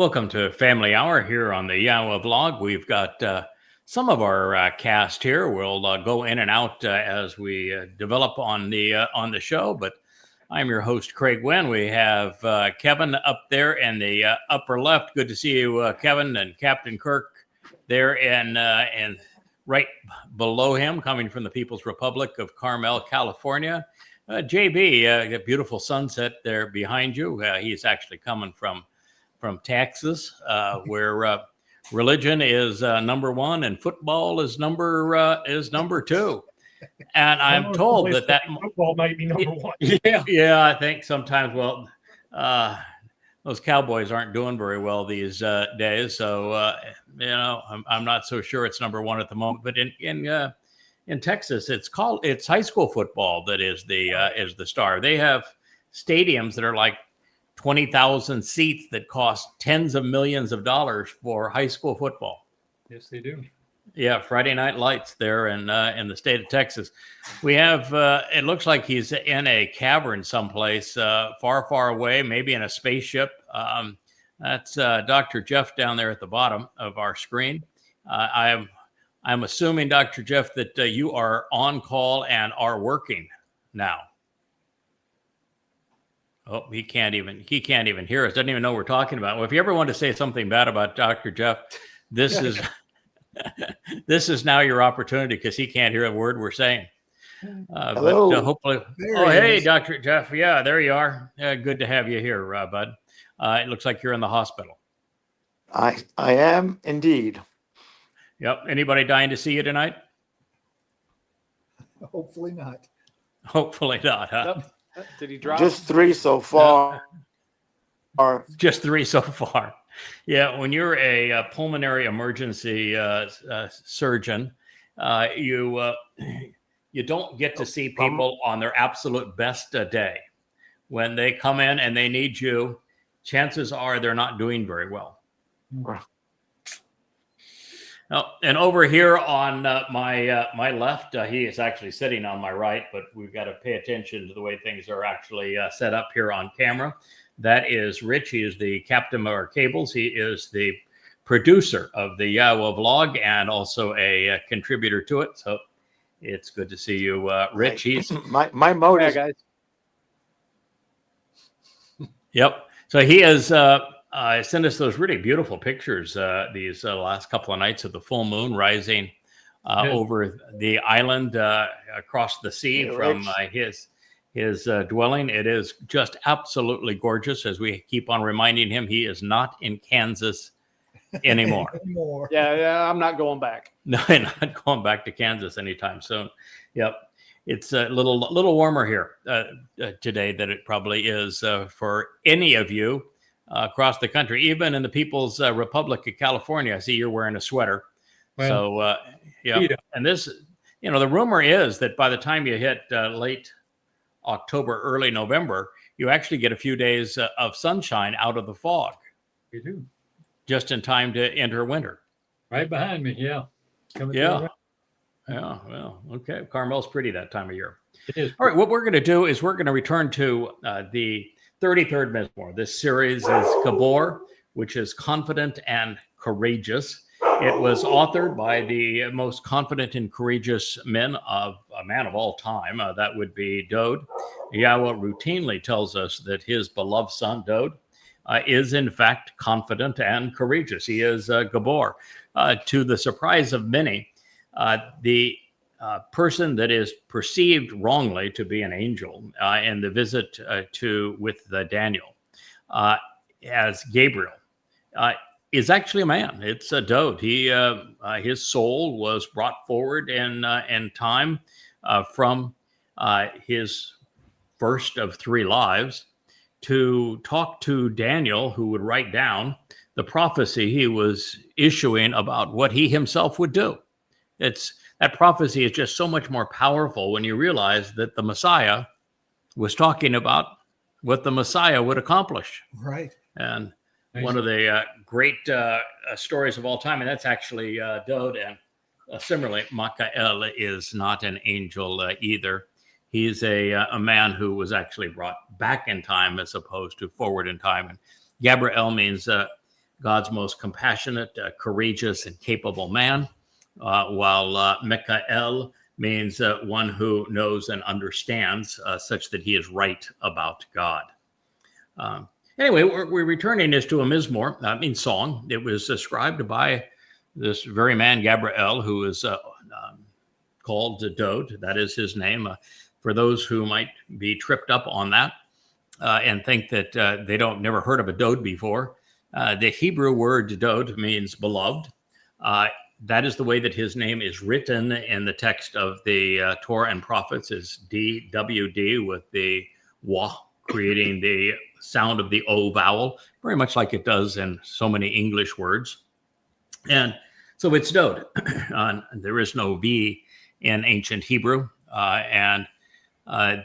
Welcome to Family Hour here on the Yahowah vlog. We've got some of our cast here. We'll go in and out as we develop on the show. But I'm your host, Craig Winn. We have Kevin up there in the upper left. Good to see you, Kevin, and Captain Kirk there, and right below him, coming from the People's Republic of Carmel, California. JB, a beautiful sunset there behind you. He's actually coming from Texas, where religion is number one and football is number two. And I'm told that football might be number one. Yeah, I think sometimes. Well, those Cowboys aren't doing very well these days, so I'm not so sure it's number one at the moment. But in Texas, it's high school football that is the star. They have stadiums that are like 20,000 seats that cost tens of millions of dollars for high school football. Yes, they do. Yeah, Friday Night Lights there in the state of Texas. We have, it looks like he's in a cavern someplace far, far away, maybe in a spaceship. That's Dr. Jeff down there at the bottom of our screen. I'm assuming, Dr. Jeff, that you are on call and are working now. Oh, he can't even hear us. Doesn't even know what we're talking about. Well, if you ever want to say something bad about Dr. Jeff, this is this is now your opportunity, because he can't hear a word we're saying. Hello. But hopefully, hey, Dr. Jeff. Yeah, there you are. Good to have you here, bud. It looks like you're in the hospital. I am indeed. Yep. Anybody dying to see you tonight? Hopefully not. Hopefully not, huh? Yep. Did he drop? Just three so far. Just three so far. Yeah, when you're a pulmonary emergency surgeon, you don't get to see people on their absolute best day. When they come in and they need you, chances are they're not doing very well. And over here on my left, he is actually sitting on my right, but we've got to pay attention to the way things are actually set up here on camera. That is Rich. He is the captain of our cables. He is the producer of the Yahowah vlog and also a contributor to it. So it's good to see you, Rich. He's my mode is, guys. Yep. So he has sent us those really beautiful pictures these last couple of nights of the full moon rising over the island across the sea from his dwelling. It is just absolutely gorgeous. As we keep on reminding him, he is not in Kansas anymore. Yeah, I'm not going back. No, not going back to Kansas anytime soon. Yep. It's a little warmer here today than it probably is for any of you across the country, even in the People's Republic of California. I see you're wearing a sweater. Well, so, yeah. And this, the rumor is that by the time you hit late October, early November, you actually get a few days of sunshine out of the fog. You do. Just in time to enter winter. Right behind me, yeah. Yeah. Yeah, well, okay. Carmel's pretty that time of year. It is. All right, what we're going to do is we're going to return to the 33rd Mizmowr. This series is Gibowr, which is confident and courageous. It was authored by the most confident and courageous man of all time. That would be Dowd. Yahowah routinely tells us that his beloved son, Dowd, is in fact confident and courageous. He is Gibowr. To the surprise of many, the person that is perceived wrongly to be an angel in the visit with Daniel as Gabriel is actually a man. It's Dowd. His soul was brought forward in time from his first of three lives to talk to Daniel, who would write down the prophecy he was issuing about what he himself would do. That prophecy is just so much more powerful when you realize that the Messiah was talking about what the Messiah would accomplish. Right. And one of the great stories of all time, and that's actually Dowd. And similarly, Michael is not an angel either. He's a man who was actually brought back in time as opposed to forward in time. And Gabriel means God's most compassionate, courageous, and capable man, while Mikael means one who knows and understands such that he is right about God. Anyway, we're returning this to a Mizmowr, means song. It was ascribed by this very man, Gabriel, who is called Dowd. That is his name. For those who might be tripped up on that and think that they never heard of a Dowd before, the Hebrew word Dowd means beloved. That is the way that his name is written in the text of the Torah and prophets, is DWD, with the wah creating the sound of the O vowel, very much like it does in so many English words. And so it's Dowd. There is no V in ancient Hebrew, and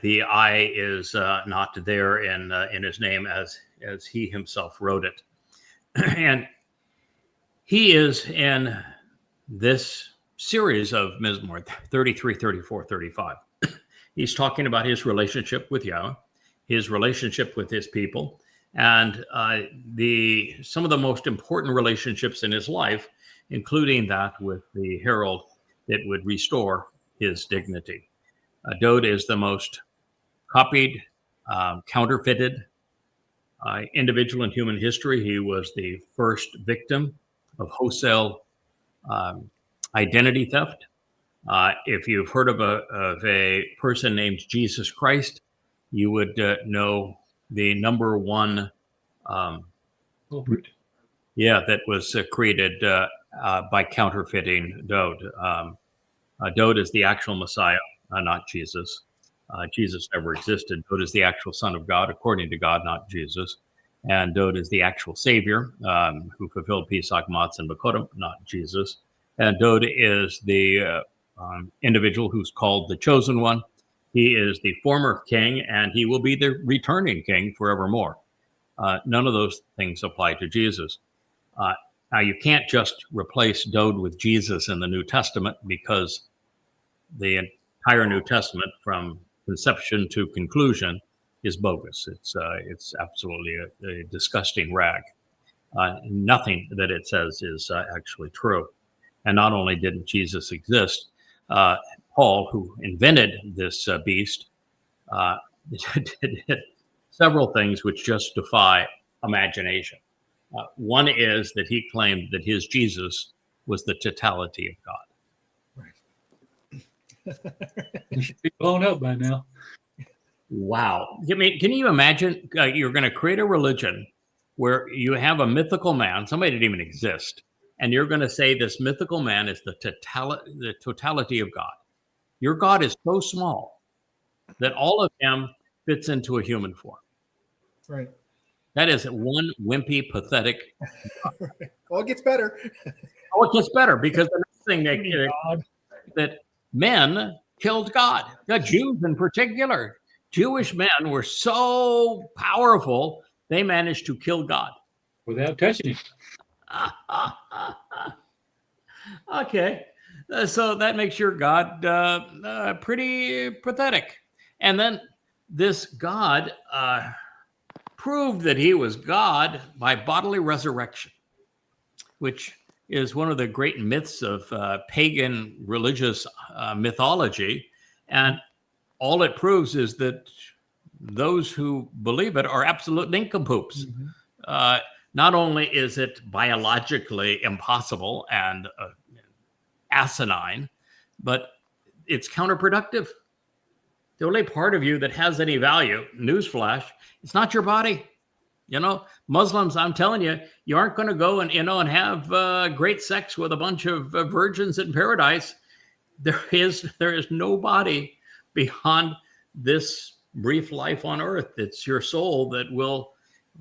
the I is not there in his name as he himself wrote it. And he is in this series of Mizmowr 33, 34, 35. He's talking about his relationship with Yahweh, his relationship with his people, and some of the most important relationships in his life, including that with the herald that would restore his dignity. Dowd is the most copied, counterfeited individual in human history. He was the first victim of wholesale identity theft. If you've heard of a person named Jesus Christ, you would know the number one that was created by counterfeiting Dowd. Dowd is the actual Messiah, not Jesus. Jesus never existed. Dowd is the actual Son of God, according to God, not Jesus. And Dowd is the actual Savior who fulfilled Pesach, Matzah, and Bikuwrym, not Jesus. And Dowd is the individual who's called the Chosen One. He is the former king, and he will be the returning king forevermore. None of those things apply to Jesus. Now, you can't just replace Dowd with Jesus in the New Testament, because the entire New Testament, from conception to conclusion, is bogus. It's absolutely a disgusting rag. Nothing that it says is actually true. And not only didn't Jesus exist, Paul, who invented this beast, did several things which just defy imagination. One is that he claimed that his Jesus was the totality of God. You should be blown up by now. Wow. I mean, can you imagine you're going to create a religion where you have a mythical man, somebody didn't even exist, and you're going to say this mythical man is the totality of God. Your God is so small that all of him fits into a human form. Right. That is one wimpy, pathetic. Well, it gets better. Oh, it gets better, because the next thing that men killed God. The Jews in particular. Jewish men were so powerful, they managed to kill God. Without touching him. Okay. So that makes your God pretty pathetic. And then this God proved that he was God by bodily resurrection, which is one of the great myths of pagan religious mythology. And all it proves is that those who believe it are absolute nincompoops. Mm-hmm. Not only is it biologically impossible and asinine, but it's counterproductive. The only part of you that has any value, newsflash, it's not your body. You know, Muslims, I'm telling you, you aren't going to go and have great sex with a bunch of virgins in paradise. There is no body beyond this brief life on earth. It's your soul that will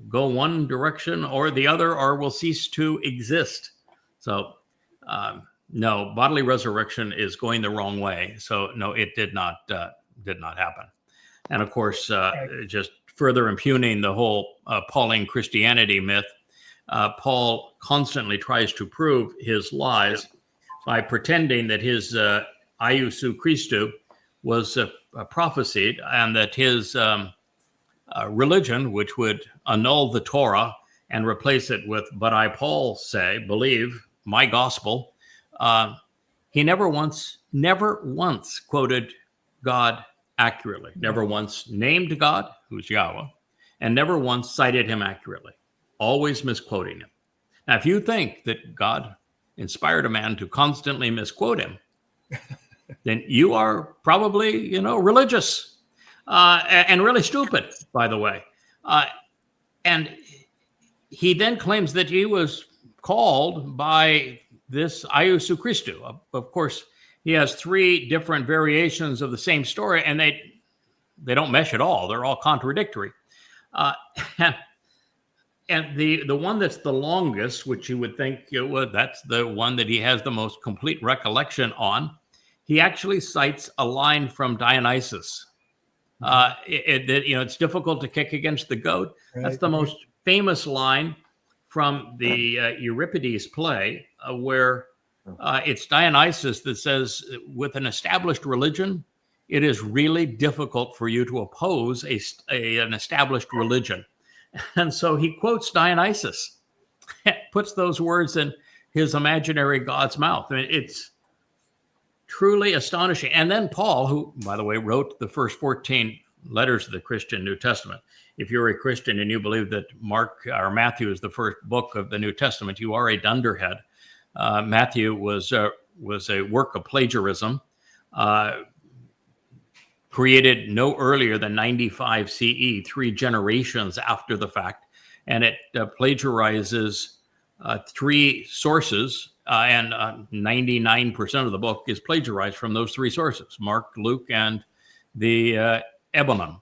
go one direction or the other, or will cease to exist. So, no, bodily resurrection is going the wrong way. So, no, it did not happen. And of course, just further impugning the whole Pauline Christianity myth, Paul constantly tries to prove his lies by pretending that his Iousu Christou was prophesied, and that his religion, which would annul the Torah and replace it with, but I, Paul, say, believe my gospel, he never once quoted God accurately, never once named God, who's Yahweh, and never once cited him accurately, always misquoting him. Now, if you think that God inspired a man to constantly misquote him, then you are probably, religious and really stupid, by the way. And he then claims that he was called by this Iesous Christou. Of course, he has three different variations of the same story, and they don't mesh at all. They're all contradictory. And the one that's the longest, which you would think that's the one that he has the most complete recollection on, he actually cites a line from Dionysus. It's difficult to kick against the goat. Right. That's the most famous line from the Euripides play, where it's Dionysus that says, with an established religion, it is really difficult for you to oppose an established religion. And so he quotes Dionysus, puts those words in his imaginary God's mouth. I mean, it's truly astonishing. And then Paul, who, by the way, wrote the first 14 letters of the Christian New Testament. If you're a Christian and you believe that Mark or Matthew is the first book of the New Testament, you are a dunderhead. Matthew was a work of plagiarism, created no earlier than 95 CE, 3 generations after the fact, and it plagiarizes 3 sources, and 99% of the book is plagiarized from those 3 sources: Mark, Luke, and the Ebonim.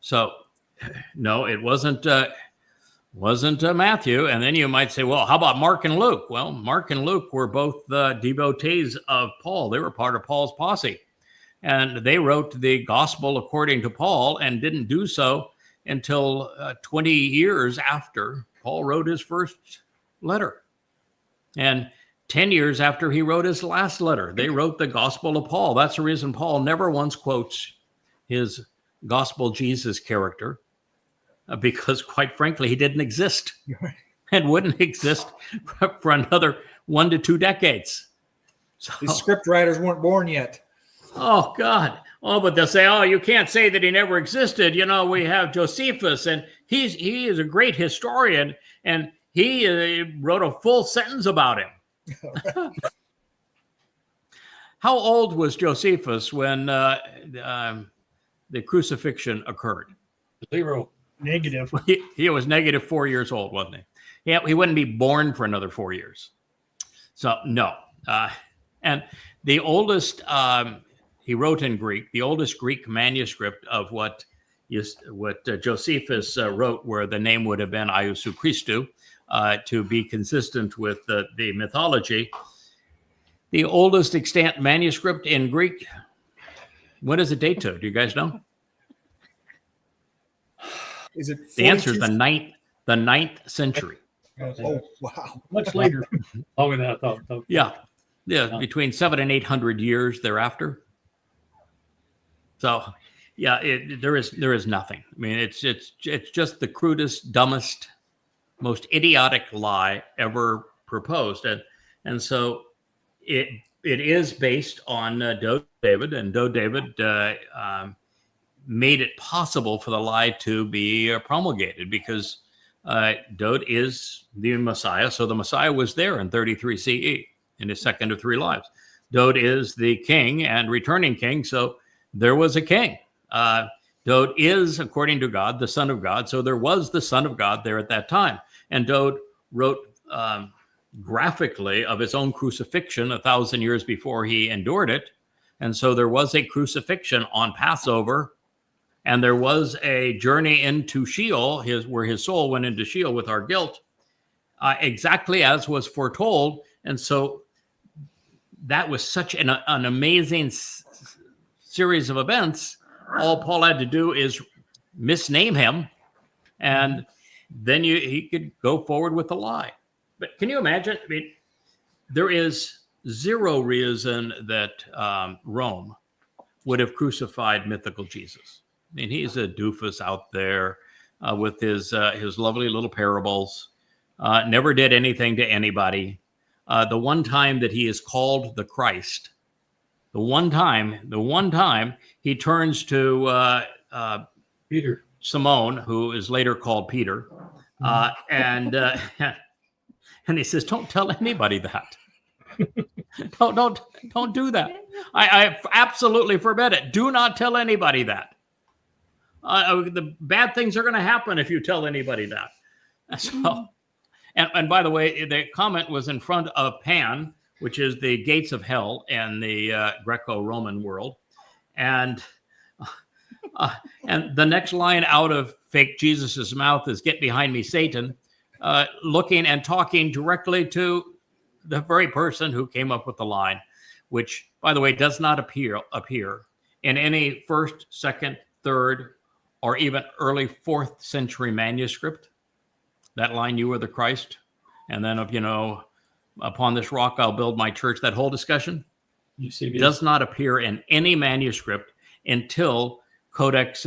So, no, it wasn't Matthew. And then you might say, well, how about Mark and Luke? Well, Mark and Luke were both devotees of Paul. They were part of Paul's posse. And they wrote the gospel according to Paul and didn't do so until 20 years after Paul wrote his first letter. And 10 years after he wrote his last letter, they wrote the gospel of Paul. That's the reason Paul never once quotes his gospel Jesus character, because quite frankly, he didn't exist and wouldn't exist for another 1 to 2 decades. So, the script writers weren't born yet. Oh, God. Oh, but they'll say, oh, you can't say that he never existed. We have Josephus, and he is a great historian, and he wrote a full sentence about him. How old was Josephus when the crucifixion occurred? 0. Negative. He was negative 4 years old, wasn't he? Yeah, he wouldn't be born for another 4 years. So, no. And the oldest... he wrote in Greek, the oldest Greek manuscript of what Josephus wrote, where the name would have been Iesous Christou, to be consistent with the mythology. The oldest extant manuscript in Greek, what does it date to? Do you guys know? Is it? The answer is the ninth century. Oh, wow. Much later. Longer than I thought. Yeah, between 700 and 800 years thereafter. So, yeah, there is nothing. I mean, it's just the crudest, dumbest, most idiotic lie ever proposed, and so it is based on Dowd David, and Dowd David made it possible for the lie to be promulgated, because Dowd is the Messiah, so the Messiah was there in 33 CE in his second of 3 lives. Dowd is the king and returning king, so there was a king. Dowd is, according to God, the Son of God. So there was the Son of God there at that time. And Dowd wrote graphically of his own crucifixion 1,000 years before he endured it. And so there was a crucifixion on Passover. And there was a journey into Sheol, where his soul went into Sheol with our guilt, exactly as was foretold. And so that was such an amazing series of events. All Paul had to do is misname him, and then he could go forward with the lie. But can you imagine? I mean, there is zero reason that Rome would have crucified mythical Jesus. I mean, he's a doofus out there. with his lovely little parables. Never did anything to anybody. The one time that he is called the Christ, the one time he turns to Peter. Simone, who is later called Peter, and he says, "Don't tell anybody that. don't do that. I absolutely forbid it. Do not tell anybody that. The bad things are going to happen if you tell anybody that." So, and by the way, the comment was in front of Pan, which is the gates of hell in the Greco-Roman world, and the next line out of fake Jesus's mouth is "Get behind me, Satan," looking and talking directly to the very person who came up with the line, which, by the way, does not appear in any first, second, third, or even early 4th century manuscript. That line, "You are the Christ," and then, "Upon this rock I'll build my church," that whole discussion does not appear in any manuscript until Codex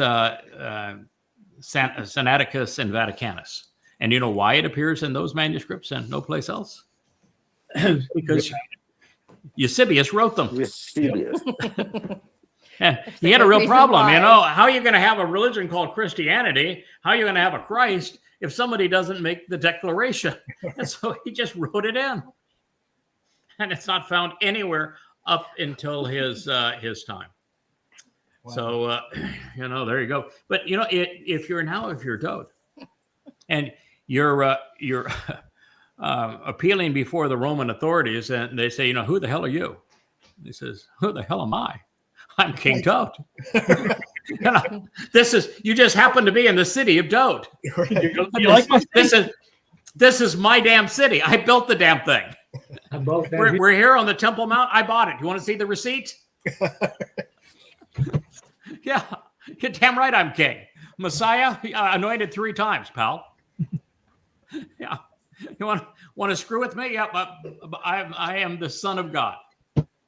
Sinaiticus and Vaticanus. And you know why it appears in those manuscripts and no place else? Because Eusebius wrote them. Eusebius. And he had a real problem. How are you going to have a religion called Christianity? How are you going to have a Christ if somebody doesn't make the declaration? And so he just wrote it in. And it's not found anywhere up until his time. Wow. So, there you go. But, if you're Dowd and you're appealing before the Roman authorities and they say, "Who the hell are you?" He says, "Who the hell am I? I'm King Dowd." You just happen to be in the city of Dowd. This is my damn city. I built the damn thing. We're here on the Temple Mount. I bought it. You want to see the receipt? Yeah, you're damn right I'm king. Messiah, anointed 3 times, pal. Yeah. You want to screw with me? Yeah, but I am the Son of God.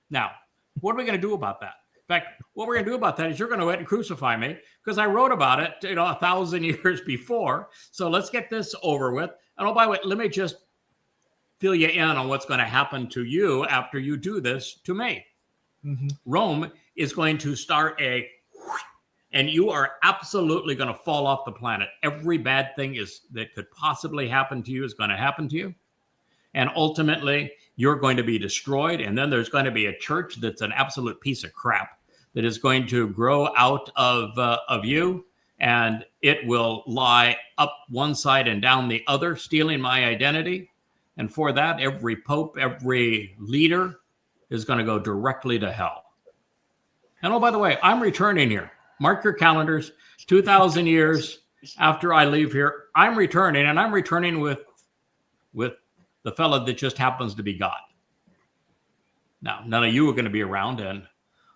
Now, what are we going to do about that? In fact, what we're going to do about that is you're going to go ahead and crucify me because I wrote about it, 1,000 years before. So let's get this over with. And by the way, let me just fill you in on what's going to happen to you after you do this to me. Mm-hmm. Rome is going to start and you are absolutely going to fall off the planet. Every bad thing that could possibly happen to you is going to happen to you. And ultimately, you're going to be destroyed. And then there's going to be a church that's an absolute piece of crap that is going to grow out of you. And it will lie up one side and down the other, stealing my identity. And for that, every pope, every leader is going to go directly to hell. And by the way, I'm returning here. Mark your calendars, 2,000 years after I leave here, I'm returning, and I'm returning with the fellow that just happens to be God. Now, none of you are going to be around, and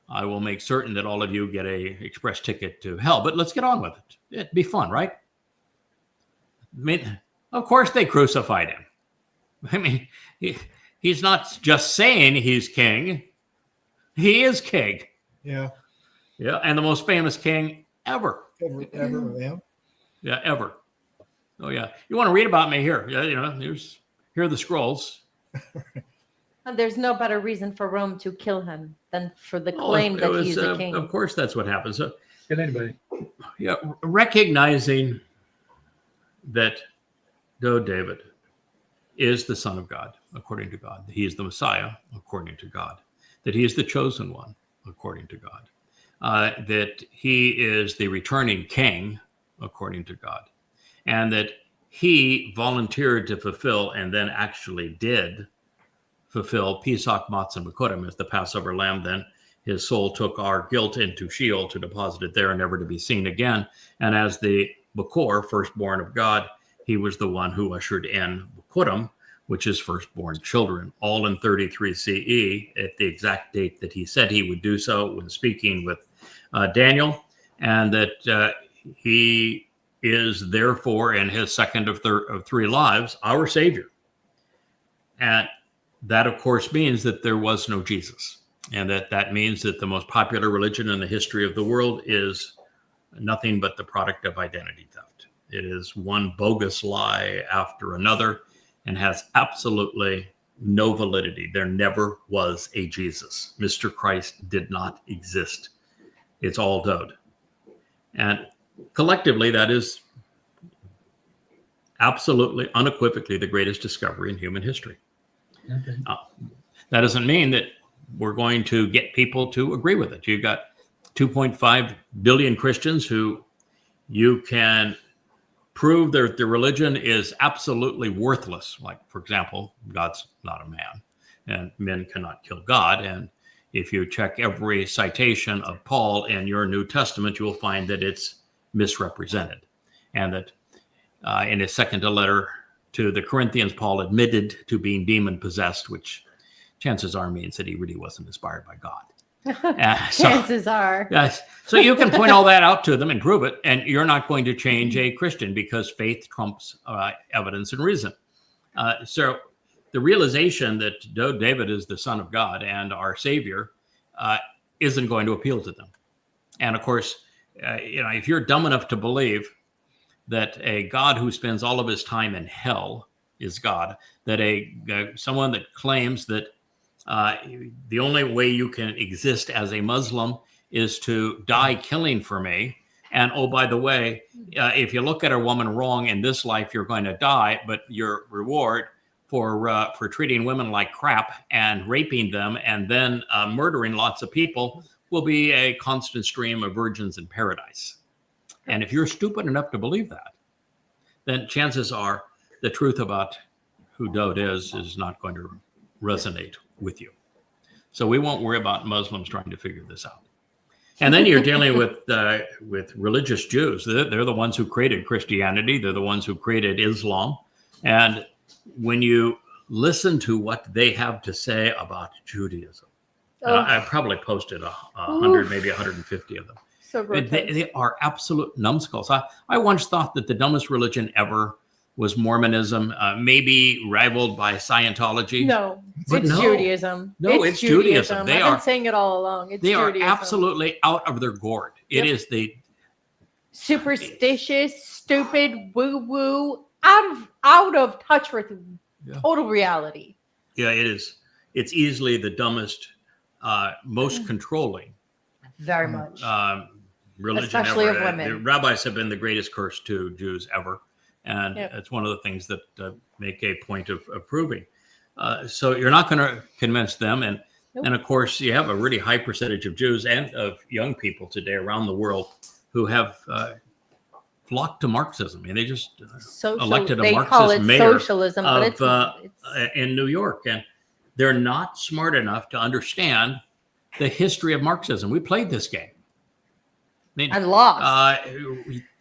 I will make certain that all of you get a express ticket to hell. But let's get on with it. It'd be fun, right? I mean, of course they crucified him. I mean, he's not just saying he's king. He is king. Yeah. Yeah, and the most famous king ever. Ever, yeah. Yeah, ever. Oh, yeah. You want to read about me here? Yeah, here are the scrolls. There's no better reason for Rome to kill him than for the claim that he's a king. Of course, that's what happens. So, Can anybody? Yeah, recognizing that David is the Son of God, according to God. He is the Messiah, according to God. That he is the chosen one, according to God. That he is the returning king, according to God. And that he volunteered to fulfill and then actually did fulfill Pesach, Matzah, and Bikuwrym as the Passover lamb. Then his soul took our guilt into Sheol to deposit it there and never to be seen again. And as the Bikuwr, firstborn of God, he was the one who ushered in Bikuwrym, which is firstborn children, all in 33 CE at the exact date that he said he would do so when speaking with Daniel, and that he is therefore in his second of 3 lives, our Savior. And that, of course, means that there was no Jesus, and that means that the most popular religion in the history of the world is nothing but the product of identity theft. It is one bogus lie after another and has absolutely no validity. There never was a Jesus. Mr. Christ did not exist. It's all Dowd. And collectively, that is absolutely, unequivocally the greatest discovery in human history. Okay. That doesn't mean that we're going to get people to agree with it. You've got 2.5 billion Christians who you can prove their religion is absolutely worthless. Like, for example, God's not a man and men cannot kill God. And if you check every citation of Paul in your New Testament, you will find that it's misrepresented. And that in his second letter to the Corinthians, Paul admitted to being demon possessed, which chances are means that he really wasn't inspired by God. Chances are. Yes. So you can point all that out to them and prove it, and you're not going to change a Christian because faith trumps evidence and reason. So the realization that David is the Son of God and our Savior isn't going to appeal to them. And of course, if you're dumb enough to believe that a God who spends all of his time in hell is God, that someone that claims that the only way you can exist as a Muslim is to die killing for me. And oh, by the way, if you look at a woman wrong in this life, you're going to die, but your reward for treating women like crap and raping them and then murdering lots of people will be a constant stream of virgins in paradise. And if you're stupid enough to believe that, then chances are the truth about who Dowd is not going to resonate with you. So we won't worry about Muslims trying to figure this out. And then you're dealing with religious Jews. They're the ones who created Christianity. They're the ones who created Islam. And when you listen to what they have to say about Judaism, I probably posted 100, maybe 150 of them. So they are absolute numbskulls. I once thought that the dumbest religion ever was Mormonism, maybe rivaled by Scientology. No, But it's no. Judaism. No, it's Judaism. I've been saying it all along. It's They are Judaism. absolutely out of their gourd. It is the superstitious, stupid, woo-woo, out of touch with total reality. Yeah, it is. It's easily the dumbest, most controlling. Very much. Religion Especially ever. of women. The rabbis have been the greatest curse to Jews ever. And it's one of the things that make a point of proving. So you're not going to convince them. And of course, you have a really high percentage of Jews and of young people today around the world who have flocked to Marxism. I mean, they just elected a Marxist mayor socialism, but in New York. And they're not smart enough to understand the history of Marxism. We played this game. I lost.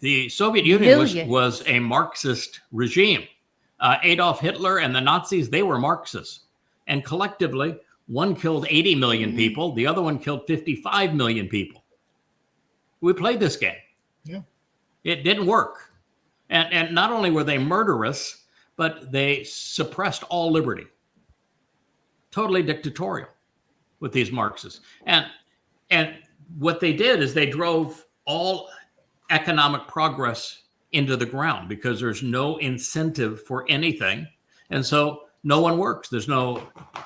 The Soviet Union was a Marxist regime. Adolf Hitler and the Nazis, they were Marxists. And collectively, one killed 80 million people. The other one killed 55 million people. We played this game. Yeah. It didn't work. And not only were they murderous, but they suppressed all liberty. Totally dictatorial with these Marxists. And what they did is they drove all economic progress into the ground because there's no incentive for anything. And so no one works. There's no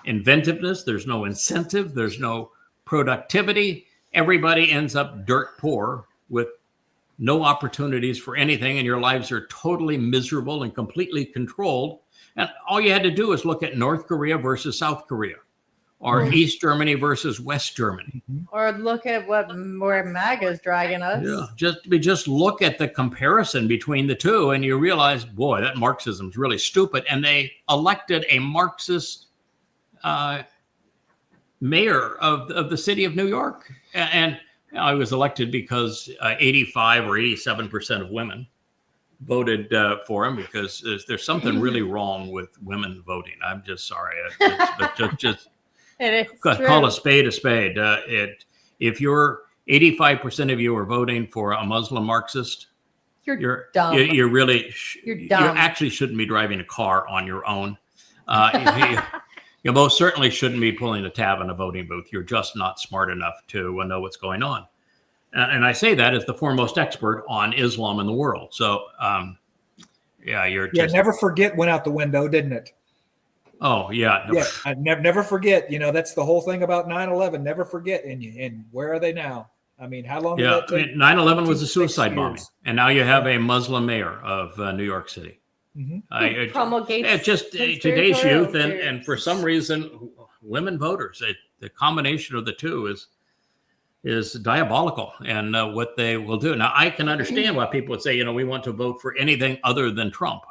inventiveness. There's no incentive. There's no productivity. Everybody ends up dirt poor with no opportunities for anything. And your lives are totally miserable and completely controlled. And all you had to do is look at North Korea versus South Korea. Or East Germany versus West Germany. Or look at where MAGA is dragging us. Yeah, just look at the comparison between the two, and you realize, boy, that Marxism is really stupid. And they elected a Marxist mayor of the city of New York, and I was elected because 85 or 87% of women voted for him because there's something really wrong with women voting. I'm just sorry, but just. Call a spade a spade. If you're 85% of you are voting for a Muslim Marxist, you're dumb. You really you actually shouldn't be driving a car on your own. You most certainly shouldn't be pulling a tab in a voting booth. You're just not smart enough to know what's going on. And I say that as the foremost expert on Islam in the world. So, you're just... never forget went out the window, didn't it? Oh, yeah. Yeah, I never forget. That's the whole thing about 9/11. Never forget. And where are they now? I mean, how long did that take? 9/11 was a suicide 6 bombing. years. And now you have a Muslim mayor of New York City. Promulgates It's just today's youth, and for some reason, women voters. The combination of the two is diabolical, and what they will do. Now, I can understand why people would say, we want to vote for anything other than Trump.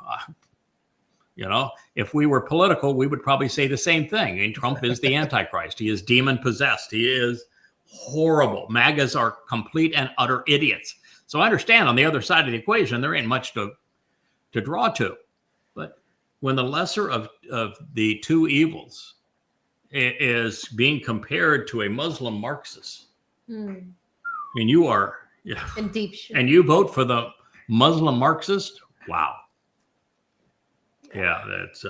If we were political, we would probably say the same thing. I mean, Trump is the Antichrist. He is demon possessed. He is horrible. MAGAs are complete and utter idiots. So I understand on the other side of the equation, there ain't much to draw to. But when the lesser of the two evils is being compared to a Muslim Marxist, I mean, you are in deep shit. And you vote for the Muslim Marxist? Wow. Yeah, it's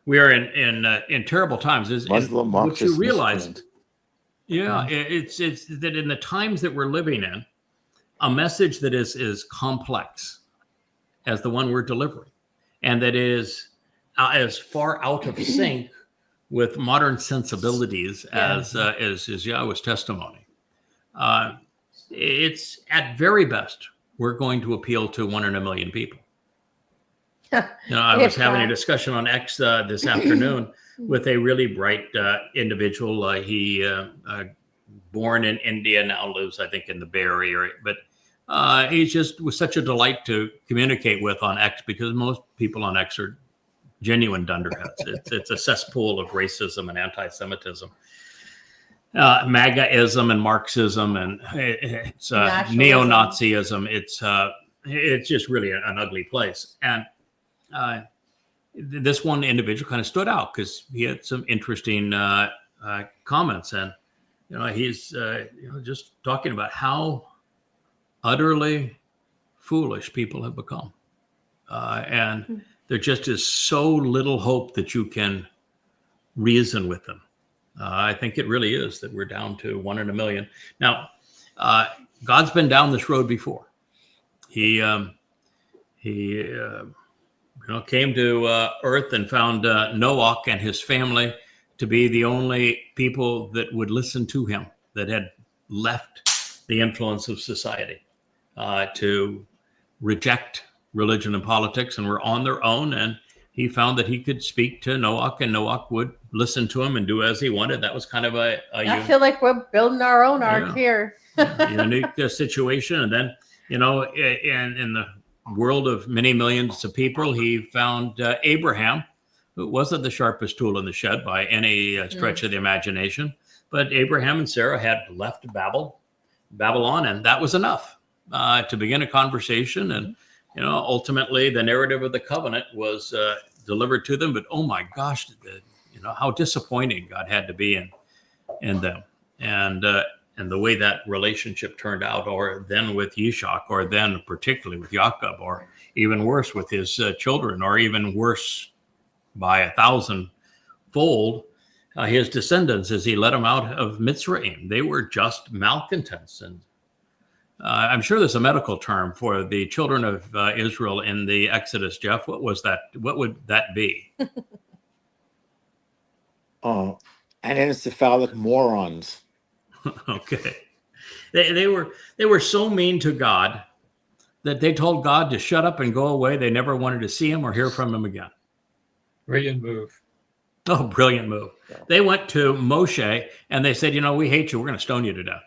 we are in terrible times. Muslim Marxist. What you realize, it's that in the times that we're living in, a message that is complex as the one we're delivering, and that is as far out of sync with modern sensibilities as Yahweh's testimony. It's at very best, we're going to appeal to 1 in a million people. I was having a discussion on X this afternoon with a really bright individual. He born in India, now lives, I think, in the Bay Area. But he just was such a delight to communicate with on X, because most people on X are genuine dunderheads. It's a cesspool of racism and anti-Semitism, MAGAism and Marxism, and it's neo-Nazism. It's just really an ugly place. And this one individual kind of stood out because he had some interesting comments, and he's just talking about how utterly foolish people have become, and there just is so little hope that you can reason with them. I think it really is that we're down to 1 in a million. Now, God's been down this road before. He came to earth and found Noah and his family to be the only people that would listen to him, that had left the influence of society to reject religion and politics, and were on their own. And he found that he could speak to Noah, and Noah would listen to him and do as he wanted. That was kind of I feel like we're building our own ark here. Unique situation. And then, in the world of many millions of people, he found Abraham, who wasn't the sharpest tool in the shed by any stretch of the imagination. But Abraham and Sarah had left Babylon, and that was enough to begin a conversation. And ultimately, the narrative of the covenant was delivered to them. But oh my gosh, how disappointing God had to be in them, and the way that relationship turned out, or then with Yishak, or then particularly with Jacob, or even worse with his children, or even worse by 1,000-fold his descendants as he led them out of Mitzrayim. They were just malcontents. And I'm sure there's a medical term for the children of Israel in the Exodus, Jeff. What was that? What would that be? Anencephalic morons. Okay. They were so mean to God that they told God to shut up and go away. They never wanted to see him or hear from him again. Brilliant move. Oh, brilliant move. They went to Moshe and they said, we hate you. We're going to stone you to death.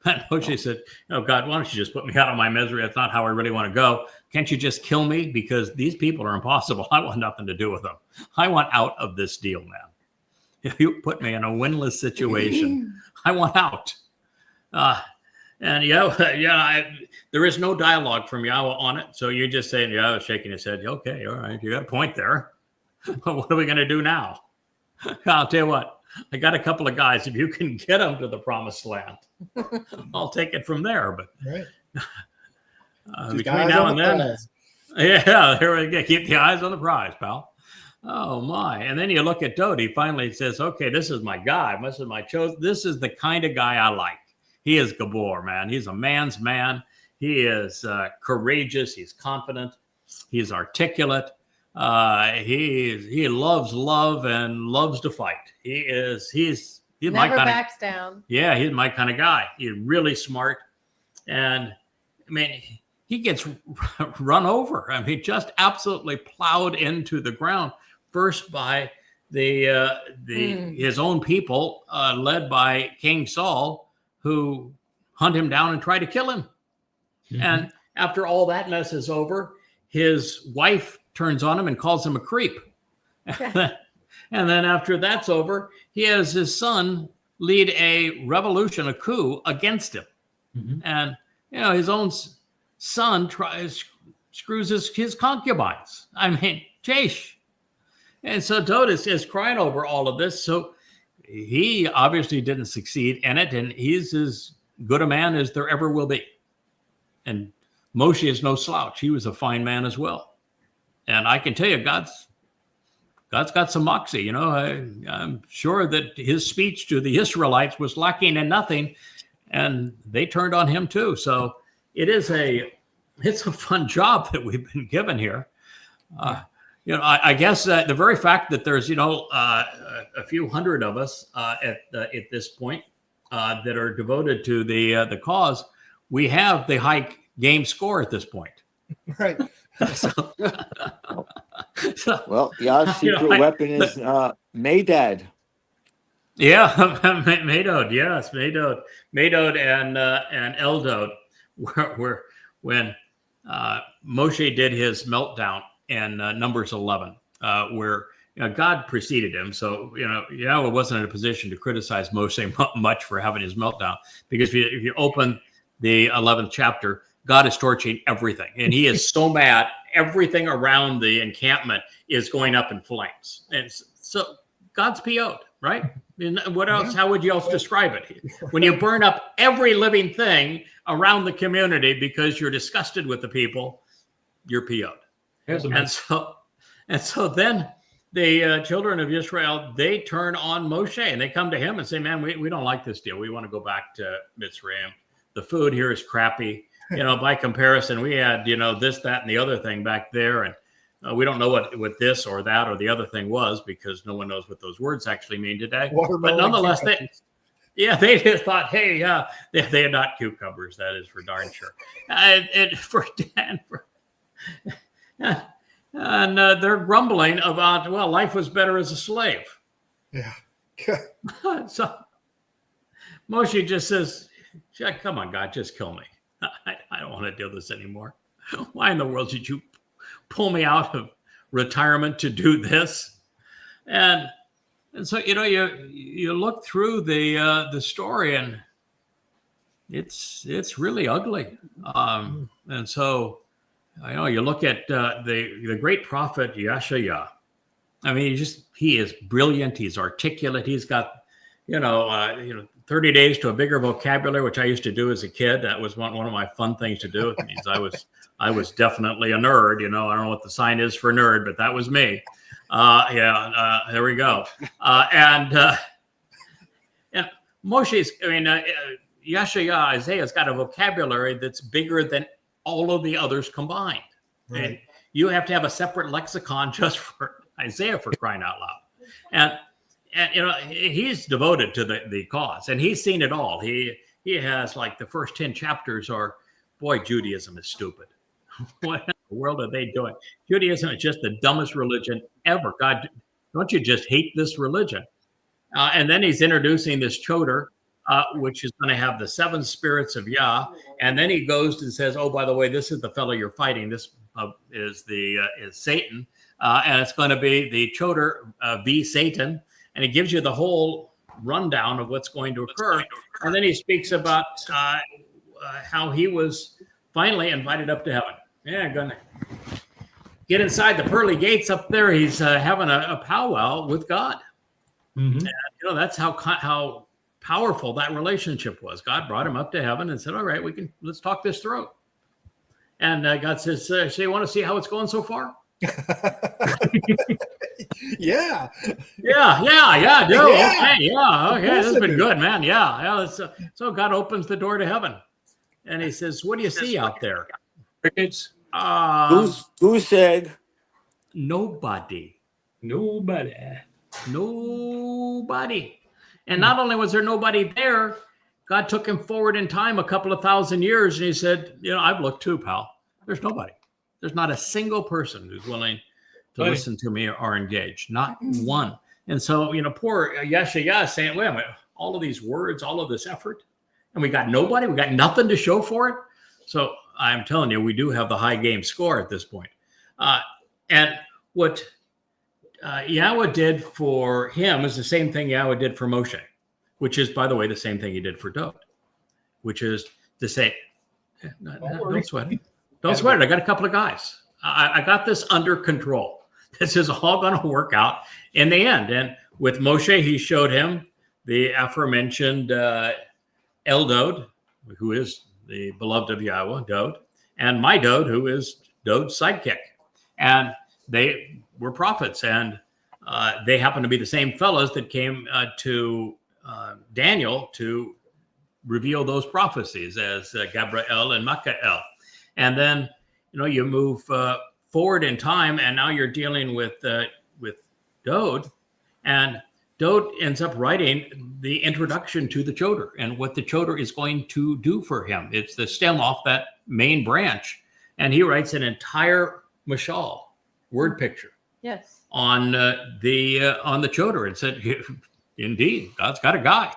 And Moshe said, God, why don't you just put me out of my misery? That's not how I really want to go. Can't you just kill me? Because these people are impossible. I want nothing to do with them. I want out of this deal, man. If you put me in a winless situation, I want out. There is no dialogue from Yahweh on it. So you're just saying, Yahweh shaking his head. Okay, all right, you got a point there. But what are we going to do now? I'll tell you what, I got a couple of guys. If you can get them to the promised land, I'll take it from there. But between now and then, there we go. Keep the eyes on the prize, pal. Oh my! And then you look at Dowd. He finally says, "Okay, this is my guy. This is my chosen. This is the kind of guy I like. He is Gibowr, man. He's a man's man. He is courageous. He's confident. He's articulate. He loves love and loves to fight. He's my Never kind backs down. Yeah, he's my kind of guy. He's really smart. And I mean, he gets run over. I mean, just absolutely plowed into the ground first by his own people, led by King Saul, who hunt him down and try to kill him. Mm-hmm. And after all that mess is over, his wife turns on him and calls him a creep. And then after that's over, he has his son lead a revolution, a coup against him. Mm-hmm. And, his own son screws his concubines. I mean, Chase. And so Dowd is crying over all of this. So he obviously didn't succeed in it. And he's as good a man as there ever will be. And Moshe is no slouch. He was a fine man as well. And I can tell you, God's got some moxie. I'm sure that his speech to the Israelites was lacking in nothing, and they turned on him too. So it's a fun job that we've been given here. I guess the very fact that there's a few hundred of us at this point that are devoted to the cause, we have the high game score at this point. Right. Well, Yah's secret weapon is Medad. Yeah, Medad. Yes, Medad and Eldad, where when Moshe did his meltdown in Numbers 11, where God preceded him, so Yahweh wasn't in a position to criticize Moshe much for having his meltdown, because if you open the 11th chapter, God is torching everything, and he is so mad. Everything around the encampment is going up in flames, and so God's PO'd, right? And what else? How would you else describe it? When you burn up every living thing around the community because you're disgusted with the people, you're PO'd. And so then the children of Israel, they turn on Moshe, and they come to him and say, "Man, we don't like this deal. We want to go back to Mizraim. The food here is crappy." By comparison, we had, this, that, and the other thing back there. And we don't know what this or that or the other thing was, because no one knows what those words actually mean today. But nonetheless, they just thought, hey, they are not cucumbers. That is for darn sure. And they're grumbling about, well, life was better as a slave. Yeah. So Moshe just says, come on, God, just kill me. I don't want to do this anymore. Why in the world did you pull me out of retirement to do this? And so you look through the story, and it's really ugly. And so you look at the great prophet Yashar. I mean, he is brilliant. He's articulate. He's got 30 days to a bigger vocabulary, which I used to do as a kid. That was one of my fun things to do. It means I was definitely a nerd. I don't know what the sign is for nerd, but that was me. There we go. And Moshe's, Yashar, Isaiah's got a vocabulary that's bigger than all of the others combined. Right. And you have to have a separate lexicon just for Isaiah, for crying out loud. And he's devoted to the cause, and he's seen it all. He has, like, the first 10 chapters are, boy, Judaism is stupid. What in the world are they doing? Judaism is just the dumbest religion ever. God, don't you just hate this religion? And then he's introducing this Towrah, which is going to have the 7 spirits of Yah. And then he goes and says, oh, by the way, this is the fellow you're fighting. This is Satan. And it's going to be the Towrah v. Satan. And he gives you the whole rundown of what's going to occur. And then he speaks about how he was finally invited up to heaven. Yeah, going to get inside the pearly gates up there. He's having a powwow with God. Mm-hmm. And, that's how powerful that relationship was. God brought him up to heaven and said, all right, let's talk this through. And God says, so you want to see how it's going so far? Yeah. Yeah, dude. Yeah. Okay, yeah, okay. course This has I been do. good, man. Yeah. So God opens the door to heaven, and He says, "What do you see out there?" Crickets. Goose egg. Nobody. Nobody. And not only was there nobody there, God took him forward in time a couple of thousand years, and He said, I've looked too, pal. There's nobody. There's not a single person who's willing to Right. listen to me or engage. Not one. And so, poor Yashar saying, wait a minute, all of these words, all of this effort, and we got nobody, we got nothing to show for it. So I'm telling you, we do have the high game score at this point. And what Yahweh did for him is the same thing Yahweh did for Moshe, which is, by the way, the same thing He did for Dowd, which is to say, don't sweat it. Don't sweat it. I got a couple of guys. I got this under control. This is all going to work out in the end. And with Moshe, He showed him the aforementioned Dowd, who is the beloved of Yahweh, Dowd, and my Dowd, who is Dowd's sidekick. And they were prophets, and they happen to be the same fellows that came to Daniel to reveal those prophecies as Gabriel and Michael. And then, you move forward in time, and now you're dealing with Dowd, and Dowd ends up writing the introduction to the Towrah and what the Towrah is going to do for him. It's the stem off that main branch, and he writes an entire mashal, word picture, Yes. on the Towrah, and said, indeed, God's got a guy.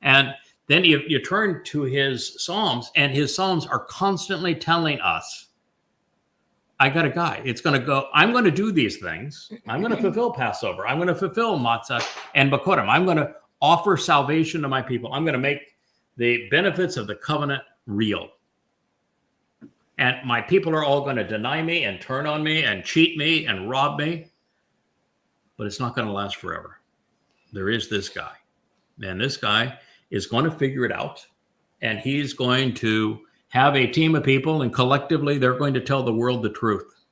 And then you turn to his Psalms, and his Psalms are constantly telling us, I got a guy. It's going to go, I'm going to do these things. I'm going to fulfill Passover. I'm going to fulfill Matzah and Bikuwrym. I'm going to offer salvation to my people. I'm going to make the benefits of the covenant real. And my people are all going to deny me and turn on me and cheat me and rob me. But it's not going to last forever. There is this guy. And this guy is going to figure it out. And he's going to have a team of people, and collectively they're going to tell the world the truth.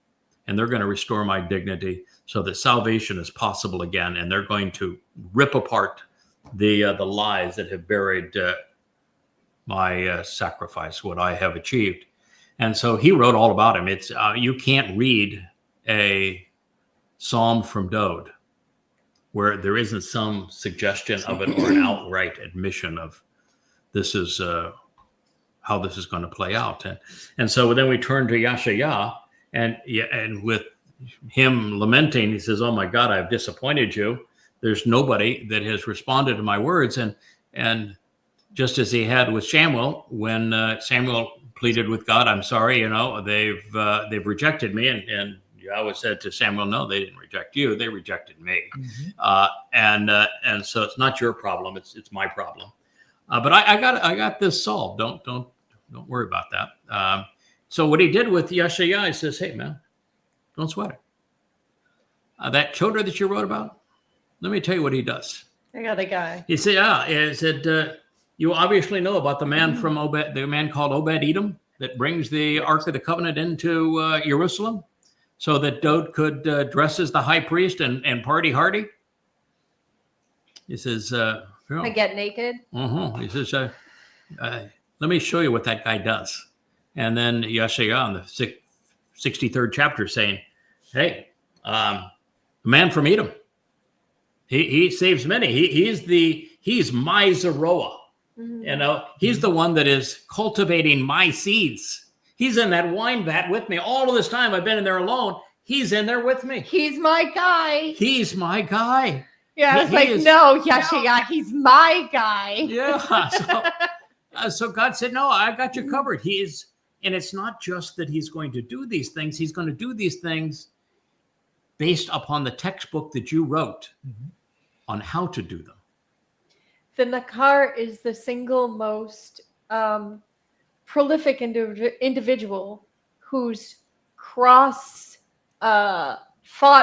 And they're going to restore my dignity so that salvation is possible again. And they're going to rip apart the lies that have buried my sacrifice, what I have achieved. And so he wrote all about him. It's you can't read a psalm from Dowd where there isn't some suggestion of it or an outright admission of this is how this is going to play out. And so then we turn to Yashar, and with him lamenting, he says, oh my God, I've disappointed you. There's nobody that has responded to my words. And just as he had with Samuel, when Samuel pleaded with God, I'm sorry, they've rejected me. And Yahweh said to Samuel, no, they didn't reject you. They rejected me. Mm-hmm. And so it's not your problem. It's my problem. But I got this solved. Don't worry about that. So what he did with Yashar, he says, hey man, don't sweat it. That Towrah that you wrote about, let me tell you what he does. I got a guy. He said, you obviously know about the man from the man called Obed-Edom that brings the Ark of the Covenant into Jerusalem so that Dowd could dress as the high priest and party hardy. He says, I get naked. He says, let me show you what that guy does. And then Yashar in the 63rd chapter saying, hey, a man from Edom, he saves many. He's my Zeroah. Mm-hmm. He's the one that is cultivating my seeds. He's in that wine vat with me. All of this time I've been in there alone. He's in there with me. He's my guy. He's my guy. Yeah, it's like, no, Yashar, he's my guy. Yeah. So God said, no, I got you covered. And it's not just that he's going to do these things. He's going to do these things based upon the textbook that you wrote on how to do them. The Nakar is the single most prolific individual who's fought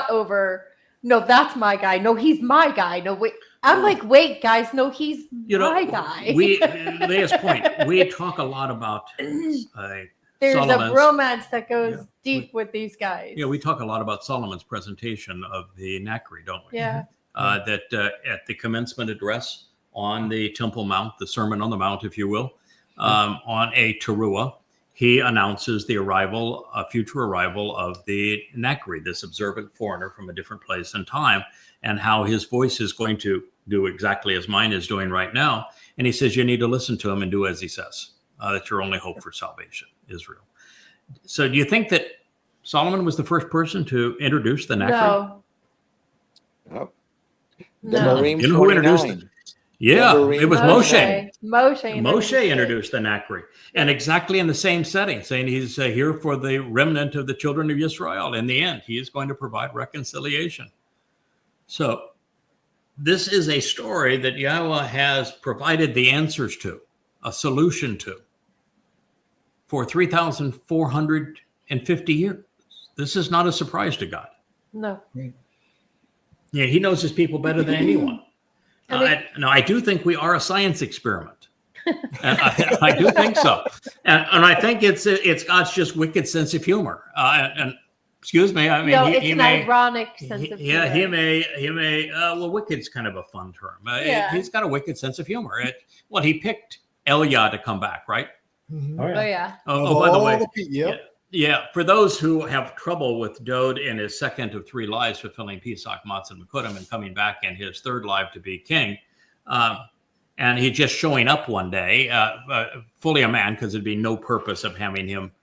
over, no, that's my guy. No, he's my guy. No, wait. I'm like, wait, guys, no, he's my guy. Leah's point, we talk a lot about the there's a Solomon's- romance that goes Yeah. deep with these guys. Yeah, we talk a lot about Solomon's presentation of the Nakri, don't we? Yeah. That at the commencement address on the Temple Mount, the Sermon on the Mount, if you will, on a Taruw'ah, he announces the arrival, a future arrival of the Nakri, this observant foreigner from a different place and time, and how his voice is going to do exactly as mine is doing right now. And he says, you need to listen to him and do as he says. That's your only hope for salvation, Israel. So do you think that Solomon was the first person to introduce the Nakri? No. Oh. No. Devarim You know who introduced 29. Yeah, Devarim. it was Moshe. Moshe Moshe introduced the Nakri, and exactly in the same setting, saying he's here for the remnant of the children of Israel. In the end, he is going to provide reconciliation. So this is a story that Yahweh has provided the answers to, a solution to, for 3,450 years. This is not a surprise to God. No. Yeah, he knows his people better than anyone. Now, I do think we are a science experiment. And I do think so. And I think it's God's just wicked sense of humor. And excuse me, I mean, No, he it's an may, ironic sense of humor. yeah, he may, well, wicked's kind of a fun term. Yeah. He's got a wicked sense of humor. Well, he picked Yah to come back, right? Mhm. Oh, Oh, yeah. yeah. Oh, by the way, Yep. yeah, for those who have trouble with Dowd in his second of 3 lives, fulfilling Pesach, Matzah, and Bikuwrym, and coming back in his 3rd life to be king, and he's just showing up one day, fully a man, because there'd be no purpose of having him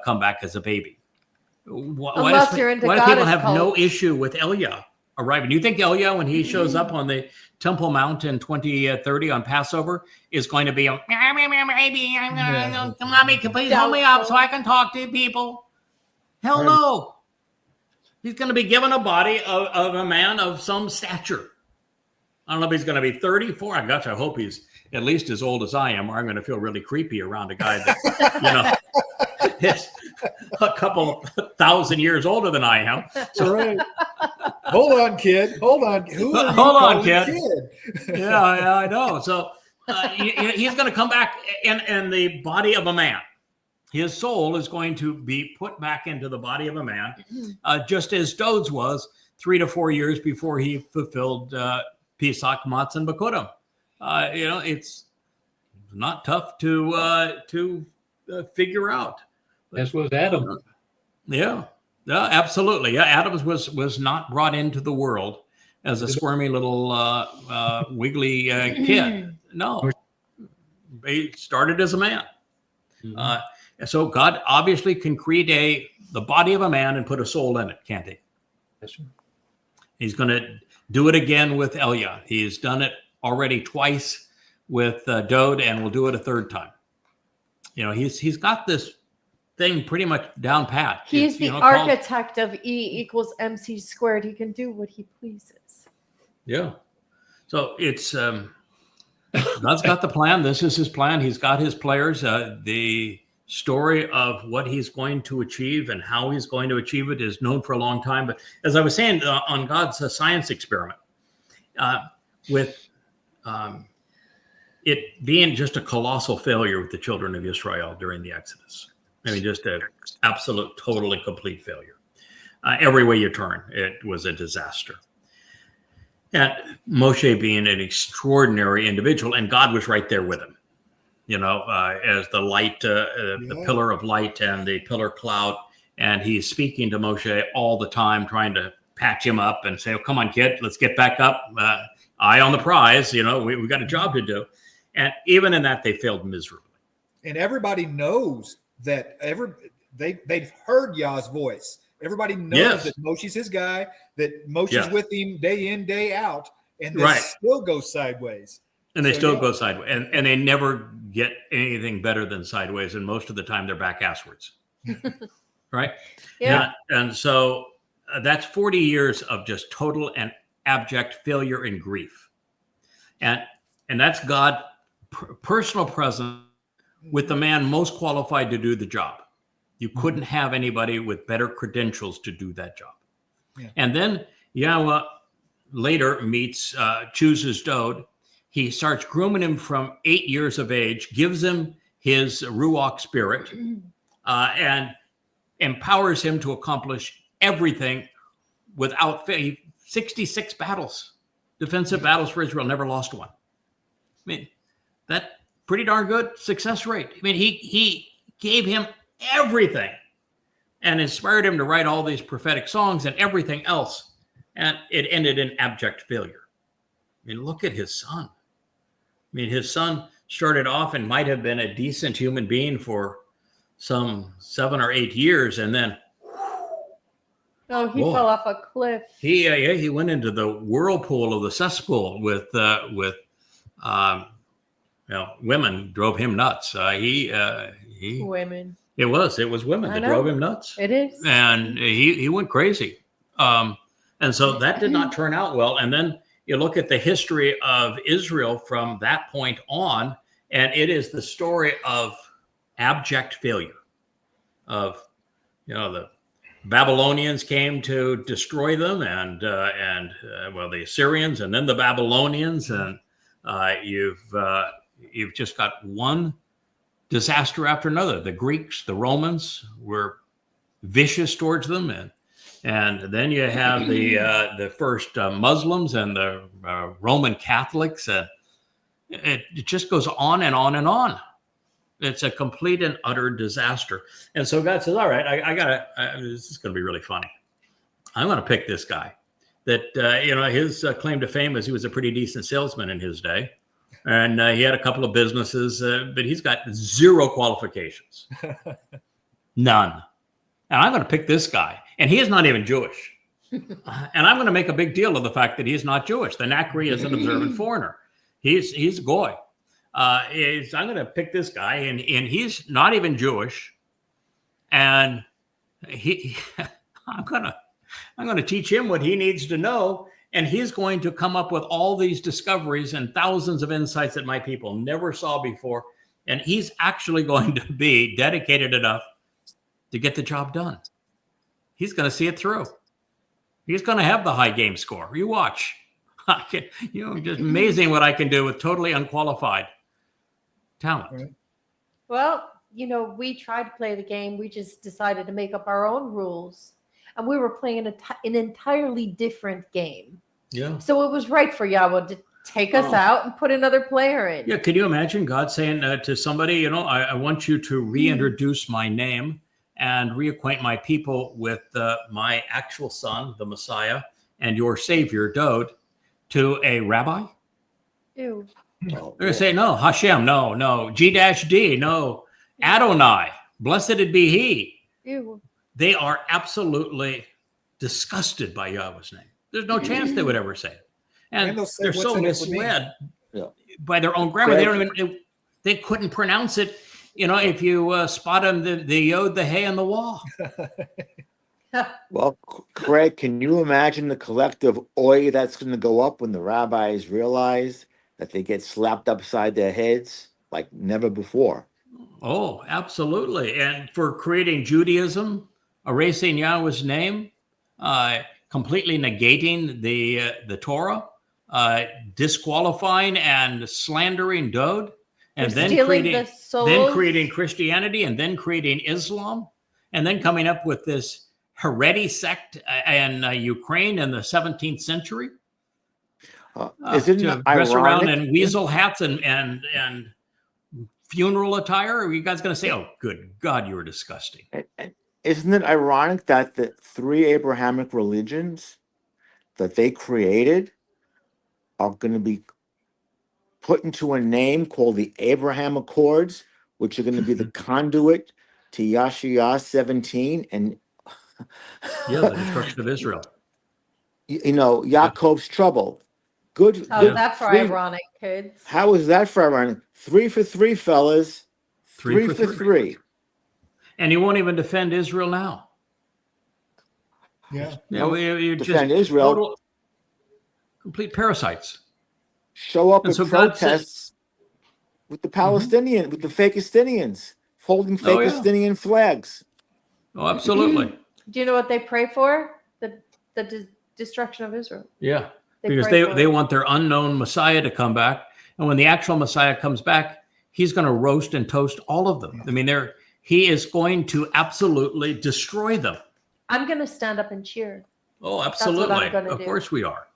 come back as a baby. Unless you're into why do people goddess have no cults. issue with Yah arriving? Do you think Yah, when he shows up on the Temple Mount in 2030 on Passover, is going to be a baby? Mommy, please hold me up so I can talk to people? Hell no. He's going to be given a body of a man of some stature. I don't know if he's going to be 34. Gosh, I hope he's at least as old as I am, or I'm going to feel really creepy around a guy that, is a couple thousand years older than I am. So, right. Hold on, kid. Hold on. Who are you Hold on, calling kid. Yeah. I know. So he's going to come back in the body of a man. His soul is going to be put back into the body of a man, just as Dowd's was 3 to 4 years before he fulfilled Pesach, Matzah, and Bikuwrym. It's not tough to figure out. This was Adam. Yeah, absolutely. Yeah, Adam was not brought into the world as a squirmy little wiggly kid. No, he started as a man. So God obviously can create the body of a man and put a soul in it, can't he? Yes, sir. He's going to do it again with Yah. He's done it already twice with Dowd, and will do it a 3rd time. He's got this thing pretty much down pat. He's the called- architect of E=mc². He can do what he pleases. Yeah. So it's God's got the plan. This is his plan. He's got his players. The story of what he's going to achieve and how he's going to achieve it is known for a long time. But as I was saying, on God's science experiment, with it being just a colossal failure with the children of Israel during the Exodus. I mean, just an absolute, total, and complete failure. Every way you turn, it was a disaster. And Moshe being an extraordinary individual, and God was right there with him, as the light, the pillar of light and the pillar cloud. And he's speaking to Moshe all the time, trying to patch him up and say, oh, come on, kid, let's get back up. Eye on the prize. We got a job to do. And even in that, they failed miserably. And everybody knows that they've heard Yah's voice. Everybody knows that Moshe's his guy, that Moshe's with him day in, day out, and this still goes sideways. And they still go sideways. And they never get anything better than sideways. And most of the time, they're back asswards. Right? Yeah. And so that's 40 years of just total and abject failure and grief. And that's God personal presence with the man most qualified to do the job. You couldn't have anybody with better credentials to do that job. Yeah. And then Yahweh later chooses Dowd. He starts grooming him from 8 years of age, gives him his Ruach spirit, and empowers him to accomplish everything without fail. 66 battles, defensive battles for Israel, never lost one. I mean, that pretty darn good success rate. I mean, he gave him everything and inspired him to write all these prophetic songs and everything else. And it ended in abject failure. I mean, look at his son. I mean, his son started off and might have been a decent human being for some 7 or 8 years, and then he fell off a cliff. He went into the whirlpool of the cesspool with women drove him nuts. Women. It was women that drove him nuts. It is, and he went crazy. And so that did not turn out well. And then you look at the history of Israel from that point on, and it is the story of abject failure. Of, the Babylonians came to destroy them, and the Assyrians, and then the Babylonians, and you've just got one disaster after another. The Greeks, the Romans were vicious towards them, and then you have the first Muslims and the Roman Catholics, and it just goes on and on and on. It's a complete and utter disaster. And so God says, all right, this is going to be really funny. I'm going to pick this guy that, his claim to fame is he was a pretty decent salesman in his day. And he had a couple of businesses, but he's got 0 qualifications. None. And I'm going to pick this guy. And he is not even Jewish. And I'm going to make a big deal of the fact that he's not Jewish. The Nakri is an observant foreigner. He's a goy. I'm going to pick this guy, and he's not even Jewish. And I'm going to teach him what he needs to know. And he's going to come up with all these discoveries and thousands of insights that my people never saw before. And he's actually going to be dedicated enough to get the job done. He's going to see it through. He's going to have the high game score. You watch. Just amazing what I can do with totally unqualified talent. Right. Well, we tried to play the game. We just decided to make up our own rules. And we were playing an entirely different game. Yeah. So it was right for Yahweh to take us out and put another player in. Yeah. Can you imagine God saying to somebody, I want you to reintroduce my name and reacquaint my people with my actual son, the Messiah, and your savior, Dowd, to a rabbi? Ew. They're going to say, no, Hashem, no, G-D, no, Adonai, blessed it be he. Ew. They are absolutely disgusted by Yahweh's name. There's no chance they would ever say it. And they're so misled by their own grammar. They couldn't pronounce it. If you spot them, the yod, the hey, and the wah. Well, Craig, can you imagine the collective oi that's going to go up when the rabbis realize that they get slapped upside their heads like never before? Oh, absolutely. And for creating Judaism, erasing Yahweh's name, completely negating the Torah, disqualifying and slandering Dowd, and then creating Christianity, and then creating Islam, and then coming up with this heresy sect in Ukraine in the 17th century. Isn't it dress around ironic? in weasel hats and funeral attire? Are you guys going to say, "Oh, good God, you were disgusting"? And isn't it ironic that the 3 Abrahamic religions that they created are going to be put into a name called the Abraham Accords, which are going to be the conduit to Yashar 17 and the destruction of Israel. Yaakov's trouble. Good. How's that for ironic, kids? How is that for ironic? 3 for 3, fellas. 3 for 3. And you won't even defend Israel now. Yeah. You Defend just Israel. Complete parasites. Show up And at so God protests with the Palestinian, with the Fakistinians, holding Fakistinian flags. Oh, absolutely. Do you know what they pray for? The destruction of Israel. Yeah. Because they want their unknown Messiah to come back. And when the actual Messiah comes back, he's going to roast and toast all of them. I mean, he is going to absolutely destroy them. I'm going to stand up and cheer. Oh, absolutely. gonna Of do. course we are.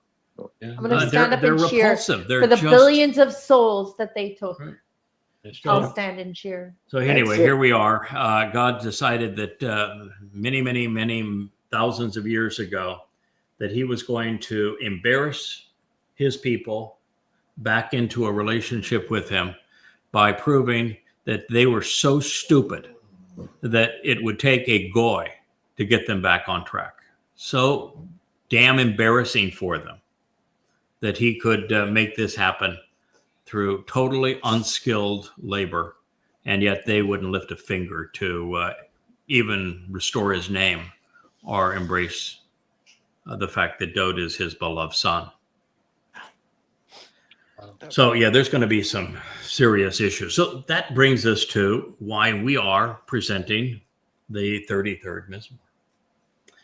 I'm going to stand up They're and cheer repulsive. They're for the just billions of souls that they took. Right. That's I'll right. stand and cheer. So anyway, That's it. here we are. God decided that many thousands of years ago that he was going to embarrass his people back into a relationship with him by proving that they were so stupid that it would take a goy to get them back on track. So damn embarrassing for them that he could make this happen through totally unskilled labor, and yet they wouldn't lift a finger to even restore his name or embrace the fact that Dowd is his beloved son. So yeah, there's going to be some serious issues. So that brings us to why we are presenting the 33rd Mizmowr.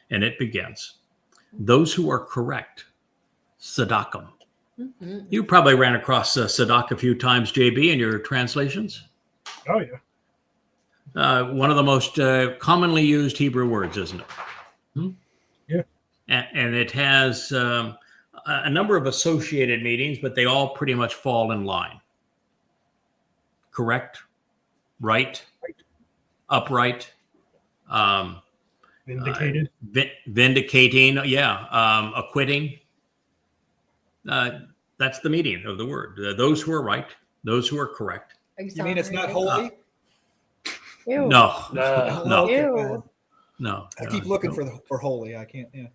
And it begins, those who are correct, Sadakim. Mm-hmm. You probably ran across Sadak a few times, JB, in your translations. Oh, yeah. One of the most commonly used Hebrew words, isn't it? Hmm? Yeah. And it has a number of associated meanings, but they all pretty much fall in line. Correct, right, upright, Vindicated. vindicating, acquitting. That's the meaning of the word. Those who are right, those who are correct. You mean it's not holy? Ew. No, No. no, Okay, Ew. fine. no. I keep looking for holy. I can't. Yeah.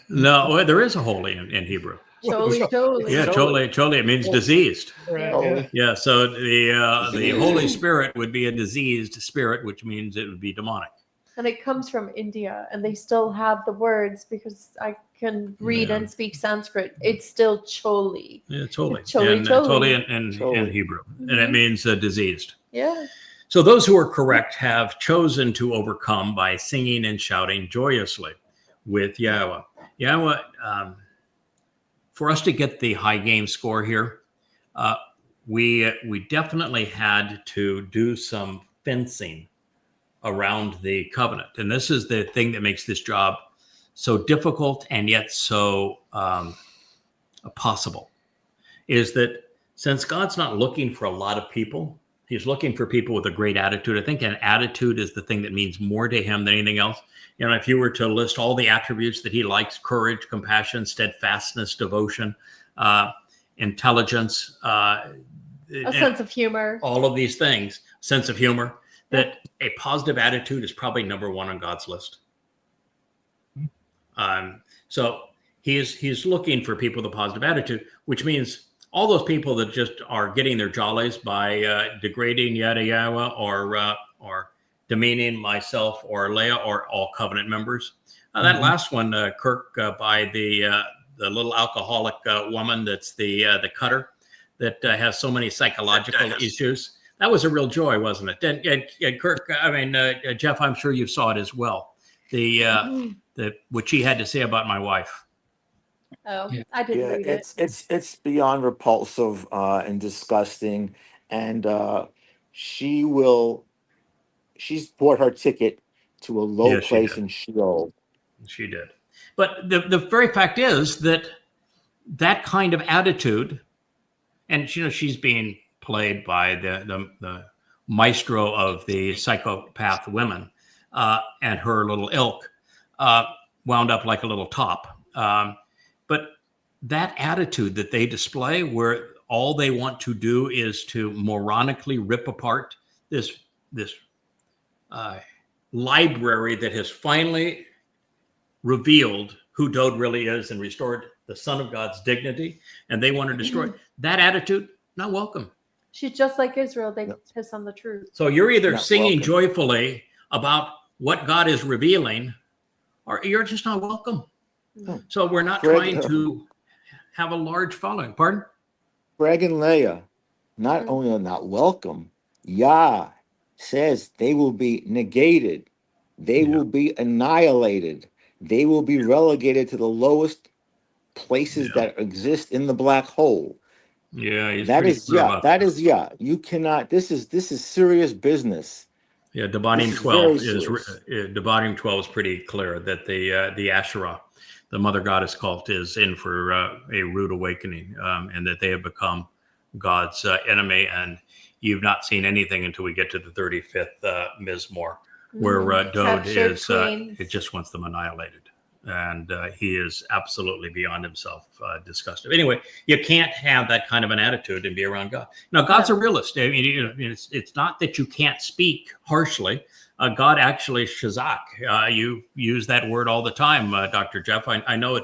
No, well, there is a holy in Hebrew. Choli, choli. Yeah, chole, it means diseased. Right, Holy. yeah. Yeah, so the Holy Spirit would be a diseased spirit, which means it would be demonic. And it comes from India, and they still have the words because I can read Yeah. and speak Sanskrit. It's still choli. Yeah, it's holy. Chole, and chole. holy in Chole. Hebrew. And it Mhm. means diseased. Yeah. So those who are correct have chosen to overcome by singing and shouting joyously with Yahowah. Yahowah, for us to get the high game score here, we definitely had to do some fencing around the covenant. And this is the thing that makes this job so difficult and yet so possible, is that since God's not looking for a lot of people, he's looking for people with a great attitude. I think an attitude is the thing that means more to him than anything else. You know, if you were to list all the attributes that he likes, courage, compassion, steadfastness, devotion, intelligence, A sense of humor. all of these things, sense of humor, that a positive attitude is probably number one on God's list. So he's looking for people with a positive attitude, which means all those people that just are getting their jollies by degrading Yada Yahowah or demeaning myself or Leah or all covenant members. That last one, Kirk, by the little alcoholic woman that's the cutter that has so many psychological issues. That was a real joy, wasn't it? And Kirk, I mean, Jeff, I'm sure you saw it as well. The what she had to say about my wife. Oh, Yeah. I didn't read it. It's beyond repulsive and disgusting, and she's bought her ticket to a low Yeah, she place did. in Sheol. She did. But the very fact is that that kind of attitude, and you know, she's being played by the maestro of the psychopath women, and her little ilk wound up like a little top. But that attitude that they display, where all they want to do is to moronically rip apart this library that has finally revealed who Dowd really is and restored the Son of God's dignity, and they want to destroy it. That attitude, not welcome. She's just like Israel. They piss on the truth. So you're either Not singing welcome. joyfully about what God is revealing, or you're just not welcome. No. So we're not Craig, trying to have a large following. Pardon? Craig and Leah, not only are not welcome, Yah says they will be negated, they Yeah. will be annihilated, they will be relegated to the lowest places Yeah. that exist in the black hole. Yeah, he's That pretty is clear Yah. about That is Yah. You cannot. This is serious business. Yeah, Devarim This is 12 very is serious. Devarim 12 is pretty clear that the Asherah, the mother goddess cult, is in for a rude awakening, and that they have become God's enemy. And you've not seen anything until we get to the 35th Mizmowr, where Dowd is it just wants them annihilated. And he is absolutely beyond himself disgusted. Anyway, you can't have that kind of an attitude and be around God. Now, God's a realist. I mean, it's not that you can't speak harshly. God actually shazak. You use that word all the time, Dr. Jeff. I know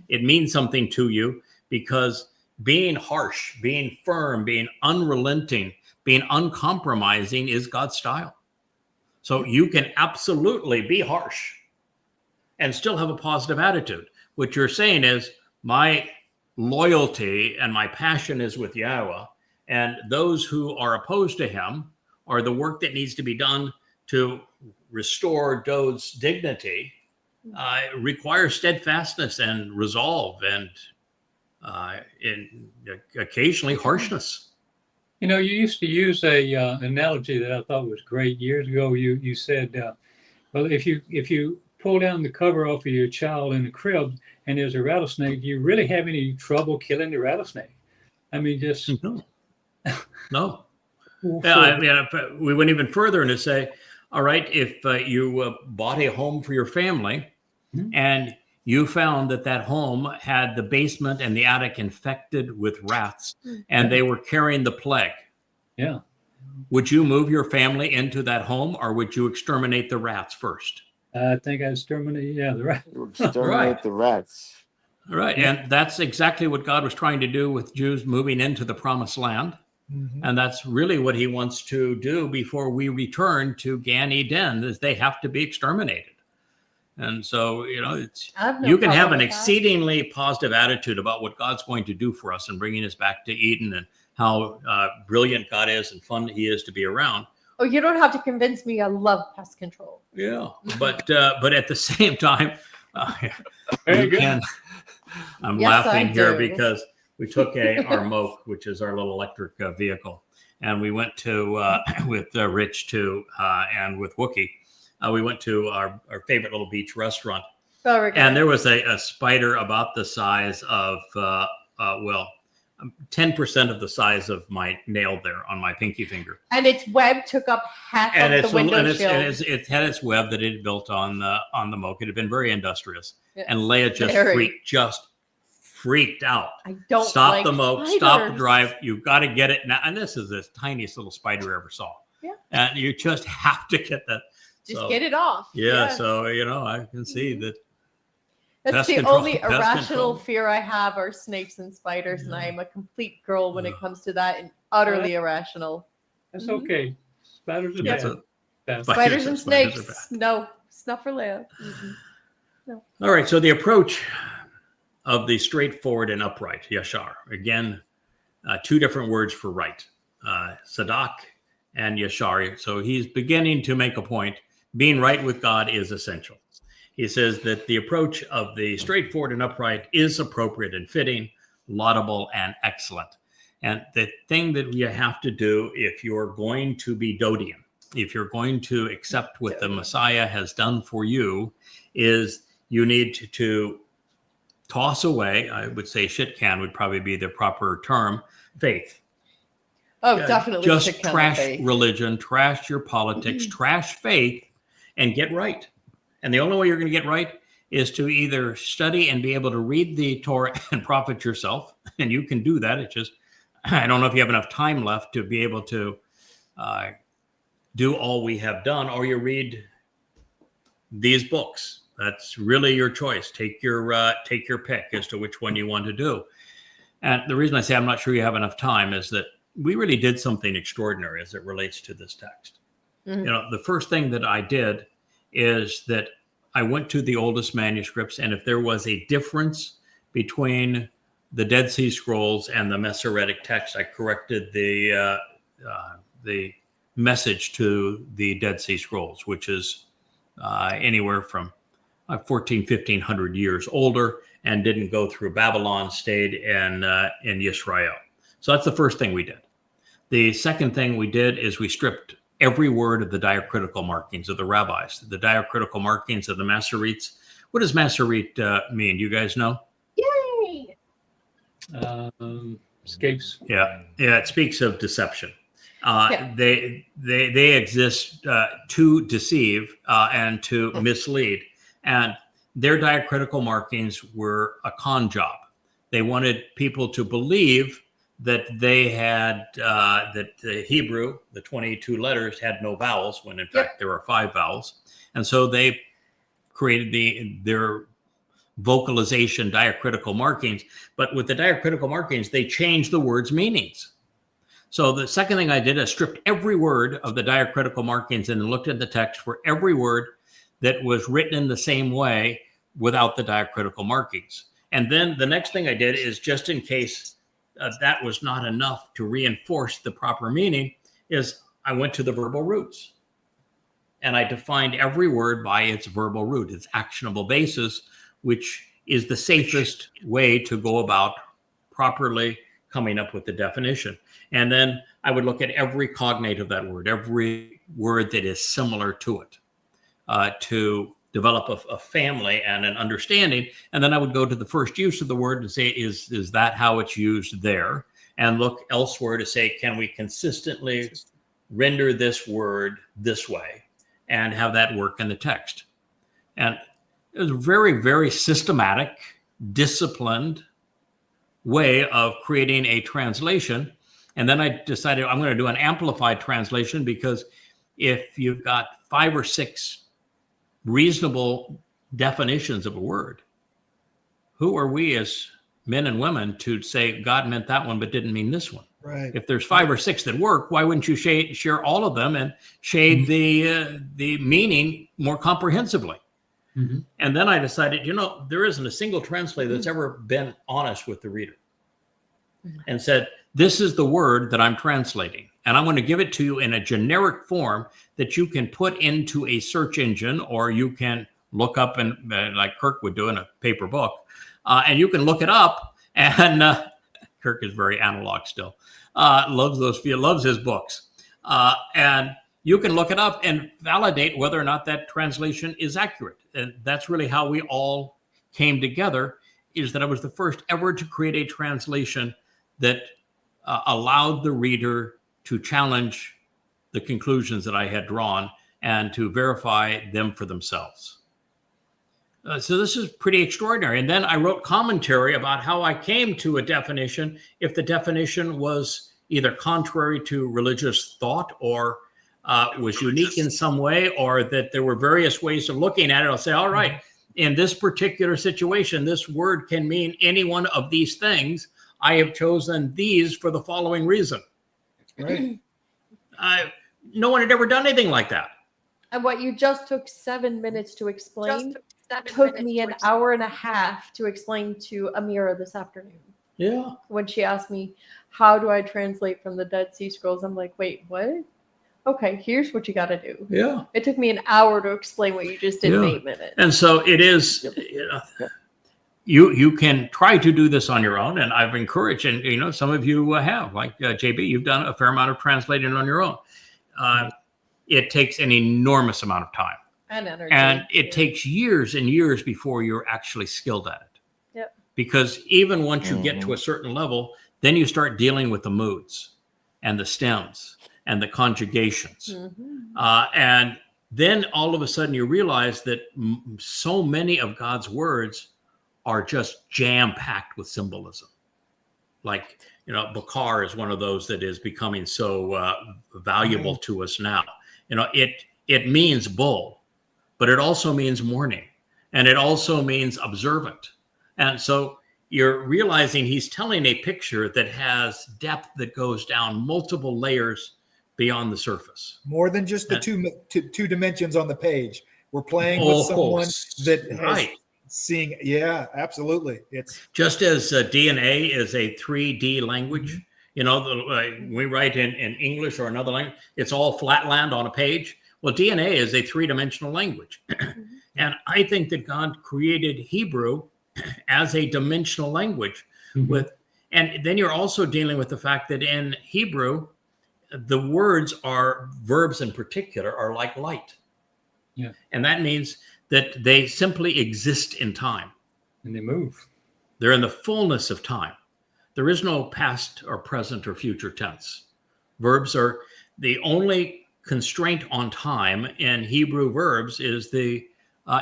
it means something to you, because being harsh, being firm, being unrelenting, being uncompromising is God's style. So you can absolutely be harsh and still have a positive attitude. What you're saying is, my loyalty and my passion is with Yahweh, and those who are opposed to him, or the work that needs to be done to restore Dowd's dignity, requires steadfastness and resolve, and occasionally harshness. You know, you used to use a analogy that I thought was great years ago. You said, well, if you pull down the cover off of your child in the crib and there's a rattlesnake, do you really have any trouble killing the rattlesnake? I mean, just no. Yeah, I mean, we went even further and to say, all right, if you bought a home for your family, and you found that home had the basement and the attic infected with rats, and they were carrying the plague. Yeah. Would you move your family into that home, or would you exterminate the rats first? I think I'd exterminate, the rats. Exterminate the rats. All right. Yeah. And that's exactly what God was trying to do with Jews moving into the promised land. And that's really what he wants to do before we return to Gan Eden, is they have to be exterminated. And so, you can have an exceedingly positive attitude about what God's going to do for us and bringing us back to Eden, and how brilliant God is and fun he is to be around. Oh, you don't have to convince me. I love pest control. Yeah, but at the same time, Very good. I'm Yes, laughing I here do. because we took our Moke, which is our little electric vehicle, and we went to with Rich too, and with Wookie. We went to our favorite little beach restaurant, and there was a spider about the size of 10% of the size of my nail there on my pinky finger. And its web took up half of the window shield. It had its web that it had built on the Moke. It had been very industrious. Yes, and Leia just freaked out. I don't stop like the Moke, spiders. stop the drive. You've got to get it now. And this is the tiniest little spider I ever saw. Yeah. And you just have to get that. Just get it off. Yeah. Yes. So, I can see that. That's the only irrational fear I have are snakes and spiders, and I am a complete girl when it comes to that, and utterly irrational. That's okay. Spiders are bad. Spiders and snakes. No, it's not for Leia. No. All right. So the approach of the straightforward and upright, Yashar. Again, two different words for right. Sadak and Yashar. So he's beginning to make a point. Being right with God is essential. He says that the approach of the straightforward and upright is appropriate and fitting, laudable and excellent. And the thing that you have to do if you're going to be Dowdian, if you're going to accept what the Messiah has done for you, is you need to toss away, I would say shit can would probably be the proper term, faith. Oh, definitely. Just trash religion, trash your politics, trash faith, and get right. And the only way you're going to get right is to either study and be able to read the Torah and profit yourself. And you can do that. It's just, I don't know if you have enough time left to be able to do all we have done, or you read these books. That's really your choice. Take your pick as to which one you want to do. And the reason I say I'm not sure you have enough time is that we really did something extraordinary as it relates to this text. The first thing that I did is that I went to the oldest manuscripts, and if there was a difference between the Dead Sea Scrolls and the Masoretic text, I corrected the message to the Dead Sea Scrolls, which is anywhere from 1,1500 years older and didn't go through Babylon, stayed in Israel. So that's the first thing we did. The second thing we did is we stripped every word of the diacritical markings of the rabbis, the diacritical markings of the Masoretes. What does Masoret mean? Do you guys know? Yay! Escapes. Yeah, it speaks of deception. Yeah. They exist to deceive and to mislead, and their diacritical markings were a con job. They wanted people to believe that they had that the Hebrew, the 22 letters, had no vowels, when in fact there are 5 vowels, and so they created their vocalization diacritical markings. But with the diacritical markings, they changed the words' meanings. So the second thing I did is stripped every word of the diacritical markings and looked at the text for every word that was written in the same way without the diacritical markings. And then the next thing I did is, just in case that was not enough to reinforce the proper meaning, is I went to the verbal roots. And I defined every word by its verbal root, its actionable basis, which is the safest way to go about properly coming up with the definition. And then I would look at every cognate of that word, every word that is similar to it, to develop a family and an understanding. And then I would go to the first use of the word and say, is that how it's used there? And look elsewhere to say, can we consistently render this word this way and have that work in the text? And it was a very, very systematic, disciplined way of creating a translation. And then I decided I'm going to do an amplified translation, because if you've got 5 or 6 reasonable definitions of a word, who are we as men and women to say God meant that one but didn't mean this one? Right. If there's 5 or 6 that work, why wouldn't you share all of them and shade the meaning more comprehensively? Mm-hmm. And then I decided, there isn't a single translator that's ever been honest with the reader and said, this is the word that I'm translating, and I'm going to give it to you in a generic form that you can put into a search engine, or you can look up, and like Kirk would do in a paper book, and you can look it up. And Kirk is very analog still, loves his books, and you can look it up and validate whether or not that translation is accurate. And that's really how we all came together, is that I was the first ever to create a translation that allowed the reader to challenge the conclusions that I had drawn and to verify them for themselves. So this is pretty extraordinary. And then I wrote commentary about how I came to a definition, if the definition was either contrary to religious thought, or was unique in some way, or that there were various ways of looking at it. I'll say, all right, in this particular situation, this word can mean any one of these things. I have chosen these for the following reason. Right. No one had ever done anything like that. And what you just took 7 minutes to explain took me an hour and a half to explain to Amira this afternoon. Yeah. When she asked me, how do I translate from the Dead Sea Scrolls? I'm like, wait, what? Okay, here's what you got to do. Yeah. It took me an hour to explain what you just did in 8 minutes. And so it is, you can try to do this on your own. And I've encouraged, and some of you have, like JB, you've done a fair amount of translating on your own. It takes an enormous amount of time. And energy. And it takes years and years before you're actually skilled at it. Yep. Because even once you get to a certain level, then you start dealing with the moods and the stems and the conjugations. And then all of a sudden you realize that so many of God's words are just jam-packed with symbolism. Like, Bakar is one of those that is becoming so valuable to us now. It means bull, but it also means mourning, and it also means observant. And so you're realizing he's telling a picture that has depth that goes down multiple layers beyond the surface. More than just the two dimensions on the page. We're playing with someone that has seeing. Yeah, absolutely. It's just as DNA is a 3D language. We write in English or another language, it's all flatland on a page. Well, DNA is a 3-dimensional language. And I think that God created Hebrew as a dimensional language and then you're also dealing with the fact that in Hebrew, the words are, verbs in particular, are like light. Yeah. And that means that they simply exist in time. And they move. They're in the fullness of time. There is no past or present or future tense. Verbs are the only constraint on time in Hebrew verbs is the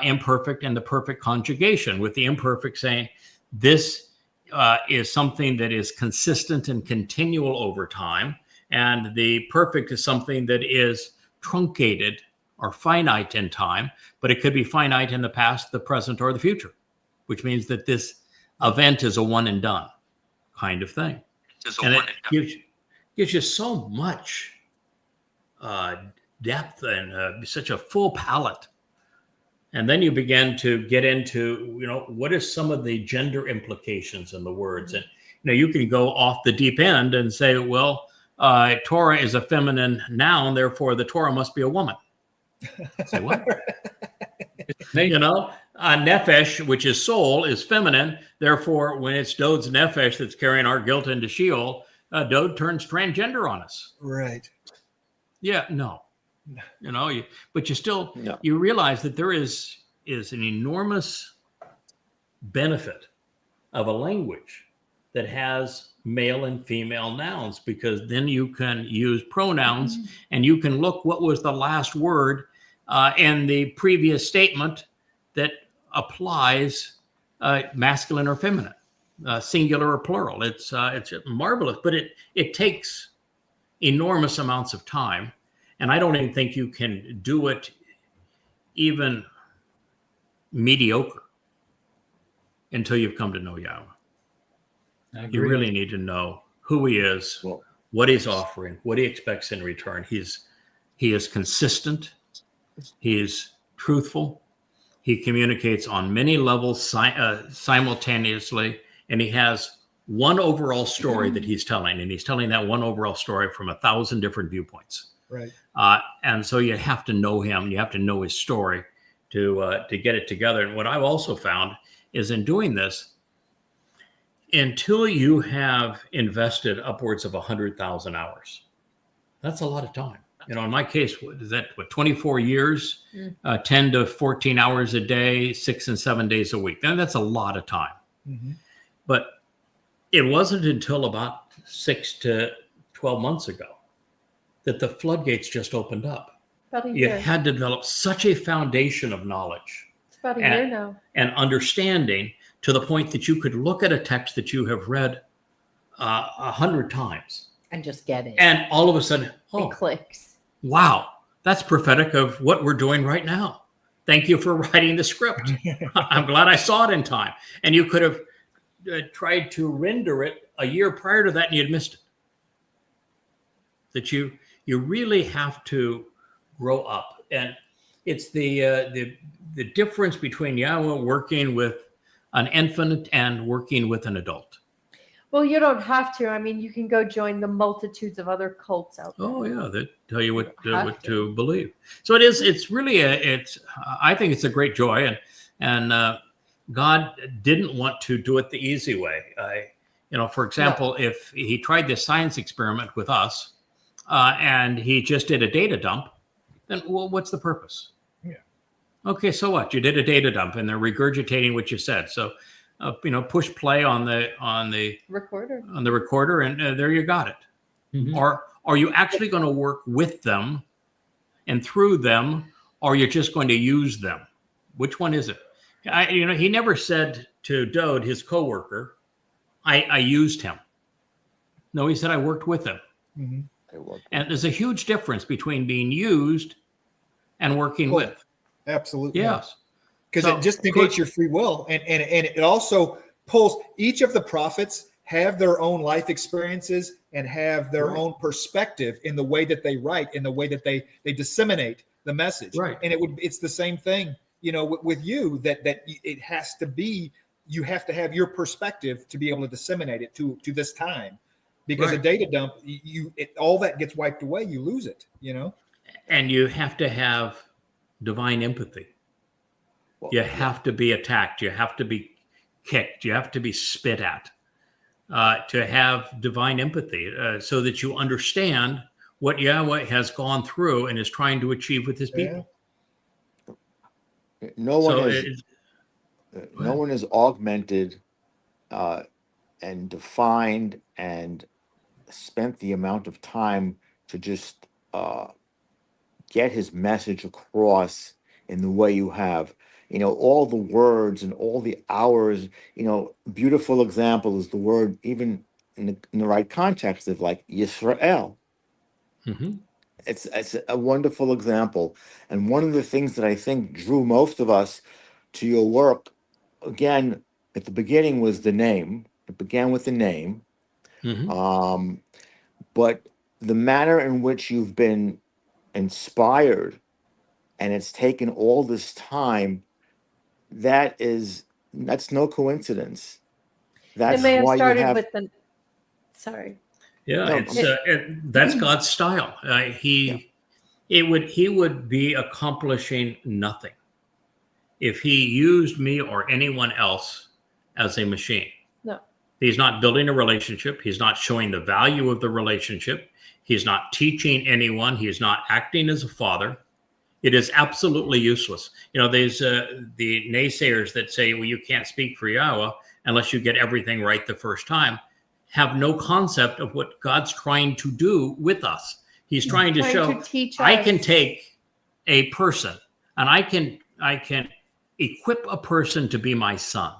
imperfect and the perfect conjugation, with the imperfect saying this is something that is consistent and continual over time, and the perfect is something that is truncated or finite in time, but it could be finite in the past, the present, or the future, which means that this event is a one and done kind of thing. And it gives you so much depth and such a full palette. And then you begin to get into, what is some of the gender implications in the words? And, you can go off the deep end and say, well, Towrah is a feminine noun, therefore the Towrah must be a woman. Say what? Nefesh, which is soul, is feminine. Therefore, when it's Dowd's nefesh that's carrying our guilt into Sheol, Dowd turns transgender on us. Right. Yeah, no. But you still, you realize that there is an enormous benefit of a language that has male and female nouns, because then you can use pronouns and you can look what was the last word in the previous statement that applies masculine or feminine, singular or plural. It's marvelous, but it takes enormous amounts of time. And I don't even think you can do it even mediocre until you've come to know Yahweh. You really need to know who he is, what he's offering, what he expects in return. He is consistent. He is truthful. He communicates on many levels simultaneously, and he has one overall story that he's telling, and he's telling that one overall story from 1,000 different viewpoints. Right. And so you have to know him. You have to know his story to get it together. And what I've also found is in doing this, until you have invested upwards of 100,000 hours, that's a lot of time. In my case, what is that? 24 years, 10 to 14 hours a day, 6 and 7 days a week. Then that's a lot of time. Mm-hmm. But it wasn't until about 6 to 12 months ago that the floodgates just opened up. You had to develop such a foundation of knowledge. It's about a year now. And understanding to the point that you could look at a text that you have read 100 times. And just get it. And all of a sudden, it clicks. Wow, that's prophetic of what we're doing right now. Thank you for writing the script. I'm glad I saw it in time. And you could have tried to render it a year prior to that and you'd missed it. That you really have to grow up. And it's the difference between Yahweh working with an infant and working with an adult. Well, you don't have to. I mean, you can go join the multitudes of other cults out there. Oh yeah, that tell you what to believe. So it's really I think it's a great joy, and God didn't want to do it the easy way. For example, if he tried this science experiment with us, and he just did a data dump, then what's the purpose? Yeah. Okay, so what? You did a data dump, and they're regurgitating what you said. So, push play on the recorder, and there you got it. Mm-hmm. Or are you actually going to work with them and through them, or are you just going to use them? Which one is it? He never said to Dowd, his coworker, I used him. No, he said I worked with him. Mm-hmm. And there's a huge difference between being used and working with. Absolutely. Yes. Because it just negates your free will. And it also pulls, each of the prophets have their own life experiences and have their own perspective in the way that they write, in the way that they disseminate the message. Right. And it's the same thing, with you, that it has to be, you have to have your perspective to be able to disseminate it to this time. Because a data dump, all that gets wiped away. You lose it, And you have to have divine empathy. Well, you have to be attacked. You have to be kicked. You have to be spit at to have divine empathy so that you understand what Yahweh has gone through and is trying to achieve with his people. No one has augmented and defined and spent the amount of time to just get his message across in the way you have. All the words and all the hours. Beautiful example is the word, even in the right context, of like Yisrael. Mm-hmm. It's a wonderful example. And one of the things that I think drew most of us to your work, again, at the beginning, was the name. It began with the name. Mm-hmm. But the manner in which you've been inspired, and it's taken all this time, that's no coincidence. That's it may have why started you have. with the. Sorry. Yeah, No, that's God's style. He would be accomplishing nothing if he used me or anyone else as a machine. No. He's not building a relationship. He's not showing the value of the relationship. He's not teaching anyone. He's not acting as a father. It is absolutely useless. There's the naysayers that say, well, you can't speak for Yahweh unless you get everything right the first time, have no concept of what God's trying to do with us. He's trying to show, I can take a person and I can equip a person to be my son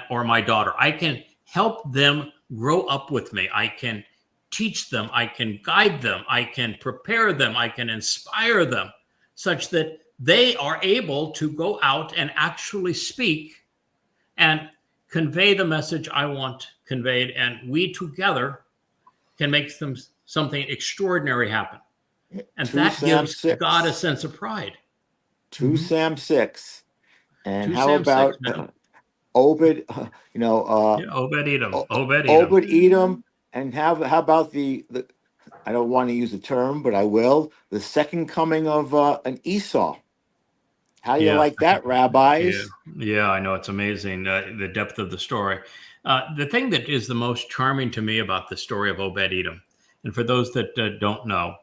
or my daughter. I can help them grow up with me. I can teach them. I can guide them. I can prepare them. I can inspire them such that they are able to go out and actually speak and convey the message I want conveyed. And we together can make something extraordinary happen. And that gives God a sense of pride. 2 Sam 6. And 2 how Sam about 6, Obed, Obed-Edom. Obed-Edom. And how about the I don't want to use the term, but I will, the second coming of an Esau. How do you like that, rabbis? Yeah, I know. It's amazing, the depth of the story. The thing that is the most charming to me about the story of Obed-Edom, and for those that don't know,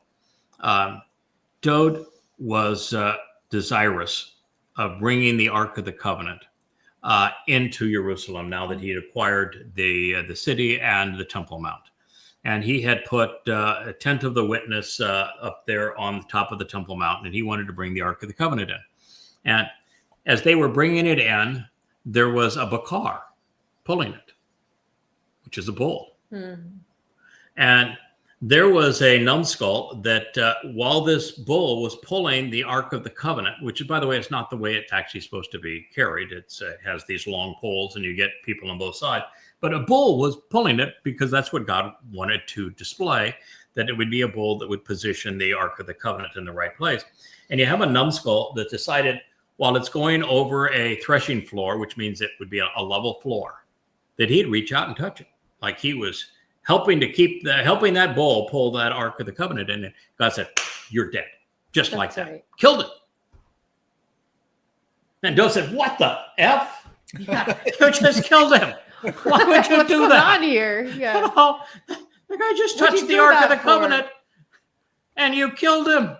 Dowd was desirous of bringing the Ark of the Covenant into Jerusalem now that he had acquired the city and the Temple Mount. And he had put a tent of the witness up there on the top of the Temple Mount, and he wanted to bring the Ark of the Covenant in. And as they were bringing it in, there was a bakar pulling it, which is a bull. And there was a numbskull that while this bull was pulling the Ark of the Covenant, which, by the way, it's not the way it's actually supposed to be carried. It has these long poles and you get people on both sides. But a bull was pulling it because that's what God wanted to display, that it would be a bull that would position the Ark of the Covenant in the right place. And you have a numbskull that decided, while it's going over a threshing floor, which means it would be a level floor, that he'd reach out and touch it. Like he was helping that bull pull that Ark of the Covenant in. And God said, you're dead. Just that's like that. Right. Killed it. And Dowd said, what the F? Yeah. You just killed him. Why would you do that? On here? Yeah. The guy just touched the Ark of the Covenant and you killed him.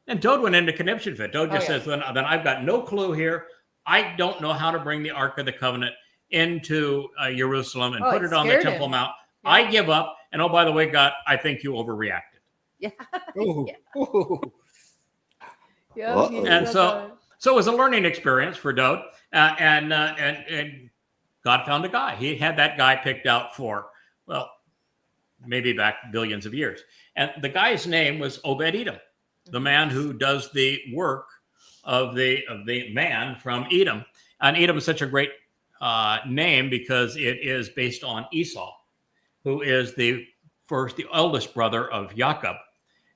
And Dowd went into conniption fit. Dowd just says, then I've got no clue here. I don't know how to bring the Ark of the Covenant into Jerusalem and put it on the Temple Mount. Yeah. I give up. And by the way, God, I think you overreacted. Yeah. And so it was a learning experience for Dowd. And God found a guy. He had that guy picked out for, maybe back billions of years. And the guy's name was Obed-Edom, the man who does the work of the man from Edom. And Edom is such a great name because it is based on Esau, who is the eldest brother of Jacob.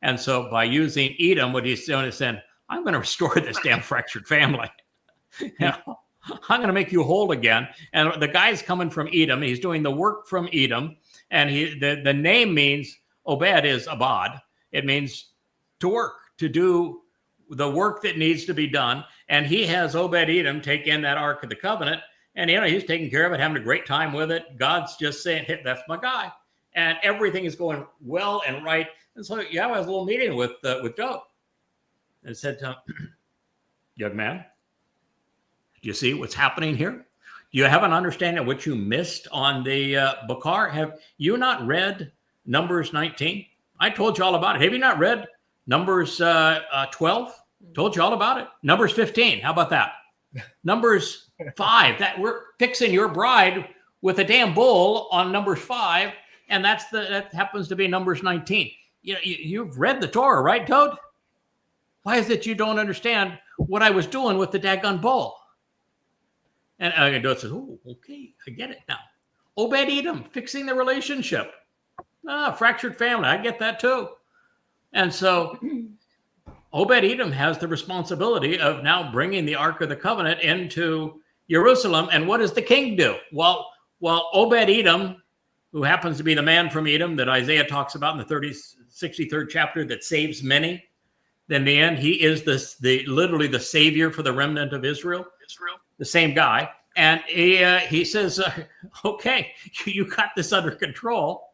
And so by using Edom, what he's doing is saying, I'm going to restore this damn fractured family. I'm going to make you whole again. And the guy's coming from Edom. He's doing the work from Edom. And the name means, Obed is Abad. It means to work, to do the work that needs to be done. And he has Obed-Edom take in that Ark of the Covenant. And, he's taking care of it, having a great time with it. God's just saying, hey, that's my guy. and everything is going well and right. And so Yahweh has a little meeting with Dowd and said to him, young man, do you see what's happening here? Do you have an understanding of what you missed on the Bakar? Have you not read Numbers 19? I told you all about it. Have you not read Numbers 12? Told you all about it. Numbers 15. How about that? Numbers 5. That we're fixing your bride with a damn bull on Numbers 5, and that happens to be Numbers 19. You've read the Torah, right, Dowd? Why is it you don't understand what I was doing with the daggone bull? And Dowd says, oh, okay, I get it now. Obed-Edom, fixing the relationship. Fractured family, I get that too. And so Obed-Edom has the responsibility of now bringing the Ark of the Covenant into Jerusalem. And what does the king do? Well, Obed-Edom, who happens to be the man from Edom that Isaiah talks about in the 63rd chapter that saves many, then in the end, he is literally the savior for the remnant of Israel, the same guy. And he says, okay, you got this under control.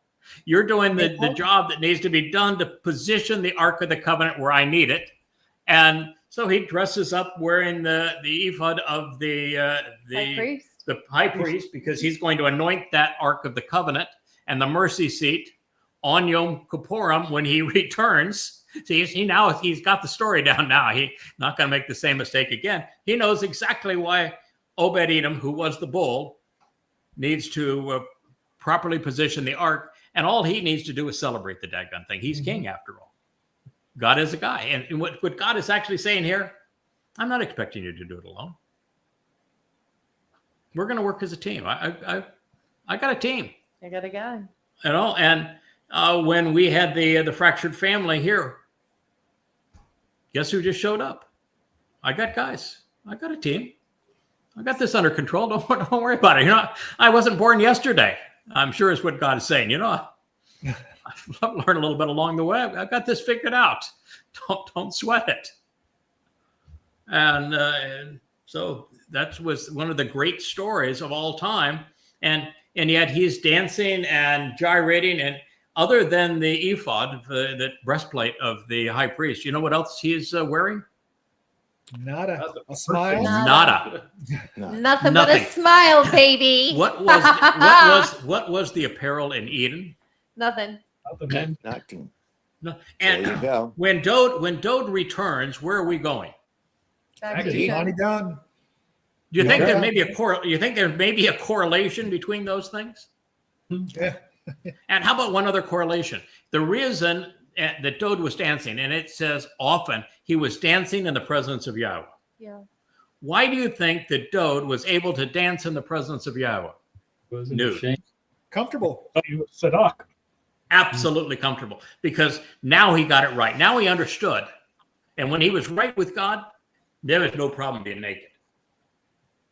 You're doing the job that needs to be done to position the Ark of the Covenant where I need it. And so he dresses up wearing the ephod of the high priest, because he's going to anoint that Ark of the Covenant and the mercy seat on Yom Kipurym when he returns. See, he's got the story down now. He's not going to make the same mistake again. He knows exactly why Obed-Edom, who was the bull, needs to properly position the Ark. And all he needs to do is celebrate the daggone thing. He's king after all. God is a guy. And what God is actually saying here, I'm not expecting you to do it alone. We're going to work as a team. I got a team. I got a guy. And when we had the fractured family here, guess who just showed up? I got guys. I got a team. I got this under control. Don't worry about it. I wasn't born yesterday. I'm sure is what God is saying. I've learned a little bit along the way. I've got this figured out. Don't sweat it. And so that was one of the great stories of all time. And yet he's dancing and gyrating. And other than the ephod, the breastplate of the high priest, you know what else he's wearing? Nada. A smile? Nada. Nothing but a smile, baby. What was the apparel in Eden? Nothing. Nothing. No. And There you go. when Dowd returns, where are we going? Back to Johnny Johnny. done. Do you think Yeah. there may be a correlation between those things? Yeah. And how about one other correlation? The reason that Dowd was dancing, and it says often he was dancing in the presence of Yahweh. Yeah. Why do you think that Dowd was able to dance in the presence of Yahweh? Wasn't Nude. ashamed. Comfortable. Oh, you Sadak. Absolutely comfortable, because now he got it right. Now he understood. And when he was right with God, there was no problem being naked.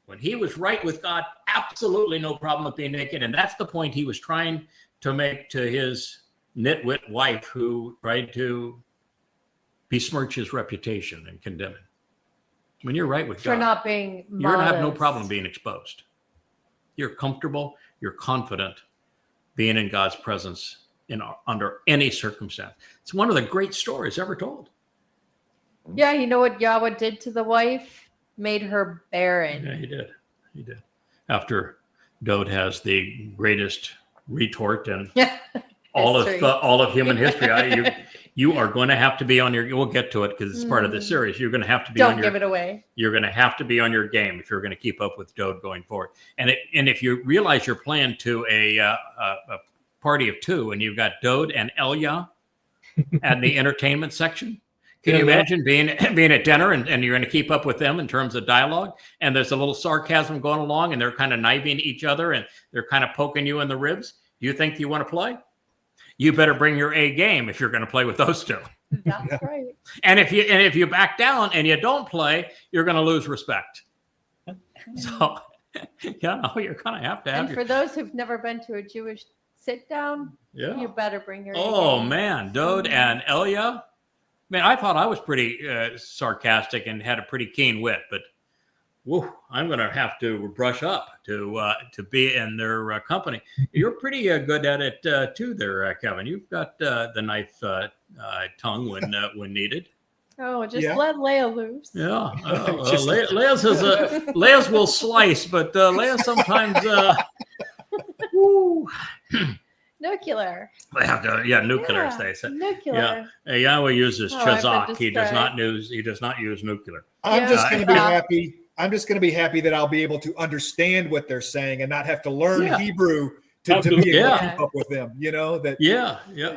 When he was right with God, absolutely no problem with being naked. And that's the point he was trying to make to his nitwit wife, who tried to besmirch his reputation and condemn him. When you're right with For God, not being you're going to have no modest. problem being exposed. You're comfortable, you're confident being in God's presence under any circumstance. It's one of the great stories ever told. Yeah, you know what Yahweh did to the wife? Made her barren. Yeah, he did. After Dowd has the greatest retort in Yeah. all History. of human history. You are going to have to be on your. We'll get to it because it's part of the series. You're going to have to be Don't on your. give it away. You're going to have to be on your game if you're going to keep up with Dowd going forward. And if you realize you're playing to a party of two, and you've got Dowd and Elia at the entertainment section. Can you imagine being at dinner and you're going to keep up with them in terms of dialogue, and there's a little sarcasm going along, and they're kind of knifing each other, and they're kind of poking you in the ribs? Do you think you want to play? You better bring your A game if you're going to play with those two. That's right. And if you back down and you don't play, you're going to lose respect. So, you're going to have And for those who've never been to a Jewish sit down, Yeah. you better bring your. Oh A game. man, Dowd and Elia. Man, I thought I was pretty sarcastic and had a pretty keen wit, but whoa, I'm going to have to brush up to be in their company. You're pretty good at it too, there, Kevin. You've got the knife tongue when needed. Oh, just let Leah loose. Yeah, Leia's will slice, but Leia sometimes. Woo. Nuclear. They have to, nuclear. Yeah, They say nuclear. Yeah, Yahowah uses chazak. He does described. not use nuclear. I'm just going to be happy. I'm just going to be happy that I'll be able to understand what they're saying and not have to learn Hebrew to be able to keep up with them. You know that.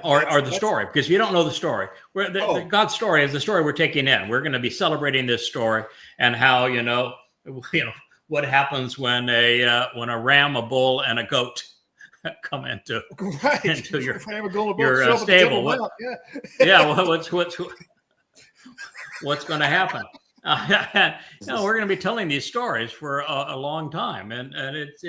Or the story, because if you don't know the story, the God's story is the story we're taking in. We're going to be celebrating this story and how what happens when a ram, a bull, and a goat come into your stable. What's going to happen? We're going to be telling these stories for a long time, and it's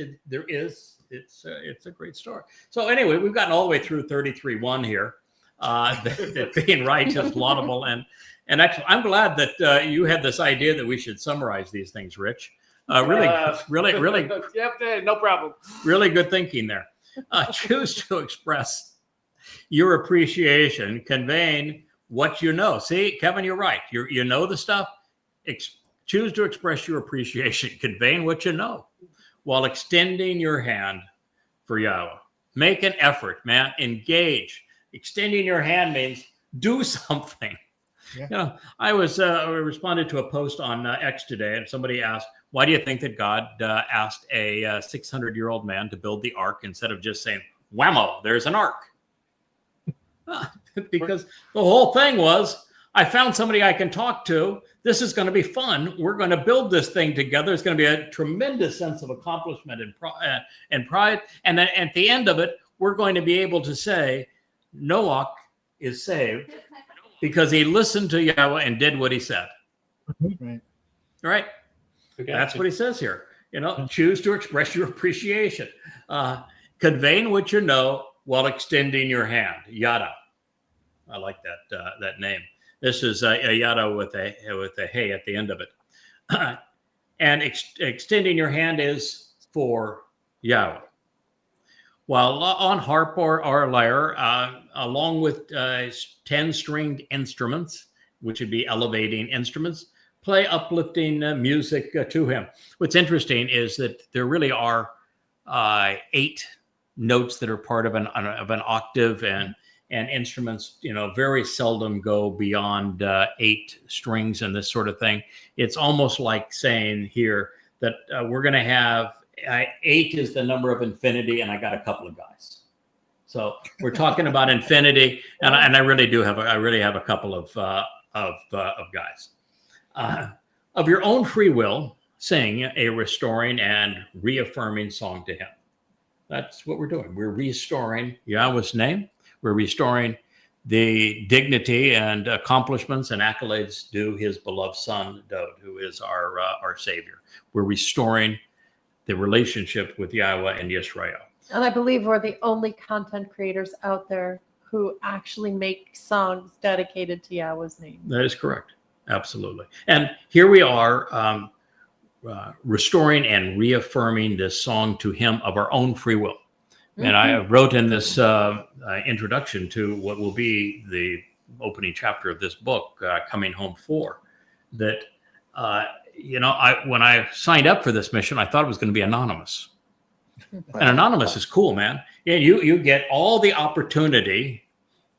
a great story. So anyway, we've gotten all the way through 33:1 here. That being right is laudable, and actually, I'm glad that you had this idea that we should summarize these things, Rich. Really, Yep, no problem. Really good thinking there. Choose to express your appreciation, conveying what you know. See, Kevin, you're right. You know the stuff. Choose to express your appreciation, conveying what you know, while extending your hand for Yahowah. Make an effort, man. Engage. Extending your hand means do something. Yeah. I responded to a post on X today, and somebody asked, why do you think that God asked a 600-year-old man to build the ark instead of just saying, whammo, there's an ark? Because the whole thing was, I found somebody I can talk to. This is going to be fun. We're going to build this thing together. It's going to be a tremendous sense of accomplishment and pride. And then at the end of it, we're going to be able to say, Noach is saved because he listened to Yahowah and did what he said. Right? Okay. That's what he says here. Choose to express your appreciation. Conveying what you know while extending your hand. Yada. I like that name. This is a yada with a hey at the end of it. And extending your hand is for Yahowah. While on harp or lyre, along with 10-stringed instruments, which would be elevating instruments, play uplifting music to him. What's interesting is that there really are 8 notes that are part of an octave, and instruments, very seldom go beyond 8 strings and this sort of thing. It's almost like saying here that we're going to have 8 is the number of infinity, and I got a couple of guys. So we're talking about infinity, and I really do have a couple of guys. Of your own free will, sing a restoring and reaffirming song to him. That's what we're doing. We're restoring Yahowah's name. We're restoring the dignity and accomplishments and accolades due his beloved son, Dowd, who is our Savior. We're restoring the relationship with Yahowah and Yisrael. And I believe we're the only content creators out there who actually make songs dedicated to Yahowah's name. That is correct. Absolutely. And here we are restoring and reaffirming this song to him of our own free will. Mm-hmm. And I wrote in this introduction to what will be the opening chapter of this book, Coming Home 4, that, when I signed up for this mission, I thought it was going to be anonymous. And anonymous is cool, man. Yeah, you get all the opportunity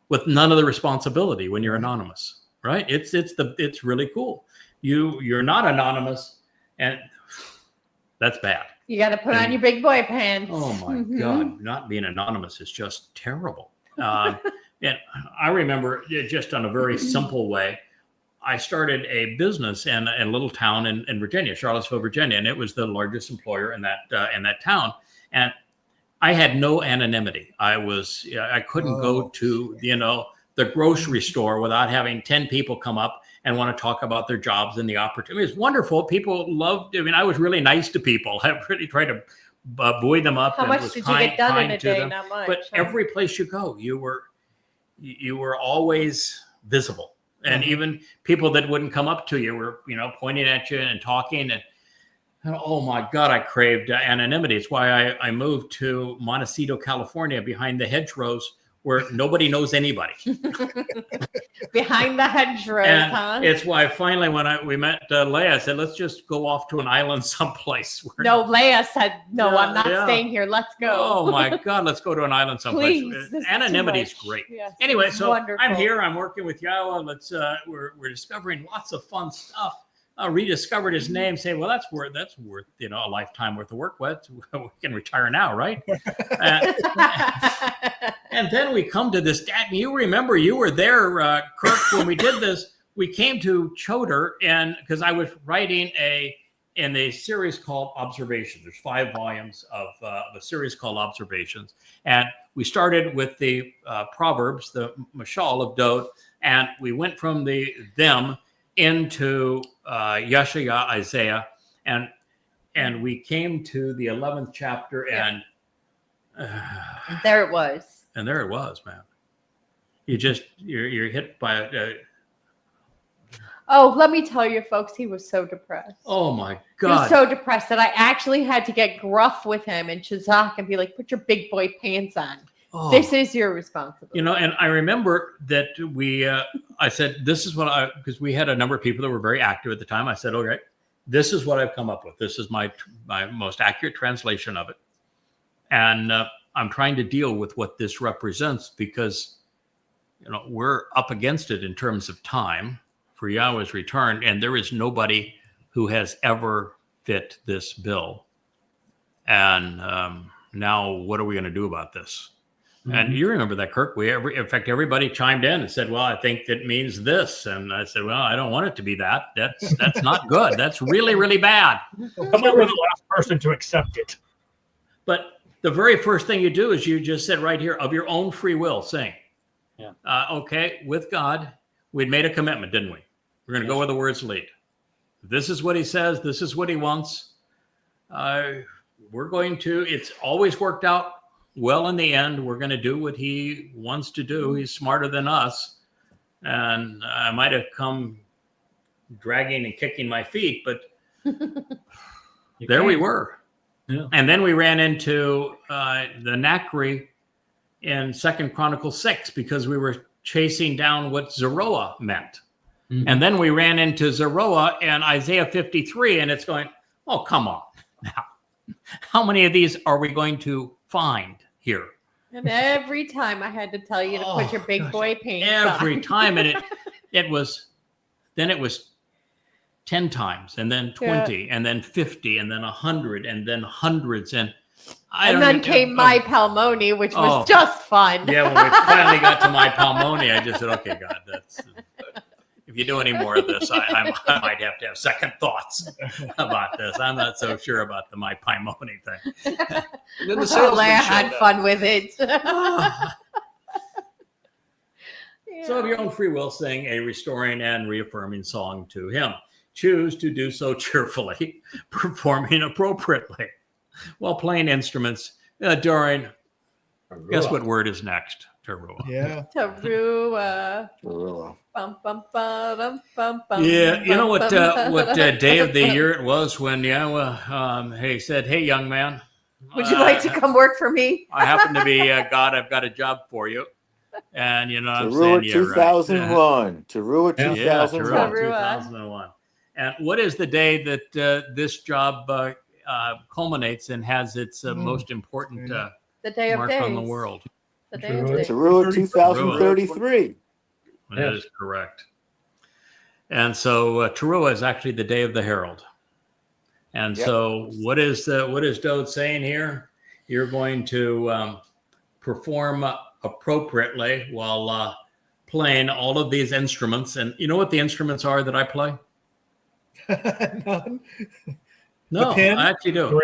with none of the responsibility when you're anonymous. Right? It's really cool. You're not anonymous, and that's bad. You got to put on your big boy pants. Oh my God! Not being anonymous is just terrible. And I remember, just on a very simple way, I started a business in a little town in Virginia, Charlottesville, Virginia, and it was the largest employer in that town. And I had no anonymity. I couldn't go to the grocery store without having 10 people come up and want to talk about their jobs and the opportunity. It was wonderful. People loved, I was really nice to people. I really tried to buoy them up. How much did you get done in a day? Not much. But every place you go, you were always visible. And even people that wouldn't come up to you were, pointing at you and talking. Oh my God, I craved anonymity. It's why I moved to Montecito, California, behind the hedgerows where nobody knows anybody. Behind the hedgerows, And huh? it's why finally when we met Leah, I said, let's just go off to an island someplace. No, Leah said, no, Yeah, I'm not yeah. staying here. Let's go. Oh my God, let's go to an island someplace. Please, this is Anonymity too is much. great. Yes, Anyway, it's so wonderful. I'm here. I'm working with Yahowah. We're discovering lots of fun stuff. Rediscovered his name, saying, "Well, that's worth a lifetime worth of work. We can retire now, right?" And then we come to this. Dad, you remember you were there, Kirk, when we did this. We came to Towrah, and because I was writing in a series called Observations. There's 5 volumes of a series called Observations, and we started with the Proverbs, the Mashal of Dowd, and we went from them into Yashar, Isaiah, and we came to the 11th chapter, and there it was. And there it was, man. You're hit by Oh, let me tell you, folks, he was so depressed. oh my He God. was so depressed that I actually had to get gruff with him and Shazak and be like, put your big boy pants on. Oh. This is your responsibility. And I remember that I said, this is what because we had a number of people that were very active at the time. I said, okay, this is what I've come up with. This is my most accurate translation of it. And I'm trying to deal with what this represents because, we're up against it in terms of time for Yahweh's return. And there is nobody who has ever fit this bill. And now what are we going to do about this? Mm-hmm. And you remember that, Kirk. In fact, everybody chimed in and said, well, I think it means this. And I said, well, I don't want it to be that. That's not good. That's really, really bad. Come up with the last person to accept it. But the very first thing you do is you just said right here, of your own free will, sing. Yeah. Okay, with God, we'd made a commitment, didn't we? We're going to go where the words lead. This is what he says. This is what he wants. It's always worked out well in the end. We're going to do what he wants to do. He's smarter than us. And I might have come dragging and kicking my feet, but there we were. Yeah. And then we ran into the Nakri in 2 Chronicles 6 because we were chasing down what Zeroah meant. Mm-hmm. And then we ran into Zeroah in Isaiah 53, and it's going, oh, come on. Now, how many of these are we going to find here? And every time I had to tell you to put your big boy pants on. Every time. And it was 10 times, and then 20, and then 50, and then 100, and then hundreds. And then came My Palmoni, which was just fun. Yeah, when we finally got to My Palmoni, I just said, okay, God, if you do any more of this, I might have to have second thoughts about this. I'm not so sure about the My Palmoni thing. And then the salesman had fun with it. So of your own free will, sing a restoring and reaffirming song to him. Choose to do so cheerfully, performing appropriately, while playing instruments during. Taruw'ah. Guess what word is next? Taruw'ah. Yeah. Taruw'ah. Taruw'ah. Bum, bum, bum, bum, bum, Yeah, you know what bum, day of the year it was when Yahowah said, hey, young man. Would you like to come work for me? I happen to be God. I've got a job for you. And, I'm Taruw'ah saying, 2001. Right. Taruw'ah 2001. Yeah, Taruw'ah 2001. And what is the day that this job culminates and has its most important the day of mark days. on the world? The day of days. Taruw'ah 2033. That is correct. And so Taruw'ah is actually the day of the herald. And so what is Dowd saying here? You're going to perform appropriately while playing all of these instruments. And you know what the instruments are that I play? None. No, I actually do.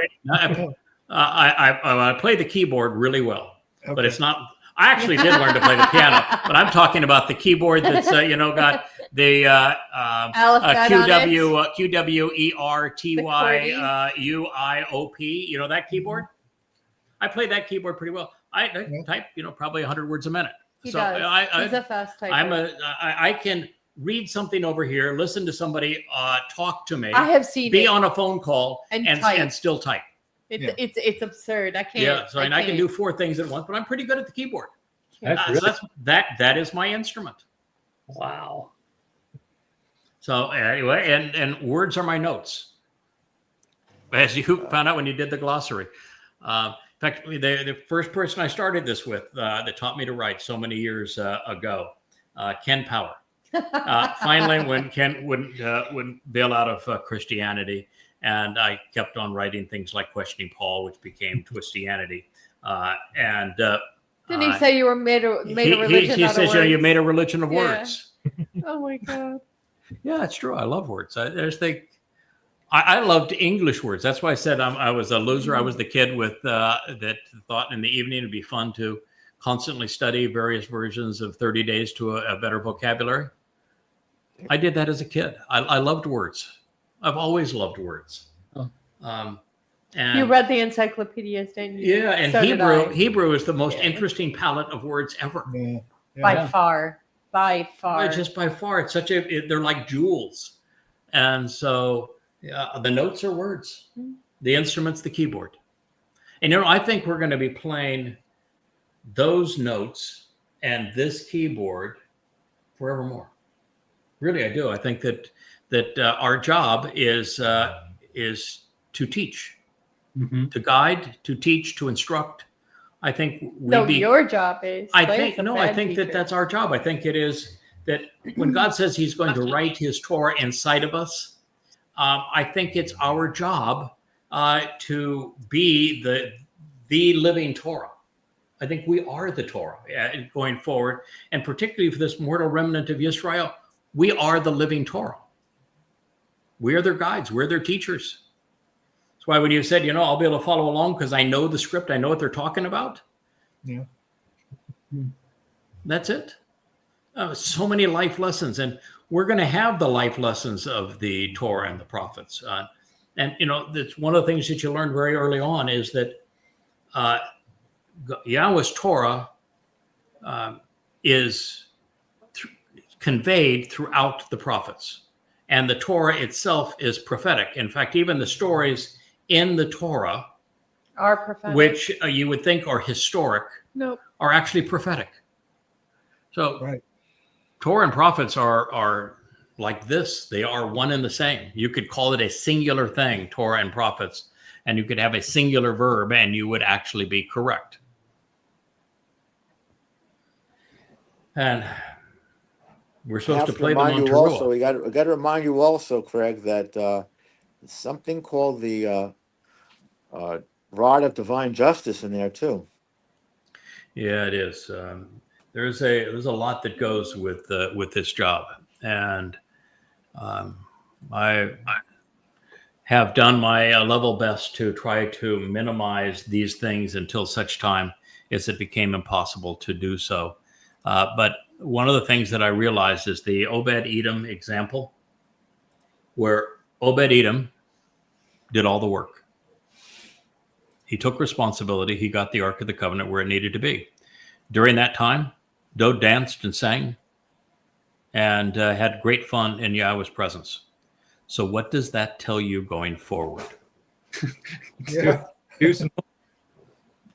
I play the keyboard really well, but it's not. I actually did learn to play the piano, but I'm talking about the keyboard that's got the QWERTYUIOP. You know that keyboard? I play that keyboard pretty well. I type probably 100 words a minute. He so does. He's a fast typer. I can read something over here, listen to somebody talk to me. I have seen be it. on a phone call And and type. still type. It's absurd. I can't. Yeah, so I can can't. do 4 things at once, but I'm pretty good at the keyboard. That's So that is my instrument. wow. So anyway, and words are my notes. As you found out when you did the glossary. In fact, the first person I started this with that taught me to write so many years ago, Ken Power. Finally, when Ken wouldn't bail out of Christianity, and I kept on writing things like Questioning Paul, which became Twistianity. Didn't he say you were made a religion? He out of says, you words? made a religion of Yeah. words. Oh my God. Yeah, it's true. I love words. I loved English words. That's why I said I was a loser. I was the kid with that thought in the evening it'd be fun to constantly study various versions of 30 Days to a Better Vocabulary. I did that as a kid. I loved words. I've always loved words. Oh. And You read the encyclopedias, didn't you? yeah, and So did I. Hebrew is the most Yeah. interesting palette of words ever. Yeah. By far. Just by far, it's they're like jewels. And so the notes are words, the instrument's the keyboard. And I think we're going to be playing those notes and this keyboard forevermore. Really, I do. I think that our job is to teach, to guide, to teach, to instruct. I think your job is. I think that that's our job. I think it is that when God says He's going to write His Torah inside of us, I think it's our job to be the living Torah. I think we are the Torah going forward, and particularly for this mortal remnant of Israel, we are the living Torah. We are their guides. We're their teachers. That's why when you said, I'll be able to follow along because I know the script, I know what they're talking about. Yeah. That's it. So many life lessons, and we're going to have the life lessons of the Torah and the prophets. And that's one of the things that you learned very early on is that Yahweh's Torah is conveyed throughout the prophets, and the Torah itself is prophetic. In fact, even the stories in the Torah Are prophetic. which you would think are historic, Nope. are actually prophetic. So Right. Torah and prophets are like this. They are one and the same. You could call it a singular thing, Torah and prophets, and you could have a singular verb and you would actually be correct. And we're supposed to play them on Taruw'ah. We got to remind you also, Craig, that something called the rod of divine justice in there too. Yeah, it is. There's a lot that goes with this job, and I have done my level best to try to minimize these things until such time as it became impossible to do so. But one of the things that I realized is the Obed-Edom example, where Obed-Edom did all the work. He took responsibility. He got the Ark of the Covenant where it needed to be. During that time, Dowd danced and sang and had great fun in Yahweh's presence. So what does that tell you going forward? Yeah.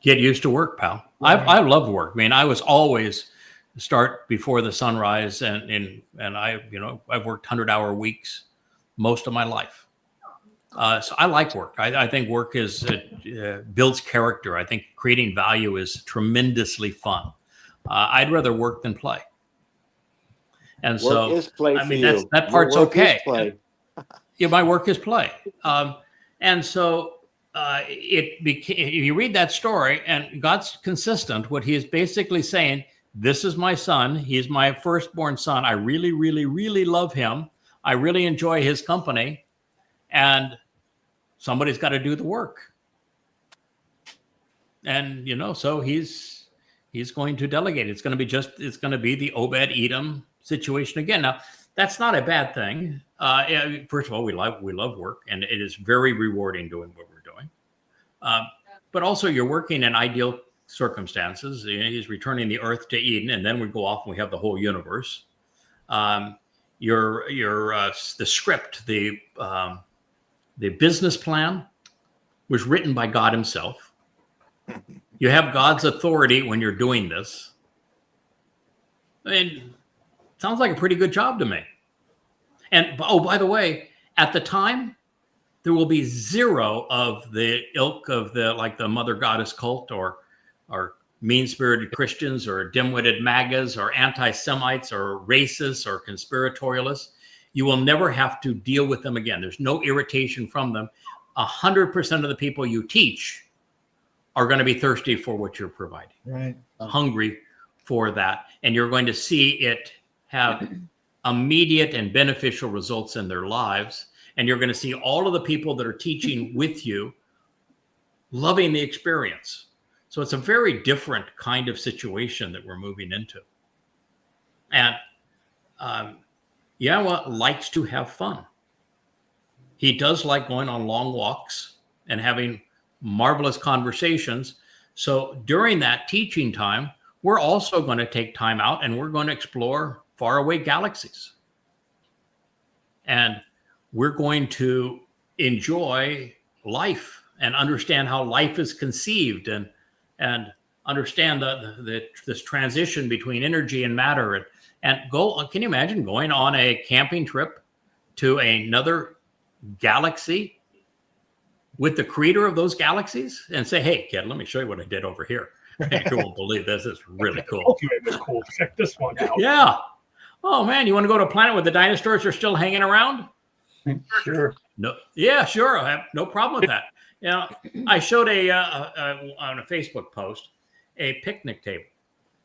Get used to work, pal. I love work. I mean, I was always start before the sunrise, and I've worked 100-hour weeks most of my life. So I like work. I think work builds character. I think creating value is tremendously fun. I'd rather work than play. And Work so, is play I for mean, you. that Your part's work is okay. play. Yeah, my work is play. And so it became, you read that story and God's consistent. What he is basically saying, this is my son. He's my firstborn son. I really, really, really love him. I really enjoy his company. And somebody's got to do the work. And, so he's going to delegate. It's going to be the Obed-Edom situation again. Now, that's not a bad thing. First of all, we love work, and it is very rewarding doing what we're doing. But also, you're working in ideal circumstances. He's returning the earth to Eden, and then we go off and we have the whole universe. the script, the business plan was written by God himself. You have God's authority when you're doing this. I mean, sounds like a pretty good job to me. And oh, by the way, at the time, there will be zero of the ilk of the mother goddess cult or mean-spirited Christians or dim-witted MAGAs or anti-Semites or racists or conspiratorialists. You will never have to deal with them again. There's no irritation from them. 100% of the people you teach are going to be thirsty for what you're providing. Right. Hungry for that. And you're going to see it have immediate and beneficial results in their lives. And you're going to see all of the people that are teaching with you loving the experience. So it's a very different kind of situation that we're moving into. And Yahowah likes to have fun. He does like going on long walks and having marvelous conversations. So during that teaching time, we're also going to take time out and we're going to explore faraway galaxies. And we're going to enjoy life and understand how life is conceived and understand this transition between energy and matter. And can you imagine going on a camping trip to another galaxy with the creator of those galaxies and say, hey, kid, let me show you what I did over here. You won't believe this. It's really cool. Okay, it was cool. Check this one out. Yeah. Oh, man, you want to go to a planet where the dinosaurs are still hanging around? Sure. No. Yeah, sure. I have no problem with that. You know, I showed on a Facebook post a picnic table.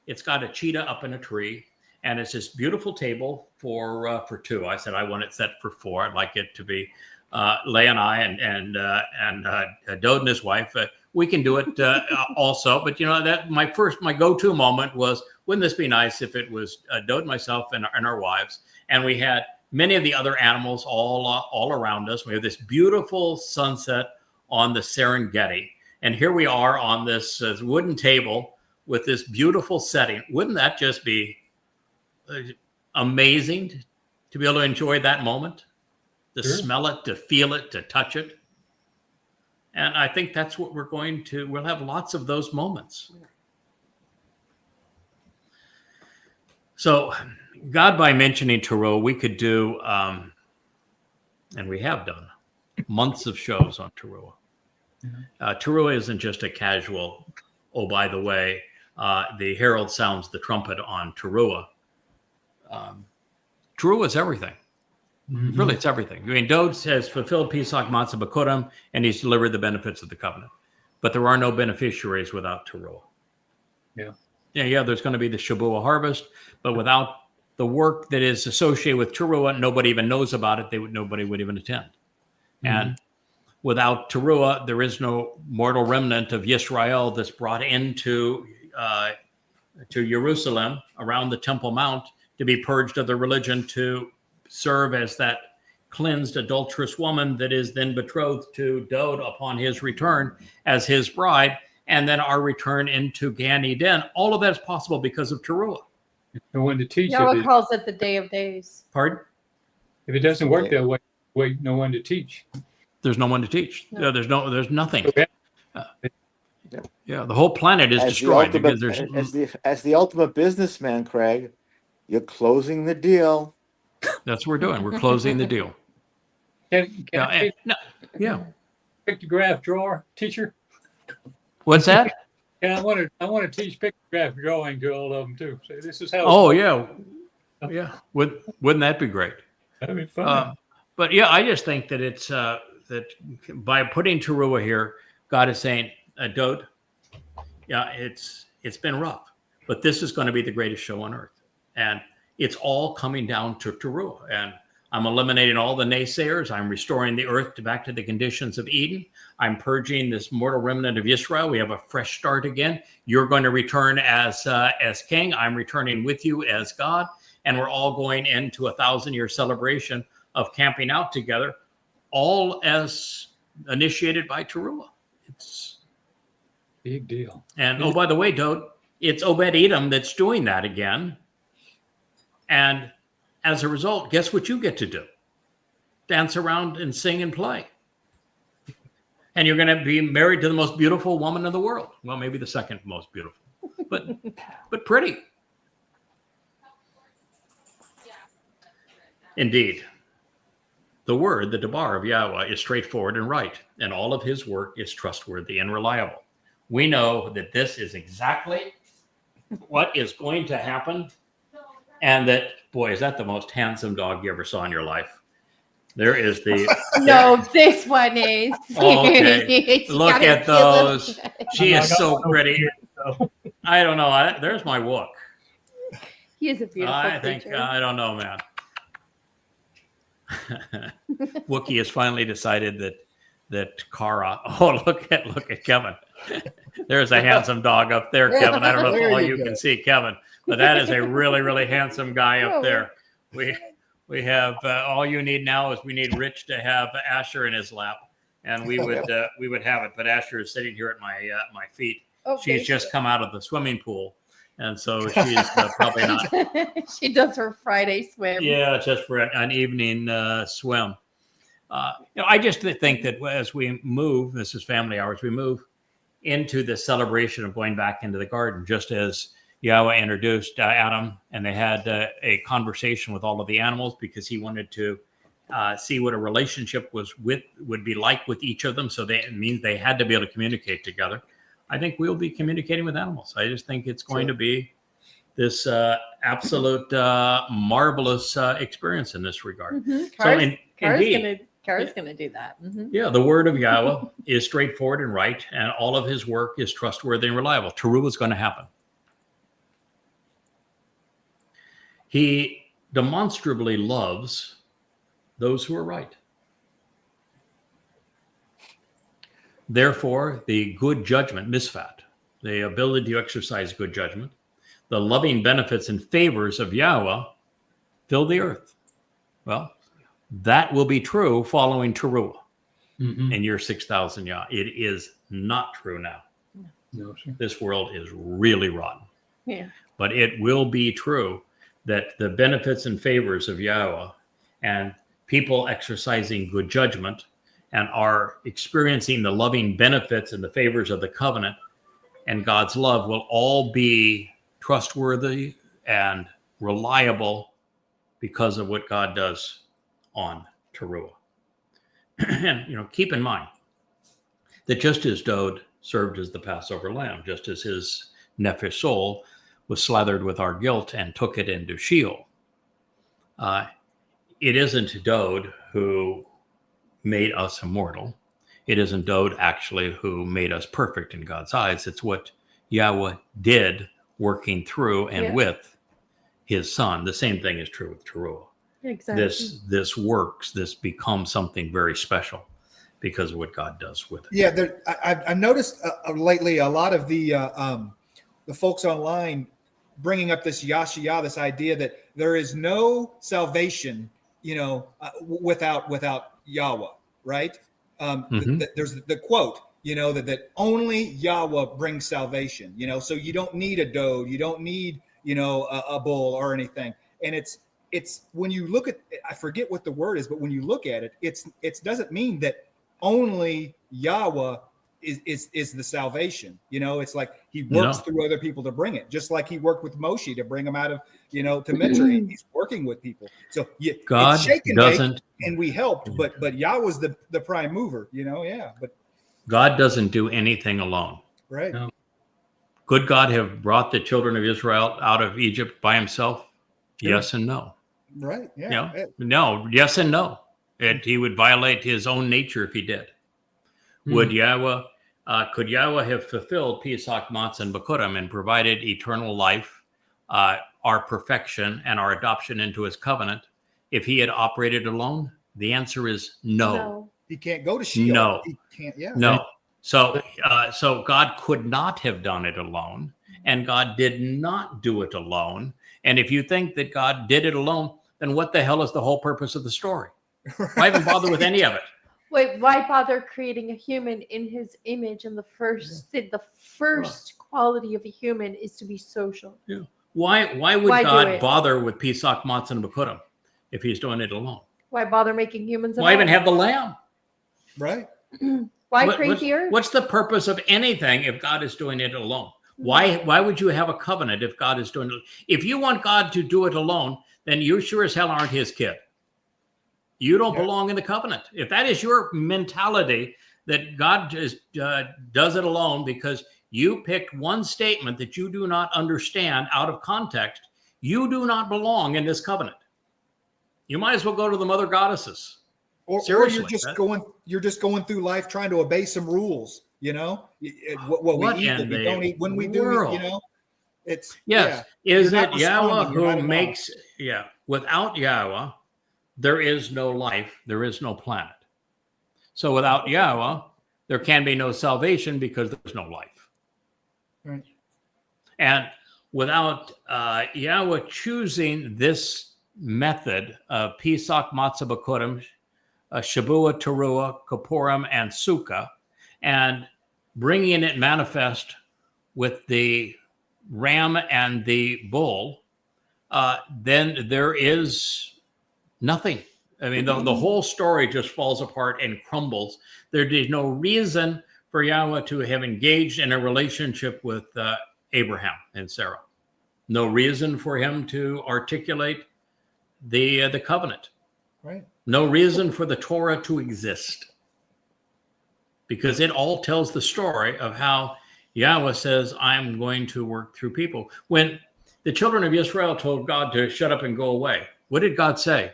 It's got a cheetah up in a tree, and it's this beautiful table for two. I said I want it set for four. I'd like it to be Leigh and I and Dowd and his wife. We can do it also. But you know that my go-to moment was, wouldn't this be nice if it was Dowd, myself, and our wives, and we had many of the other animals all around us. We have this beautiful sunset on the Serengeti. And here we are on this wooden table with this beautiful setting. Wouldn't that just be amazing to be able to enjoy that moment? To Sure. smell it, to feel it, to touch it. And I think that's what we'll have lots of those moments. So God, by mentioning Towrah, we could do, and we have done, months of shows on Towrah. Towrah isn't just a casual, oh, by the way, the herald sounds the trumpet on Towrah. Towrah is everything. Mm-hmm. Really, it's everything. I mean, Dowd has fulfilled Pesach Matzah Bikuwrym, and he's delivered the benefits of the covenant. But there are no beneficiaries without Towrah. Yeah, there's going to be the Shabbat harvest, but without the work that is associated with Taruw'ah, nobody even knows about it. Nobody would even attend. Mm-hmm. And without Taruw'ah, there is no mortal remnant of Yisrael that's brought into to Jerusalem around the Temple Mount to be purged of their religion, to serve as that cleansed adulterous woman that is then betrothed to Dowd upon his return as his bride, and then our return into Gan Eden. All of that is possible because of Taruw'ah. No one to teach. Yahowah calls it the Day of Days. Pardon? If it doesn't work that way, no one to teach. There's no one to teach. No. There's nothing. Okay. The whole planet is destroyed because there's as the ultimate businessman, Craig, you're closing the deal. That's what we're doing. We're closing the deal. Can I pictograph drawer teacher? What's that? Yeah, I want to teach pictograph drawing to all of them too. So this is how. Oh yeah. Wouldn't that be great? That'd be fun. But yeah, I just think that it's that by putting Taruw'ah here, God is saying, Dowd, yeah, it's been rough, but this is going to be the greatest show on earth, and it's all coming down to Taruw'ah. And I'm eliminating all the naysayers. I'm restoring the earth back to the conditions of Eden. I'm purging this mortal remnant of Israel. We have a fresh start again. You're going to return as king. I'm returning with you as God. And we're all going into a 1,000-year celebration of camping out together, all as initiated by Taruw'ah. It's big deal. And oh, by the way, Dowd, it's Obed Edom that's doing that again. And as a result, guess what you get to do? Dance around and sing and play. And you're going to be married to the most beautiful woman in the world. Well, maybe the second most beautiful, but pretty. Indeed. The word, the Debar of Yahweh, is straightforward and right, and all of his work is trustworthy and reliable. We know that this is exactly what is going to happen, and that, boy, is that the most handsome dog you ever saw in your life. There is the... No, this one is. Okay. Look at those. She is so pretty. I don't know. There's my Wook. He is a beautiful I think, creature. I don't know, man. Wookie has finally decided that Kara... Oh, look at Kevin. There's a handsome dog up there, Kevin. I don't know if all you can see Kevin, but that is a really, really handsome guy up there. We have all you need now is we need Rich to have Asher in his lap, and we would have it. But Asher is sitting here at my feet. Okay. She's just come out of the swimming pool, and so she's probably not. She does her Friday swim. Yeah, just for an evening swim. I just think that as we move, this is family hours, we move into the celebration of going back into the garden, just as Yahweh introduced Adam, and they had a conversation with all of the animals because he wanted to see what a relationship would be like with each of them. So it means they had to be able to communicate together. I think we'll be communicating with animals. I just think it's going to be this absolute marvelous experience in this regard. Mm-hmm. Kara's going to do that. Mm-hmm. Yeah, the word of Yahweh is straightforward and right, and all of his work is trustworthy and reliable. Taruw'ah is going to happen. He demonstrably loves those who are right. Therefore, the good judgment, misfat, the ability to exercise good judgment, the loving benefits and favors of Yahweh fill the earth. Well, that will be true following Taruw'ah in year 6,000 Yah. It is not true now. No, sir. This world is really rotten. Yeah. But it will be true that the benefits and favors of Yahweh and people exercising good judgment and are experiencing the loving benefits and the favors of the covenant and God's love will all be trustworthy and reliable because of what God does on Taruw'ah. And, keep in mind that just as Dowd served as the Passover lamb, just as his nephesh soul was slathered with our guilt and took it into Sheol. It isn't Dowd who made us immortal. It isn't Dowd actually who made us perfect in God's eyes. It's what Yahweh did working through and with his son. The same thing is true with Taruw'ah. Exactly. This works. This becomes something very special because of what God does with it. Yeah, I've noticed lately a lot of the folks online bringing up this Yashar, this idea that there is no salvation, without Yahweh, right? There's the quote, that only Yahweh brings salvation, so you don't need a Dowd, you don't need, a bull or anything. And it's when you look at, I forget what the word is, but when you look at it, it doesn't mean that only Yahweh is the salvation. It's like he works through other people to bring it, just like he worked with Moshe to bring him out of, to Mitzrayim. He's working with people. So God doesn't, and we helped, but Yahweh's the prime mover, but God doesn't do anything alone. Right. No. Could God have brought the children of Israel out of Egypt by himself? Yes and no. Right. Yeah. No. Yes and no. He would violate his own nature if he did. Would Yahweh? Could Yahweh have fulfilled Pesach, Matzah, and Bikuwrym and provided eternal life, our perfection, and our adoption into his covenant if he had operated alone? The answer is no. He can't go to Sheol. No. He can't. Yeah. No. So God could not have done it alone, and God did not do it alone. And if you think that God did it alone, then what the hell is the whole purpose of the story? Why even bother with any of it? Wait, why bother creating a human in his image? And the first quality of a human is to be social. Yeah. Why would God bother with Pesach, Matzah, and Bikuwrym? if he's doing it alone? Why bother making humans? Why even have the lamb? Right. Why create the earth? What's the purpose of anything if God is doing it alone? Why would you have a covenant if God is doing it? If you want God to do it alone, then you sure as hell aren't his kid. You don't belong in the covenant. If that is your mentality, that God just does it alone because you picked one statement that you do not understand out of context, you do not belong in this covenant. You might as well go to the mother goddesses. Or Seriously, you're just going through life trying to obey some rules, you know, what we eat, what we don't eat, when we do, you know, it's Is it Yahweh who makes, without Yahweh, there is no life, there is no planet. So without Yahweh, there can be no salvation because there's no life. Right. And without Yahweh choosing this method of Pesach, Matzah, Bikuwrym, Shabuah, Taruw'ah, Kipurym, and Sukah, and bringing it manifest with the ram and the bull, then there is nothing. I mean, the whole story just falls apart and crumbles. There is no reason for Yahweh to have engaged in a relationship with Abraham and Sarah. No reason for him to articulate the covenant. Right. No reason for the Torah to exist. Because it all tells the story of how Yahweh says, I'm going to work through people. When the children of Israel told God to shut up and go away, what did God say?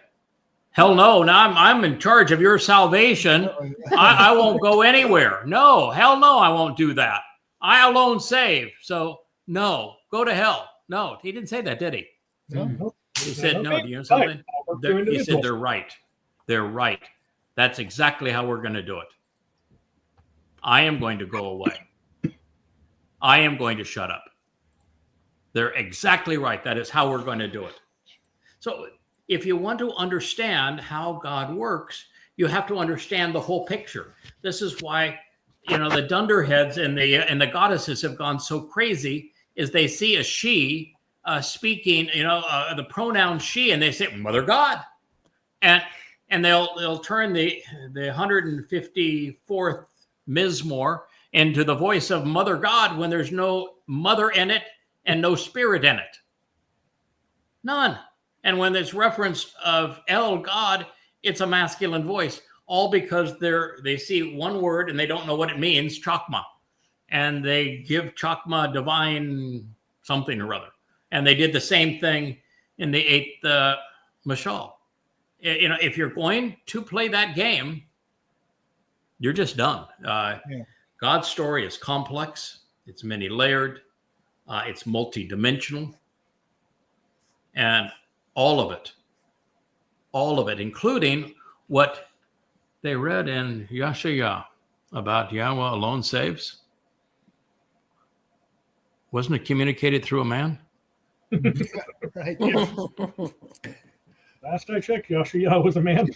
Hell no, now I'm in charge of your salvation. I won't go anywhere. No, hell no, I won't do that. I alone save. So no, go to hell. No, he didn't say that, did he? No. He said, no, do you know something? He said, they're right. They're right. That's exactly how we're going to do it. I am going to go away. I am going to shut up. They're exactly right. That is how we're going to do it. So if you want to understand how God works, you have to understand the whole picture. This is why, the dunderheads and the goddesses have gone so crazy, is they see a she speaking, the pronoun she, and they say Mother God, and they'll turn the 154th Mizmowr into the voice of Mother God when there's no mother in it and no spirit in it, none. And when there's reference of El God, it's a masculine voice, all because they see one word and they don't know what it means, chakma, and they give chakma divine something or other. And they did the same thing in the 8th Mashal. If you're going to play that game, you're just done. God's story is complex. It's many layered. It's multidimensional. And all of it, including what they read in Yashar about Yahweh alone saves. Wasn't it communicated through a man? Right. Last I checked, Yashar was a man.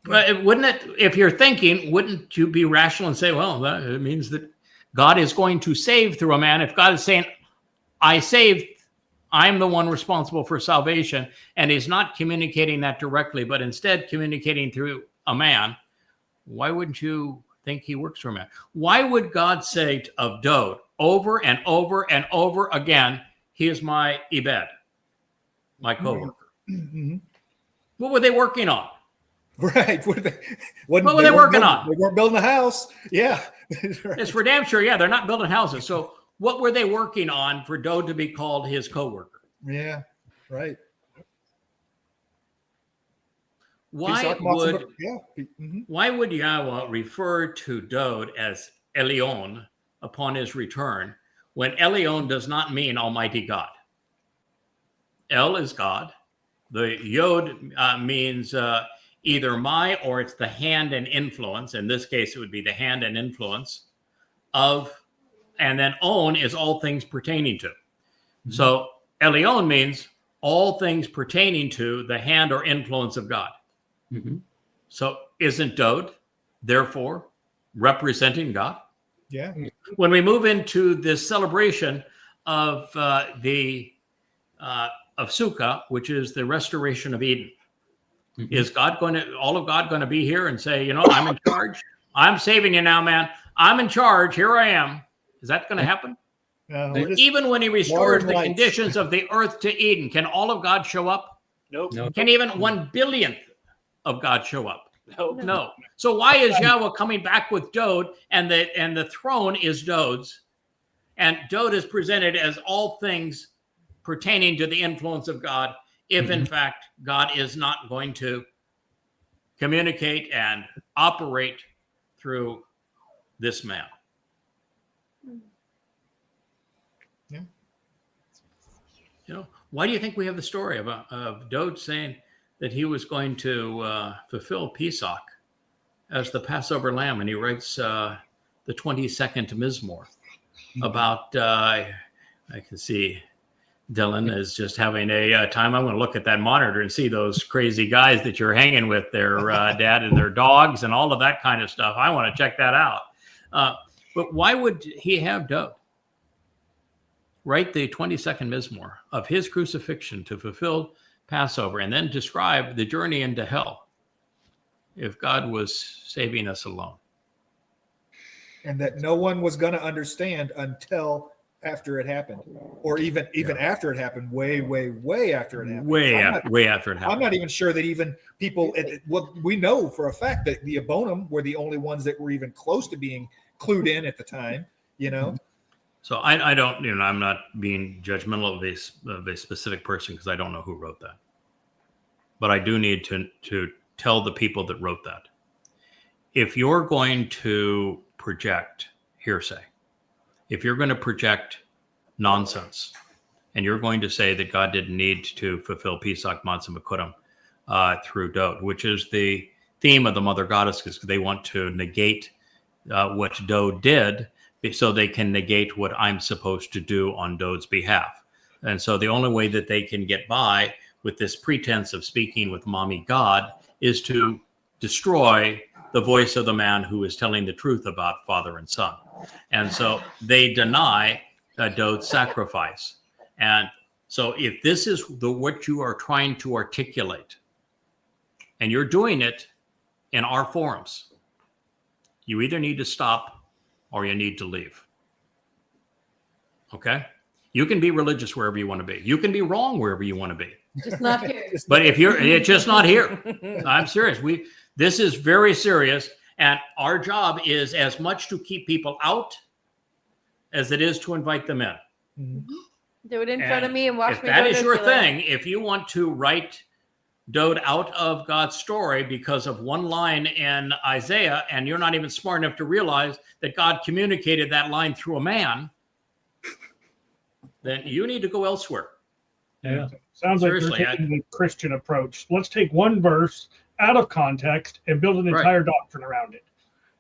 Well, wouldn't it, if you're thinking, wouldn't you be rational and say, well, it means that God is going to save through a man? If God is saying, I saved, I'm the one responsible for salvation, and he's not communicating that directly, but instead communicating through a man, why wouldn't you think he works for a man? Why would God say of Dowd over and over and over again, he is my Ibed, my co-worker? Mm-hmm. What were they working on? Right. What were they working on? They weren't building a house. Yeah. Right. It's for damn sure. Yeah, they're not building houses. So what were they working on for Dowd to be called his co-worker? Yeah. Right. Why would Yahweh refer to Dowd as Elyon upon his return when Elyon does not mean Almighty God? El is God. The Yod means either my, or it's the hand and influence. In this case, it would be the hand and influence of, and then on is all things pertaining to. Mm-hmm. So Elyon means all things pertaining to the hand or influence of God. Mm-hmm. So isn't Dowd, therefore, representing God? Yeah. When we move into this celebration of the of Sukah, which is the restoration of Eden. Is God going to, all of God going to be here and say, you know, I'm in charge? I'm saving you now, man. I'm in charge. Here I am. Is that going to happen? Even when he restores the conditions of the earth to Eden, can all of God show up? Nope. No. Can even 1/1000th of God show up? Nope. No. So why is Yahweh coming back with Dowd, and the throne is Dowd's, and Dowd is presented as all things pertaining to the influence of God, if in fact God is not going to communicate and operate through this man? Yeah. You know, why do you think we have the story of Dowd saying that he was going to fulfill Pesach as the Passover lamb? And he writes the 22nd Mizmowr about, I can see Dylan is just having a time. I'm going to look at that monitor and see those crazy guys that you're hanging with, their dad and their dogs and all of that kind of stuff. I want to check that out. But why would he have Dowd write the 22nd Mizmowr of his crucifixion to fulfill Passover and then describe the journey into hell if God was saving us alone? And that no one was going to understand until after it happened, or even after it happened, way after it happened. Way after it happened. I'm not even sure that even people, well, we know for a fact that the Abonim were the only ones that were even close to being clued in at the time, you know? So I don't, you know, I'm not being judgmental of a specific person because I don't know who wrote that. But I do need to tell the people that wrote that. If you're going to project hearsay, if you're going to project nonsense, and you're going to say that God didn't need to fulfill Pesach, Matzah, Bikuwrym through Dowd, which is the theme of the Mother Goddess, because they want to negate what Dowd did so they can negate what I'm supposed to do on Dowd's behalf. And so the only way that they can get by with this pretense of speaking with mommy God is to destroy the voice of the man who is telling the truth about father and son. And so they deny Dowd's sacrifice. And so if this is what you are trying to articulate, and you're doing it in our forums, you either need to stop or you need to leave. Okay? You can be religious wherever you want to be. You can be wrong wherever you want to be. Just not here. But if it's just not here. I'm serious. This is very serious. And our job is as much to keep people out as it is to invite them in. Do it in front of me and watch if me. that go is your nuclear. thing, if you want to write Dowd out of God's story because of one line in Isaiah, and you're not even smart enough to realize that God communicated that line through a man, then you need to go elsewhere. Yeah. Sounds like Seriously, you're taking the Christian approach. Let's take one verse out of context and build an entire doctrine around it.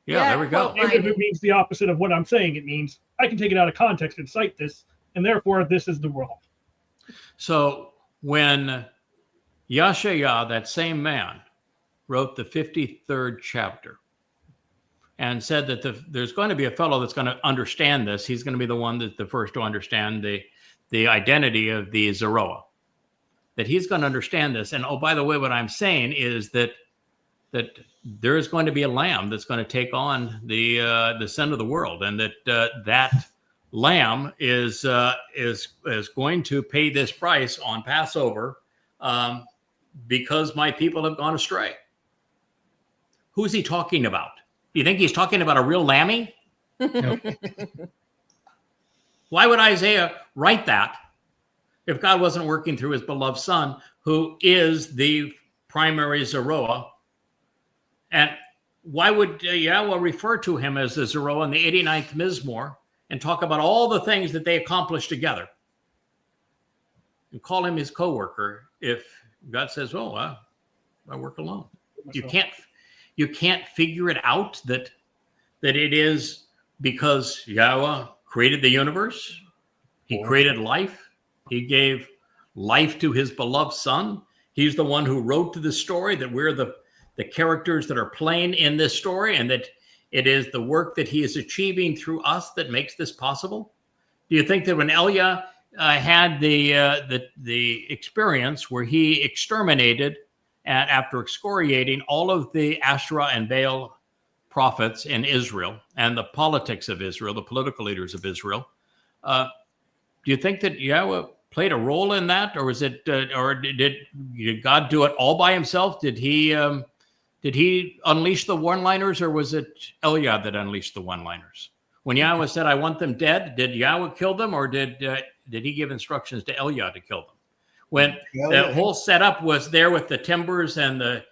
Yeah, there we go. quote Even if it means the opposite of what I'm saying, it means I can take it out of context and cite this, and therefore this is the wrong. So when Yashar, that same man, wrote the 53rd chapter and said that there's going to be a fellow that's going to understand this. He's going to be the one that's the first to understand the identity of the Zeroah, that he's going to understand this. And oh, by the way, what I'm saying is that there is going to be a lamb that's going to take on the sin of the world, and that lamb is going to pay this price on Passover because my people have gone astray. Who's he talking about? Do you think he's talking about a real lammy? Why would Isaiah write that if God wasn't working through his beloved son, who is the primary Zeroah? And why would Yahweh refer to him as the Zeroah in the 89th Mizmowr and talk about all the things that they accomplished together and call him his co-worker if God says, oh, I work alone? You can't figure it out that it is because Yahweh created the universe. He created life. He gave life to his beloved son. He's the one who wrote the story, that we're the characters that are playing in this story, and that it is the work that he is achieving through us that makes this possible. Do you think that when Elia had the experience where he exterminated, and after excoriating all of the Asherah and Baal prophets in Israel and the politics of Israel, the political leaders of Israel. Do you think that Yahweh played a role in that, or was it, or did God do it all by himself? Did he unleash the one-liners, or was it Yah that unleashed the one-liners? When Yahweh said, "I want them dead," did Yahweh kill them, or did he give instructions to Yah to kill them? When the whole setup was there with the timbers and the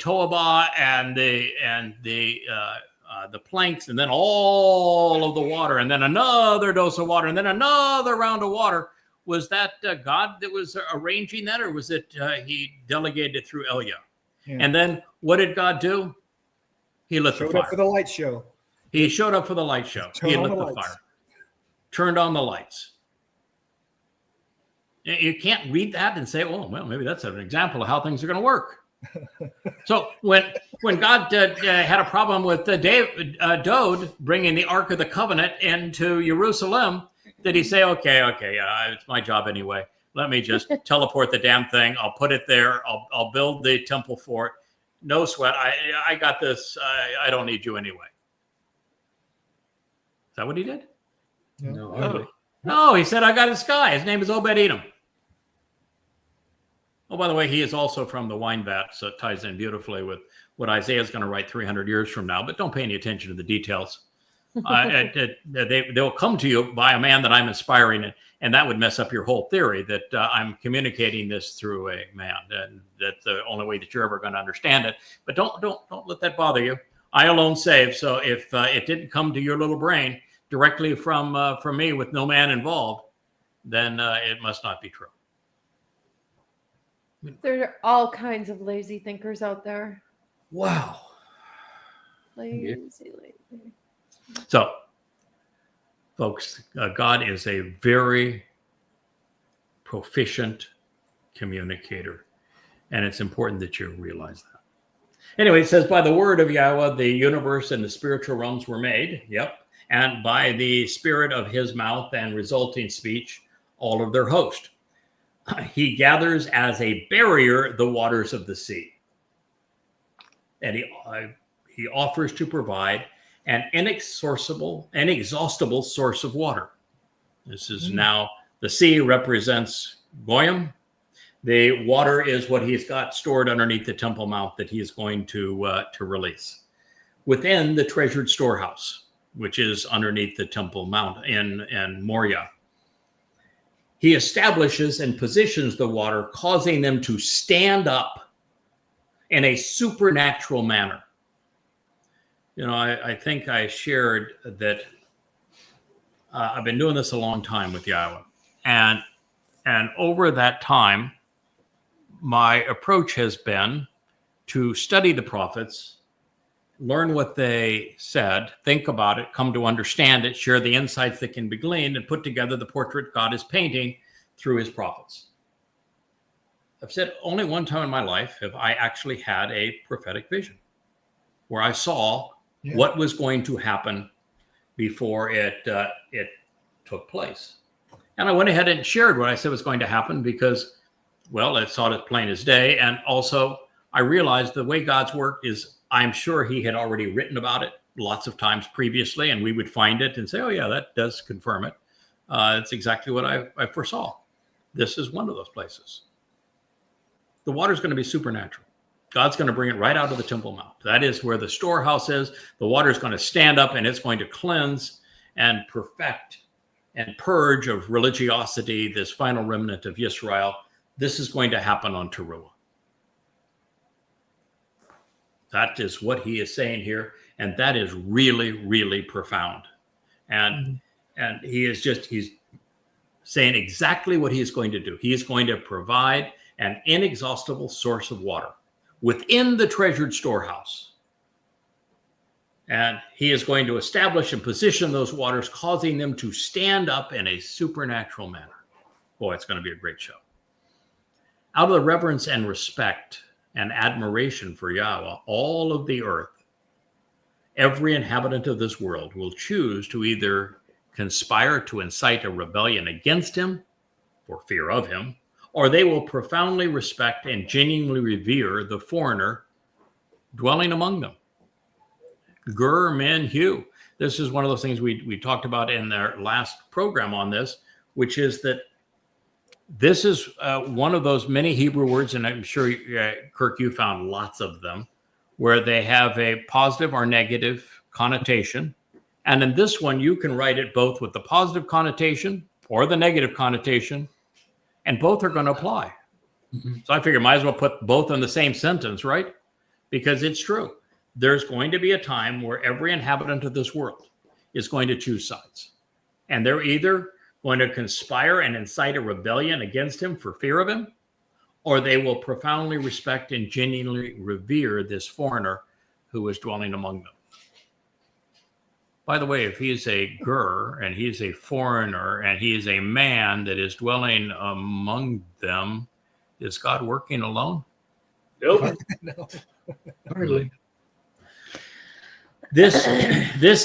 Towrah and the planks, and then all of the water, and then another dose of water, and then another round of water. Was that God that was arranging that, or was it he delegated it through Yah? Yeah. And then what did God do? He lit the fire. Showed up for the light show. He showed up for the light show. He lit the fire. Turned on the lights. You can't read that and say, well, maybe that's an example of how things are going to work. So when God had a problem with Dowd bringing the Ark of the Covenant into Jerusalem, did he say, okay, it's my job anyway. Let me just teleport the damn thing. I'll put it there. I'll build the temple for it. No sweat. I got this. I don't need you anyway. Is that what he did? No, he said, I got this guy. His name is Obed-Edom. Oh, by the way, he is also from the wine vat, so it ties in beautifully with what Isaiah is going to write 300 years from now, but don't pay any attention to the details. They'll come to you by a man that I'm inspiring, and that would mess up your whole theory that I'm communicating this through a man, and that's the only way that you're ever going to understand it. But don't let that bother you. I alone save, so if it didn't come to your little brain directly from me with no man involved, then it must not be true. There are all kinds of lazy thinkers out there. Wow. Lazy. So, folks, God is a very proficient communicator, and it's important that you realize that. Anyway, it says, by the word of Yahweh, the universe and the spiritual realms were made. Yep. And by the spirit of his mouth and resulting speech, all of their host. He gathers as a barrier the waters of the sea. And he offers to provide an inexhaustible source of water. This is now, the sea represents Goyim. The water is what he's got stored underneath the Temple Mount that he is going to release. Within the treasured storehouse, which is underneath the Temple Mount in Moriah. He establishes and positions the water, causing them to stand up in a supernatural manner. You know, I think I shared that I've been doing this a long time with Yahweh. And over that time, my approach has been to study the prophets, learn what they said, think about it, come to understand it, share the insights that can be gleaned, and put together the portrait God is painting through his prophets. I've said only one time in my life have I actually had a prophetic vision where I saw what was going to happen before it took place. And I went ahead and shared what I said was going to happen because, well, I saw it as plain as day. And also I realized the way God's work is, I'm sure he had already written about it lots of times previously, and we would find it and say, oh yeah, that does confirm it. It's exactly what I foresaw. This is one of those places. The water is going to be supernatural. God's going to bring it right out of the Temple Mount. That is where the storehouse is. The water is going to stand up and it's going to cleanse and perfect and purge of religiosity, this final remnant of Yisrael. This is going to happen on Taruw'ah. That is what he is saying here. And that is really, really profound. And he's saying exactly what he is going to do. He is going to provide an inexhaustible source of water within the treasured storehouse. And he is going to establish and position those waters, causing them to stand up in a supernatural manner. Boy, it's going to be a great show. Out of the reverence and respect and admiration for Yahweh, all of the earth, every inhabitant of this world will choose to either conspire to incite a rebellion against him for fear of him, or they will profoundly respect and genuinely revere the foreigner dwelling among them. Min Hu. This is one of those things we talked about in our last program on this, which is that this is one of those many Hebrew words, and I'm sure, Kirk, you found lots of them, where they have a positive or negative connotation. And in this one, you can write it both with the positive connotation or the negative connotation, and both are going to apply. Mm-hmm. So I figure might as well put both in the same sentence, right? Because it's true. There's going to be a time where every inhabitant of this world is going to choose sides. And they're either going to conspire and incite a rebellion against him for fear of him, or they will profoundly respect and genuinely revere this foreigner who is dwelling among them. By the way, if he's a ger and he's a foreigner and he is a man that is dwelling among them, is God working alone? Nope. No. Hardly. This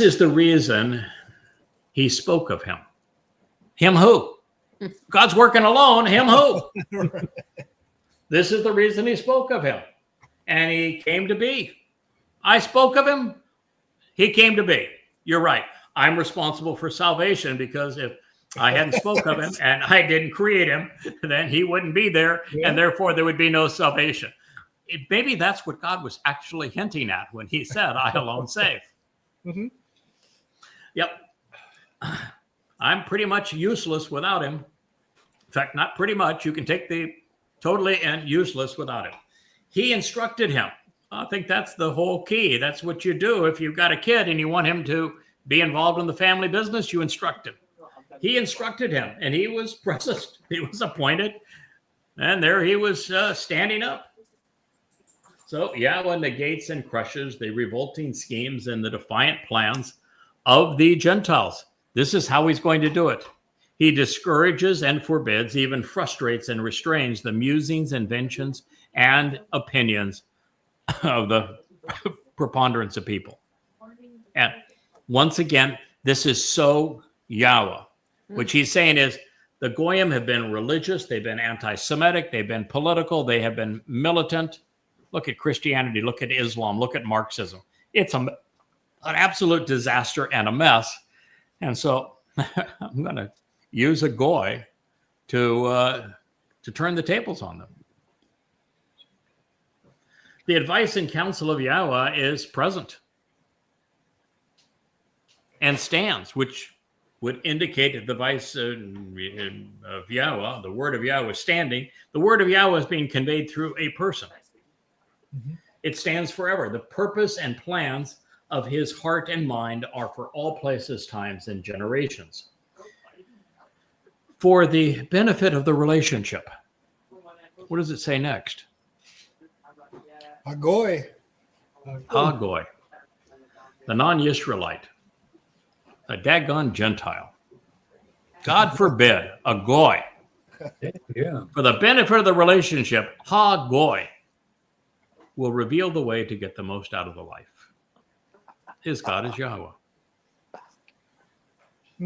is the reason he spoke of him. Him who? God's working alone. Him who? This is the reason he spoke of him. And he came to be. I spoke of him. He came to be. You're right. I'm responsible for salvation, because if I hadn't spoke of him and I didn't create him, then he wouldn't be there. Yeah. And therefore there would be no salvation. Maybe that's what God was actually hinting at when he said, I alone save. Mm-hmm. Yep. I'm pretty much useless without him. In fact, not pretty much. You can take the totally and useless without him. He instructed him. I think that's the whole key. That's what you do. If you've got a kid and you want him to be involved in the family business, you instruct him. He instructed him, and he was present. He was appointed, and there he was standing up. So Yahweh negates and crushes the revolting schemes and the defiant plans of the Gentiles. This is how he's going to do it. He discourages and forbids, even frustrates and restrains the musings, inventions, and opinions of the preponderance of people. And once again, this is so Yahweh. Which he's saying is the Goyim have been religious, they've been anti-Semitic, they've been political, they have been militant. Look at Christianity, look at Islam, look at Marxism. It's an absolute disaster and a mess. And so I'm going to use a Goy to turn the tables on them. The advice and counsel of Yahweh is present and stands, which would indicate that the advice of Yahweh, the word of Yahweh, is standing. The word of Yahweh is being conveyed through a person. Mm-hmm. It stands forever. The purpose and plans of his heart and mind are for all places, times, and generations. For the benefit of the relationship. What does it say next? Hagoy. Hagoy. The non-Israelite. A daggone Gentile. God forbid, a Goy. Yeah. For the benefit of the relationship, Hagoy will reveal the way to get the most out of the life. His God is Yahweh.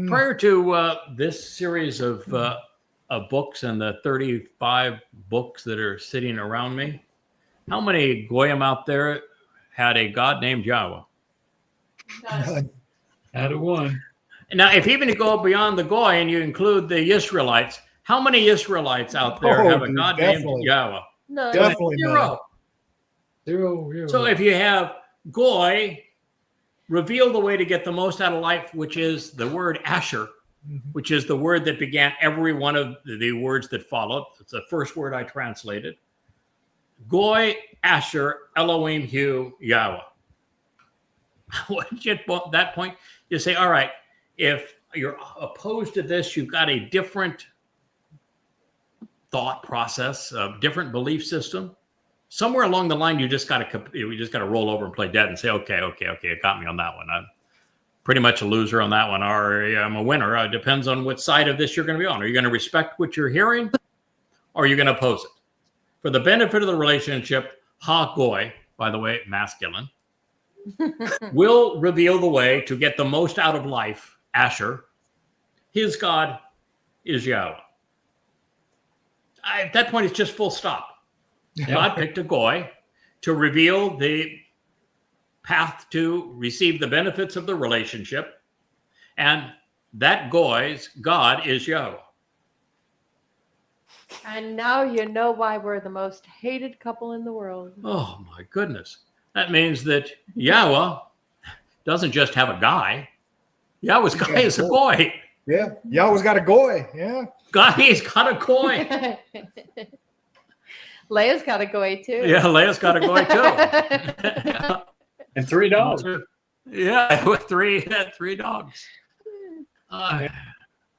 Prior to this series of books and the 35 books that are sitting around me, how many Goyim out there had a God named Yahweh? Out of one. Now, if even you go beyond the Goy and you include the Israelites, how many Israelites out there have a God named Yahweh? No, Definitely zero. Zero. So if you have Goy, reveal the way to get the most out of life, which is the word Asher, which is the word that began every one of the words that followed. It's the first word I translated. Goy, Asher, Elohim, Hu, Yahweh. At that point, you say, all right, if you're opposed to this, you've got a different thought process, a different belief system. Somewhere along the line, you just got to roll over and play dead and say, okay, it got me on that one. I'm pretty much a loser on that one, or I'm a winner. It depends on what side of this you're going to be on. Are you going to respect what you're hearing, or are you going to oppose it? For the benefit of the relationship, Ha-Goy, by the way, masculine, will reveal the way to get the most out of life, Asher, his God is Yahweh. At that point, it's just full stop. God picked a goy to reveal the path to receive the benefits of the relationship, and that goy's God is Yahweh. And now you know why we're the most hated couple in the world. Oh my goodness. That means that Yahweh doesn't just have a guy. Yahweh's guy is a goy. Yeah. Yahweh's got a goy. Yeah. He's got a goy. Leia's got a goy too. Yeah, Leia's got a goy too. And 3 dogs. Yeah, with three dogs.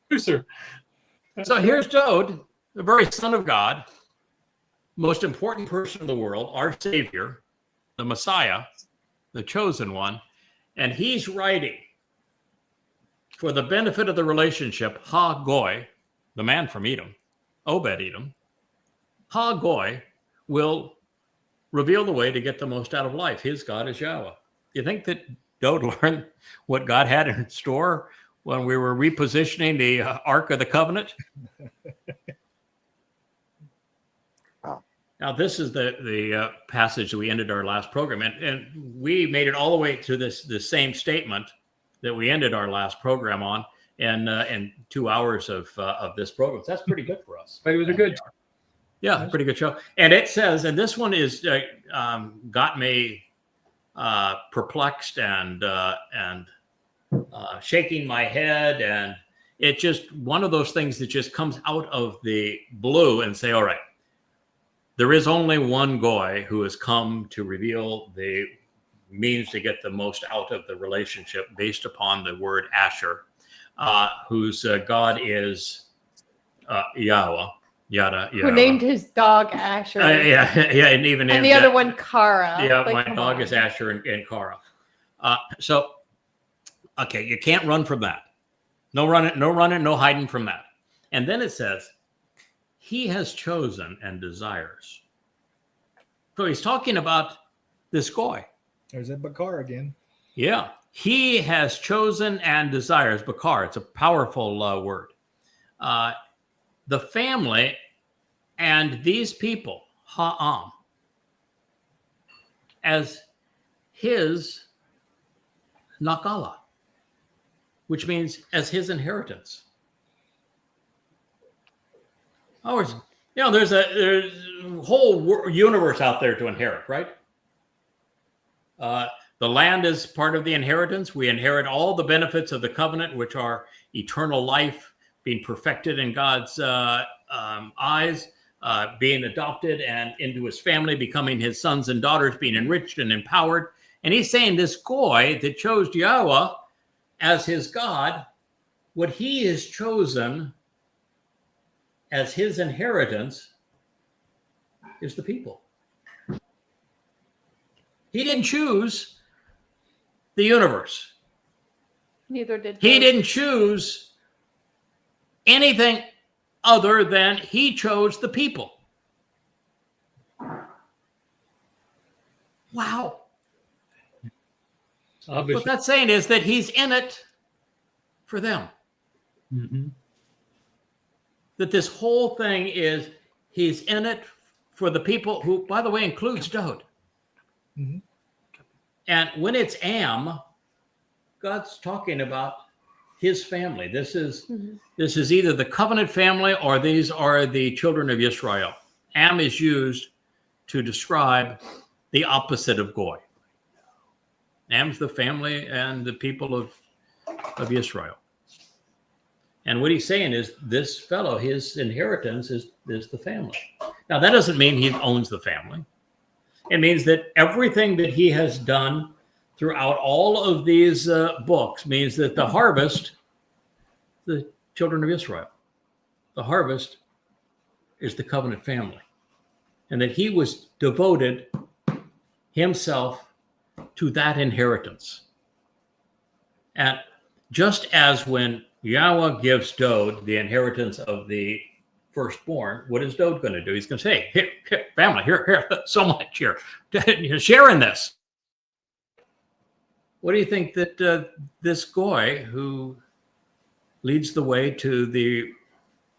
Producer. So here's Dowd, the very son of God, most important person in the world, our Savior, the Messiah, the chosen one, and he's writing for the benefit of the relationship, Ha Goy, the man from Edom, Obed Edom, Ha Goy will reveal the way to get the most out of life. His God is Yahweh. You think that Dowd learned what God had in store when we were repositioning the Ark of the Covenant? Now, this is the passage that we ended our last program. And we made it all the way to this same statement that we ended our last program on in 2 hours of this program. So that's pretty good for us. But it was a good. Yeah, pretty good show. And it says, and this one is got me perplexed and shaking my head, and it just one of those things that just comes out of the blue and say, all right, there is only one goy who has come to reveal the means to get the most out of the relationship based upon the word Asher, whose God is Yahweh. Yada Yahowah. Who named his dog Asher? Yeah, and even and the other one Kara. Yeah, Like, my come dog on. is Asher and Kara. So, okay, you can't run from that. No running, no hiding from that. And then it says, he has chosen and desires. So he's talking about this goy. There's that Bakar again. Yeah, he has chosen and desires. Bakar, it's a powerful word. The family and these people, Ha'am, as his Nakala, which means as his inheritance. There's a whole universe out there to inherit, right? The land is part of the inheritance. We inherit all the benefits of the covenant, which are eternal life, being perfected in God's eyes, being adopted and into his family, becoming his sons and daughters, being enriched and empowered. And he's saying this goy that chose Yahweh as his God, what he has chosen as his inheritance is the people. He didn't choose the universe. Neither did He Dowd. didn't choose anything other than he chose the people. Wow. Obviously. What that's saying is that he's in it for them. Mm-hmm. That this whole thing is he's in it for the people who, by the way, includes Dowd. Mm-hmm. And when it's Am, God's talking about his family. This is either the covenant family or these are the children of Israel. Am is used to describe the opposite of goy. Am's the family and the people of Israel. And what he's saying is this fellow, his inheritance is the family. Now, that doesn't mean he owns the family. It means that everything that he has done throughout all of these books means that the harvest, the children of Israel, the harvest is the covenant family. And that he was devoted himself to that inheritance. And just as when Yahweh gives Dowd the inheritance of the firstborn, what is Dowd going to do? He's going to say, here, family, here, so much here. Share in this. What do you think that this goy who leads the way to the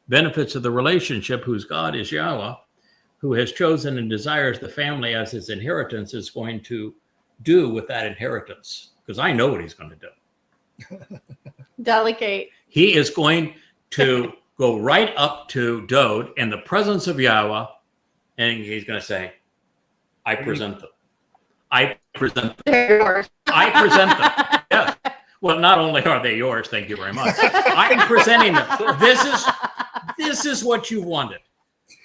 benefits of the relationship, whose God is Yahweh, who has chosen and desires the family as his inheritance, is going to do with that inheritance. Because I know what he's going to do. Delegate. He is going to go right up to Dowd in the presence of Yahweh, and he's going to say, I present them. I present them. They're yours. I present them. Yes. Well, not only are they yours, thank you very much. I am presenting them. This is what you wanted.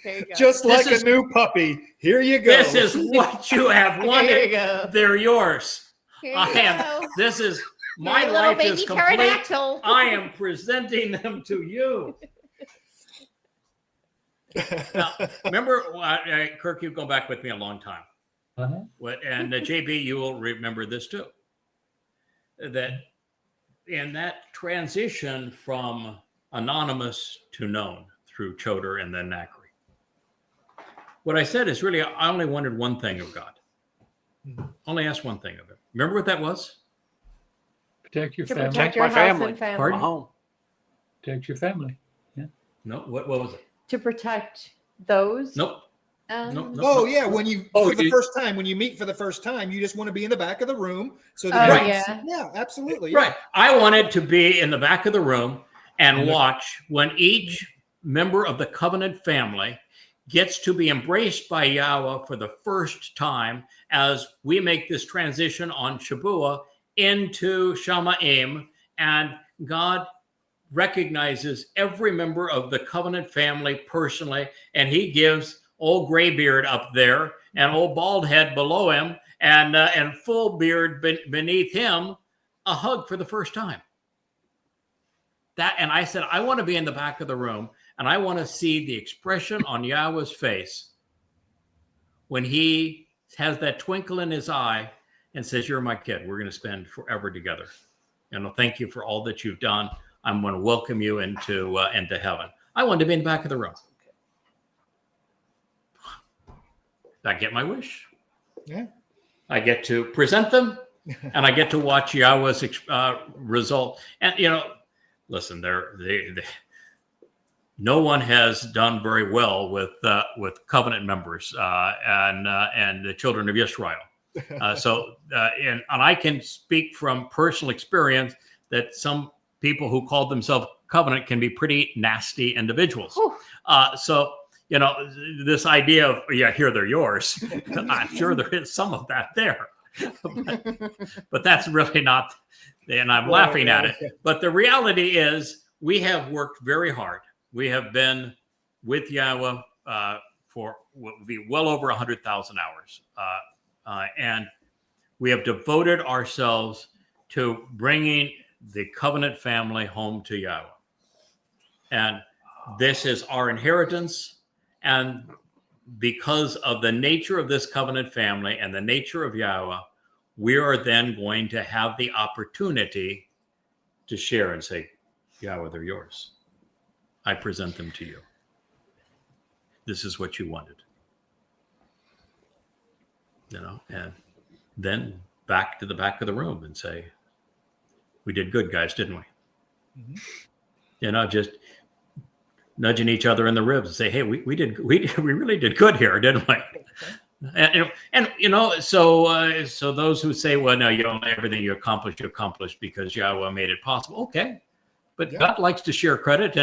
There you go. Just like a new puppy. Here you go. This is what you have wanted. There you go. They're yours. Here I you am. go. This is my Your little life is baby complete. pterodactyl. I am presenting them to you. Now, remember, Kirk, you've gone back with me a long time. And JB, you will remember this too. That in that transition from anonymous to known through Choder and then Nakri, what I said is really, I only wanted one thing of God. Only asked one thing of him. Remember what that was? Protect your To family. protect Protect your my house family. and family. Pardon? My home. Protect your family. No, what was it? To protect those. Nope. Um, Nope. Oh yeah, when you Oh, for the you- first time, when you meet for the first time, you just want to be in the back of the room. So Oh, that yeah. yeah, absolutely. Right. I wanted to be in the back of the room and watch when each member of the covenant family gets to be embraced by Yahweh for the first time as we make this transition on Shabuah into Shamaim, and God recognizes every member of the covenant family personally, and he gives old graybeard up there and old bald head below him and full beard beneath him a hug for the first time. That, and I said, I want to be in the back of the room, and I want to see the expression on Yahweh's face when he has that twinkle in his eye and says, you're my kid. We're going to spend forever together. And I'll thank you for all that you've done. I'm going to welcome you into heaven. I wanted to be in the back of the room. I get my wish. Yeah. I get to present them, and I get to watch Yahweh's result. And listen, no one has done very well with covenant members and the children of Israel. And I can speak from personal experience that some people who call themselves covenant can be pretty nasty individuals. This idea of, here they're yours. I'm sure there is some of that there, but that's really not, and I'm laughing at it. But the reality is we have worked very hard. We have been with Yahweh for what would be well over 100,000 hours. And we have devoted ourselves to bringing the covenant family home to Yahweh. And this is our inheritance. And because of the nature of this covenant family and the nature of Yahweh, we are then going to have the opportunity to share and say, Yahweh, they're yours. I present them to you. This is what you wanted. And then back to the back of the room and say, we did good, guys, didn't we? Mm-hmm. Just nudging each other in the ribs and say, hey, we really did good here, didn't we? So those who say, well, no, you don't, everything you accomplished because Yahweh made it possible. Okay. But God likes to share credit,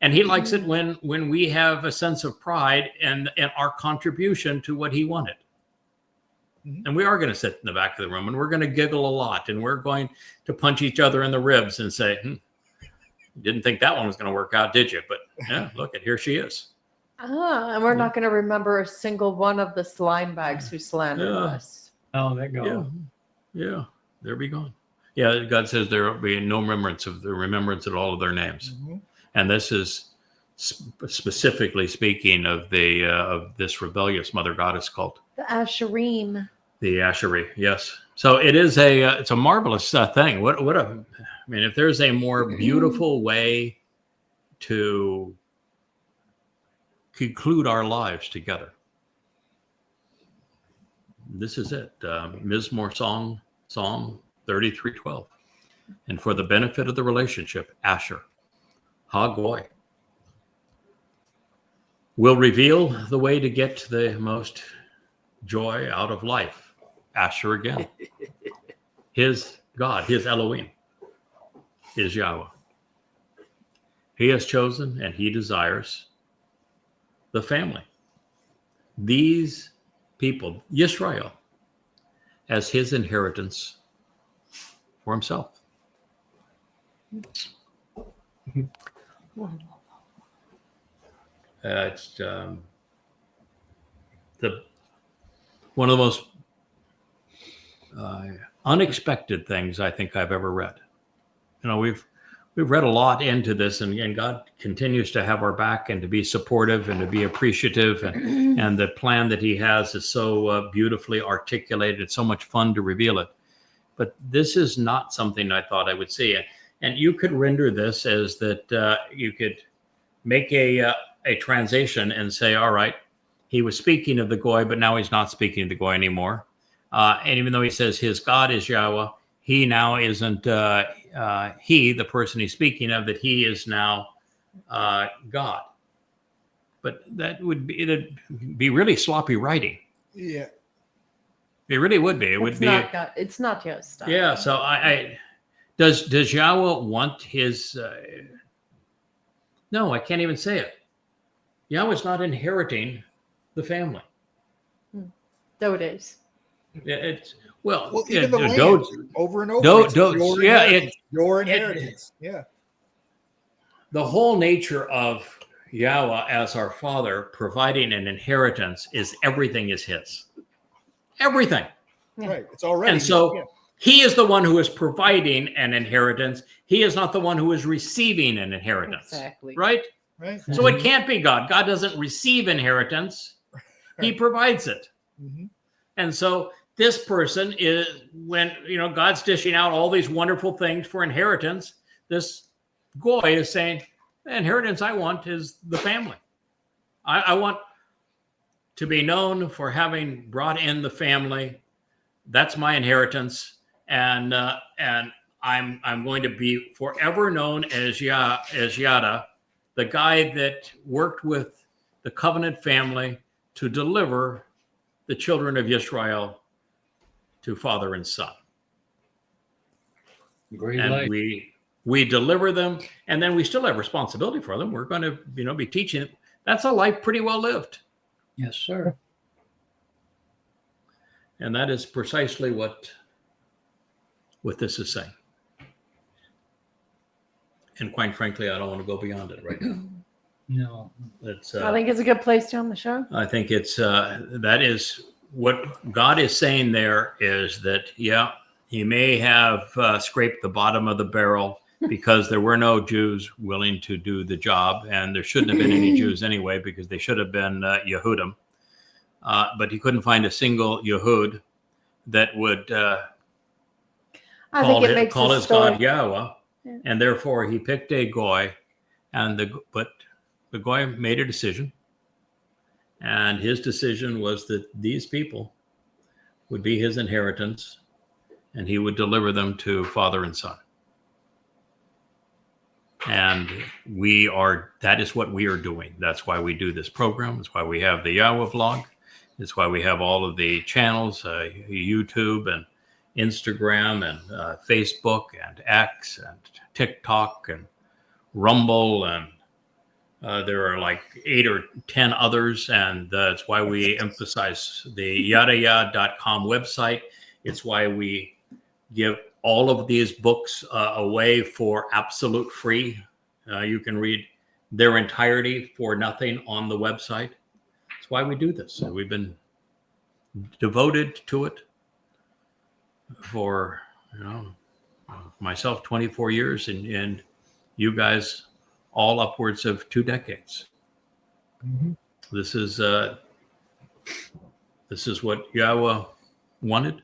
and he likes it when we have a sense of pride and our contribution to what he wanted. Mm-hmm. And we are going to sit in the back of the room, and we're going to giggle a lot, and we're going to punch each other in the ribs and say, didn't think that one was going to work out, did you? But yeah, look at, here she is. And we're not going to remember a single one of the slime bags who slandered us. Oh, that goes. Yeah, they'll be gone. Yeah, God says there will be no remembrance of all of their names. Mm-hmm. And this is specifically speaking of of this rebellious mother goddess cult. The Asherim. The Asherim, yes. So it is it's a marvelous thing. If there's a more beautiful way to conclude our lives together, this is it. Mizmowr Psalm 33:12. And for the benefit of the relationship, Asher. Hagoy will reveal the way to get the most joy out of life. Asher again. His God, his Elohim, is Yahweh. He has chosen and he desires the family. These people, Yisrael, as his inheritance for himself. It's one of the most unexpected things I think I've ever read. You know, we've read a lot into this, and God continues to have our back and to be supportive and to be appreciative, and the plan that he has is so beautifully articulated. It's so much fun to reveal it. But this is not something I thought I would see. And you could render this as that you could make a transition and say, all right, he was speaking of the Goy, but now he's not speaking of the Goy anymore. And even though he says his God is Yahweh, he now isn't he, the person he's speaking of, that he is now God. But it'd be really sloppy writing. Yeah. It really would be. It would be. God. It's not your style. Yeah. So does Yahweh want his? No, I can't even say it. Yahweh's not inheriting the family. Though it is. It's even the land, Dowd, over and over. Dowd, Your inheritance. Yeah. The whole nature of Yahweh as our Father providing an inheritance is everything is his. Everything. Yeah. Right. It's already. And so he is the one who is providing an inheritance. He is not the one who is receiving an inheritance. Exactly. Right? Right. So it can't be God. God doesn't receive inheritance. He provides it. Mm-hmm. And so this person is, when, God's dishing out all these wonderful things for inheritance, this Goy is saying, the inheritance I want is the family. I want to be known for having brought in the family. That's my inheritance. And I'm going to be forever known as Yada, the guy that worked with the covenant family to deliver the children of Israel to father and son. Great and life. we deliver them, and then we still have responsibility for them. We're going to be teaching. That's a life pretty well lived. Yes, sir. And that is precisely what this is saying. And quite frankly, I don't want to go beyond it right now. No. I think it's a good place to end the show. I think it's that is what God is saying there, is that, yeah, he may have scraped the bottom of the barrel because there were no Jews willing to do the job, and there shouldn't have been any Jews anyway, because they should have been Yehudim. But he couldn't find a single Yehud that would call his God Yahweh, and therefore he picked a Goy, but the Goy made a decision, and his decision was that these people would be his inheritance, and he would deliver them to father and son. And that is what we are doing. That's why we do this program. That's why we have the Yahweh vlog. It's why we have all of the channels, YouTube and Instagram and Facebook and X and TikTok and Rumble, and there are like 8 or 10 others, and that's why we emphasize the YadaYah.com website. It's why we give all of these books away for absolute free. You can read their entirety for nothing on the website. That's why we do this. We've been devoted to it for, myself 24 years, and you guys all upwards of 2 decades. Mm-hmm. This is what Yahweh wanted.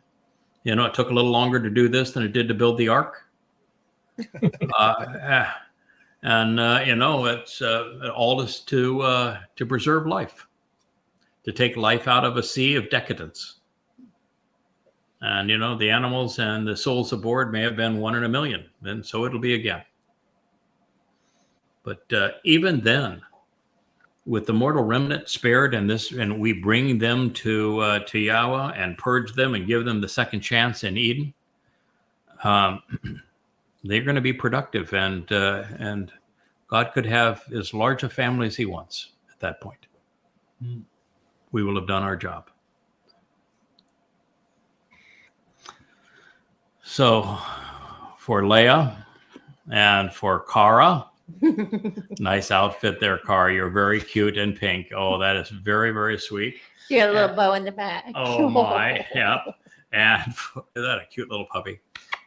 It took a little longer to do this than it did to build the ark. It's all is to preserve life, to take life out of a sea of decadence. And, the animals and the souls aboard may have been 1 in a million, and so it'll be again. But even then, with the mortal remnant spared, and we bring them to Yahowah and purge them and give them the second chance in Eden, they're going to be productive, and God could have as large a family as He wants at that point. We will have done our job. So, for Leah and for Cara, nice outfit there, Cara. You're very cute in pink. Oh, that is very, very sweet. You got a little bow in the back. Oh my, yeah. And isn't that a cute little puppy?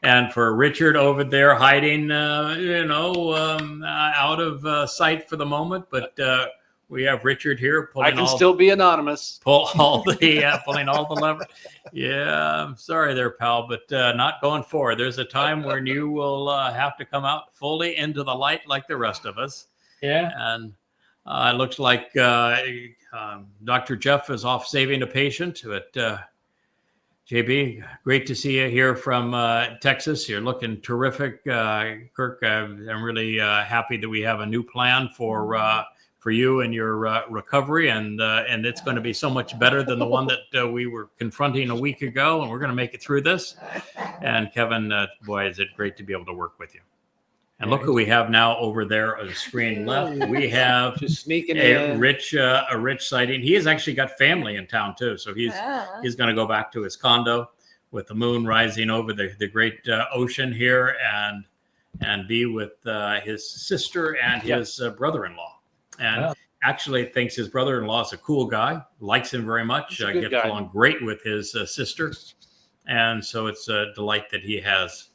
And for Richard over there hiding, out of sight for the moment, but we have Richard here pulling. I can still be anonymous. Pulling all the levers. Yeah, I'm sorry there, pal, but not going forward. There's a time when you will have to come out fully into the light like the rest of us. Yeah. And it looks like Dr. Jeff is off saving a patient, but JB, great to see you here from Texas. You're looking terrific. Kirk, I'm really happy that we have a new plan for you and your recovery, and it's going to be so much better than the one that we were confronting a week ago, and we're going to make it through this. And Kevin, boy, is it great to be able to work with you. And look who we have now over there on the screen left. We have Just sneaking a in. rich sighting. He has actually got family in town too, so he's going to go back to his condo with the moon rising over the great ocean here, and be with his sister and his brother-in-law. And actually thinks his brother-in-law is a cool guy, likes him very much, gets along great with his sister, and so it's a delight that he has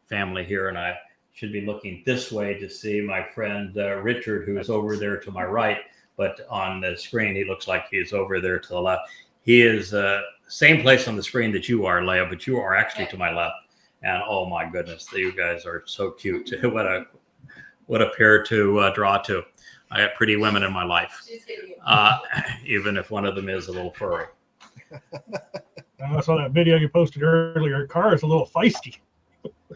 family here. And I should be looking this way to see my friend Richard, who is over there to my right, but on the screen he looks like he's over there to the left. He is same place on the screen that you are, Leah, but you are actually to my left. And oh my goodness, you guys are so cute. What a pair to draw to. I have pretty women in my life, even if one of them is a little furry. I saw that video you posted earlier. Cara is a little feisty.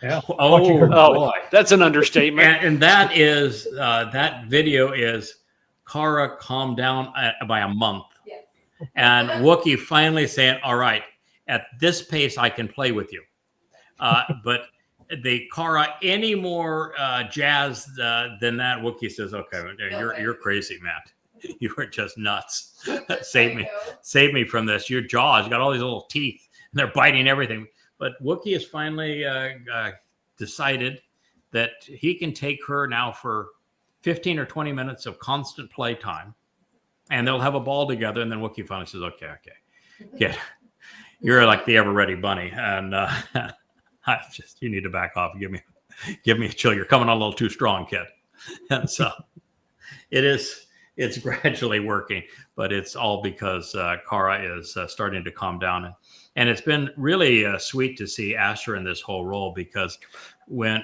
Yeah. Oh, boy. That's an understatement. And that is that video is Cara calmed down by a month. Yes. And Wookie finally saying, all right, at this pace, I can play with you. But the Cara any more jazzed than that, Wookie says, okay, you're crazy, Matt. You are just nuts. Save me from this. Your jaws, you got all these little teeth and they're biting everything. But Wookie has finally decided that he can take her now for 15 or 20 minutes of constant play time, and they'll have a ball together. And then Wookie finally says, okay. Yeah, you're like the ever ready bunny. And you need to back off and give me a chill. You're coming on a little too strong, kid. And so it's gradually working, but it's all because Cara is starting to calm down. And it's been really sweet to see Asher in this whole role, because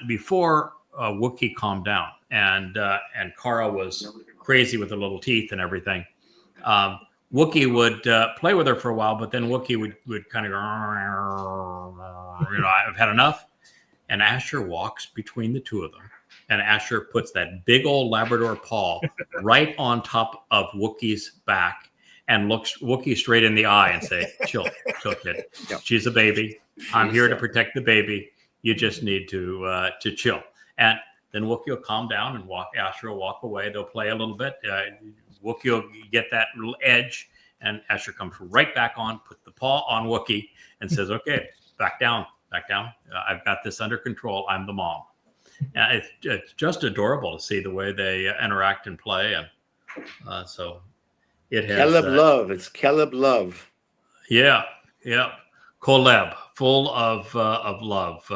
before Wookie calmed down and Cara was crazy with her little teeth and everything, Wookie would play with her for a while, but then Wookie would kind of go, I've had enough. And Asher walks between the two of them. And Asher puts that big old Labrador paw right on top of Wookie's back and looks Wookie straight in the eye and say, chill, kid. She's a baby. I'm here to protect the baby. You just need to chill. And then Wookie will calm down and Asher will walk away. They'll play a little bit. Wookie will get that little edge, and Asher comes right back on, puts the paw on Wookie and says, okay, back down. I've got this under control. I'm the mom. And it's just adorable to see the way they interact and play. And so it has love. It's Caleb love. Yeah. Koleb, full of love,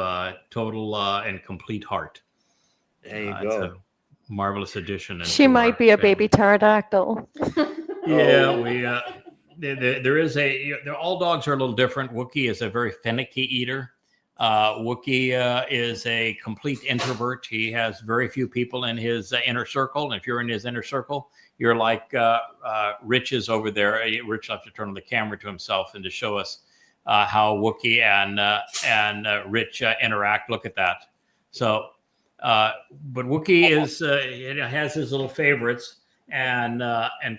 total and complete heart. There you It's go. a marvelous addition. She might be a baby pterodactyl. Yeah, there is all dogs are a little different. Wookie is a very finicky eater. Wookie is a complete introvert. He has very few people in his inner circle. And if you're in his inner circle, you're like Rich is over there. Rich will have to turn on the camera to himself and to show us how Wookie and Rich interact. Look at that. So But Wookie is has his little favorites, and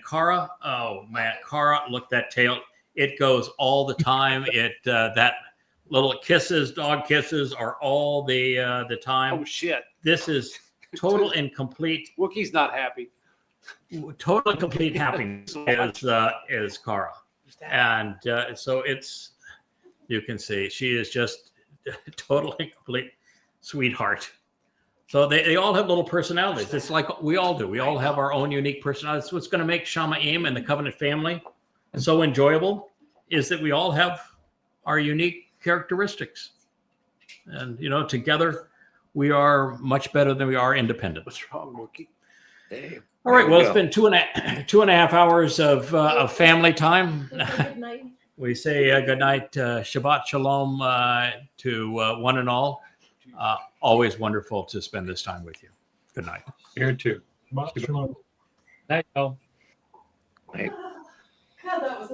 Kara, oh man, Kara, look, that tail, it goes all the time. It that little kisses, dog kisses, are all the time. Oh shit! This is total and complete. Wookie's not happy. Total and complete happiness is Kara, and so it's, you can see she is just total and complete sweetheart. So they all have little personalities. It's like we all do. We all have our own unique personalities. What's going to make Shamaim and the Covenant family so enjoyable is that we all have our unique characteristics. And, you know, together we are much better than we are independent. What's wrong, Wookie? Damn. All right. Well, it's been 2.5 hours of family time. Good night. We say good night, Shabbat Shalom to one and all. Always wonderful to spend this time with you. Good night. Here too. Shabbat shalom. Night, y'all. Hey. God, that was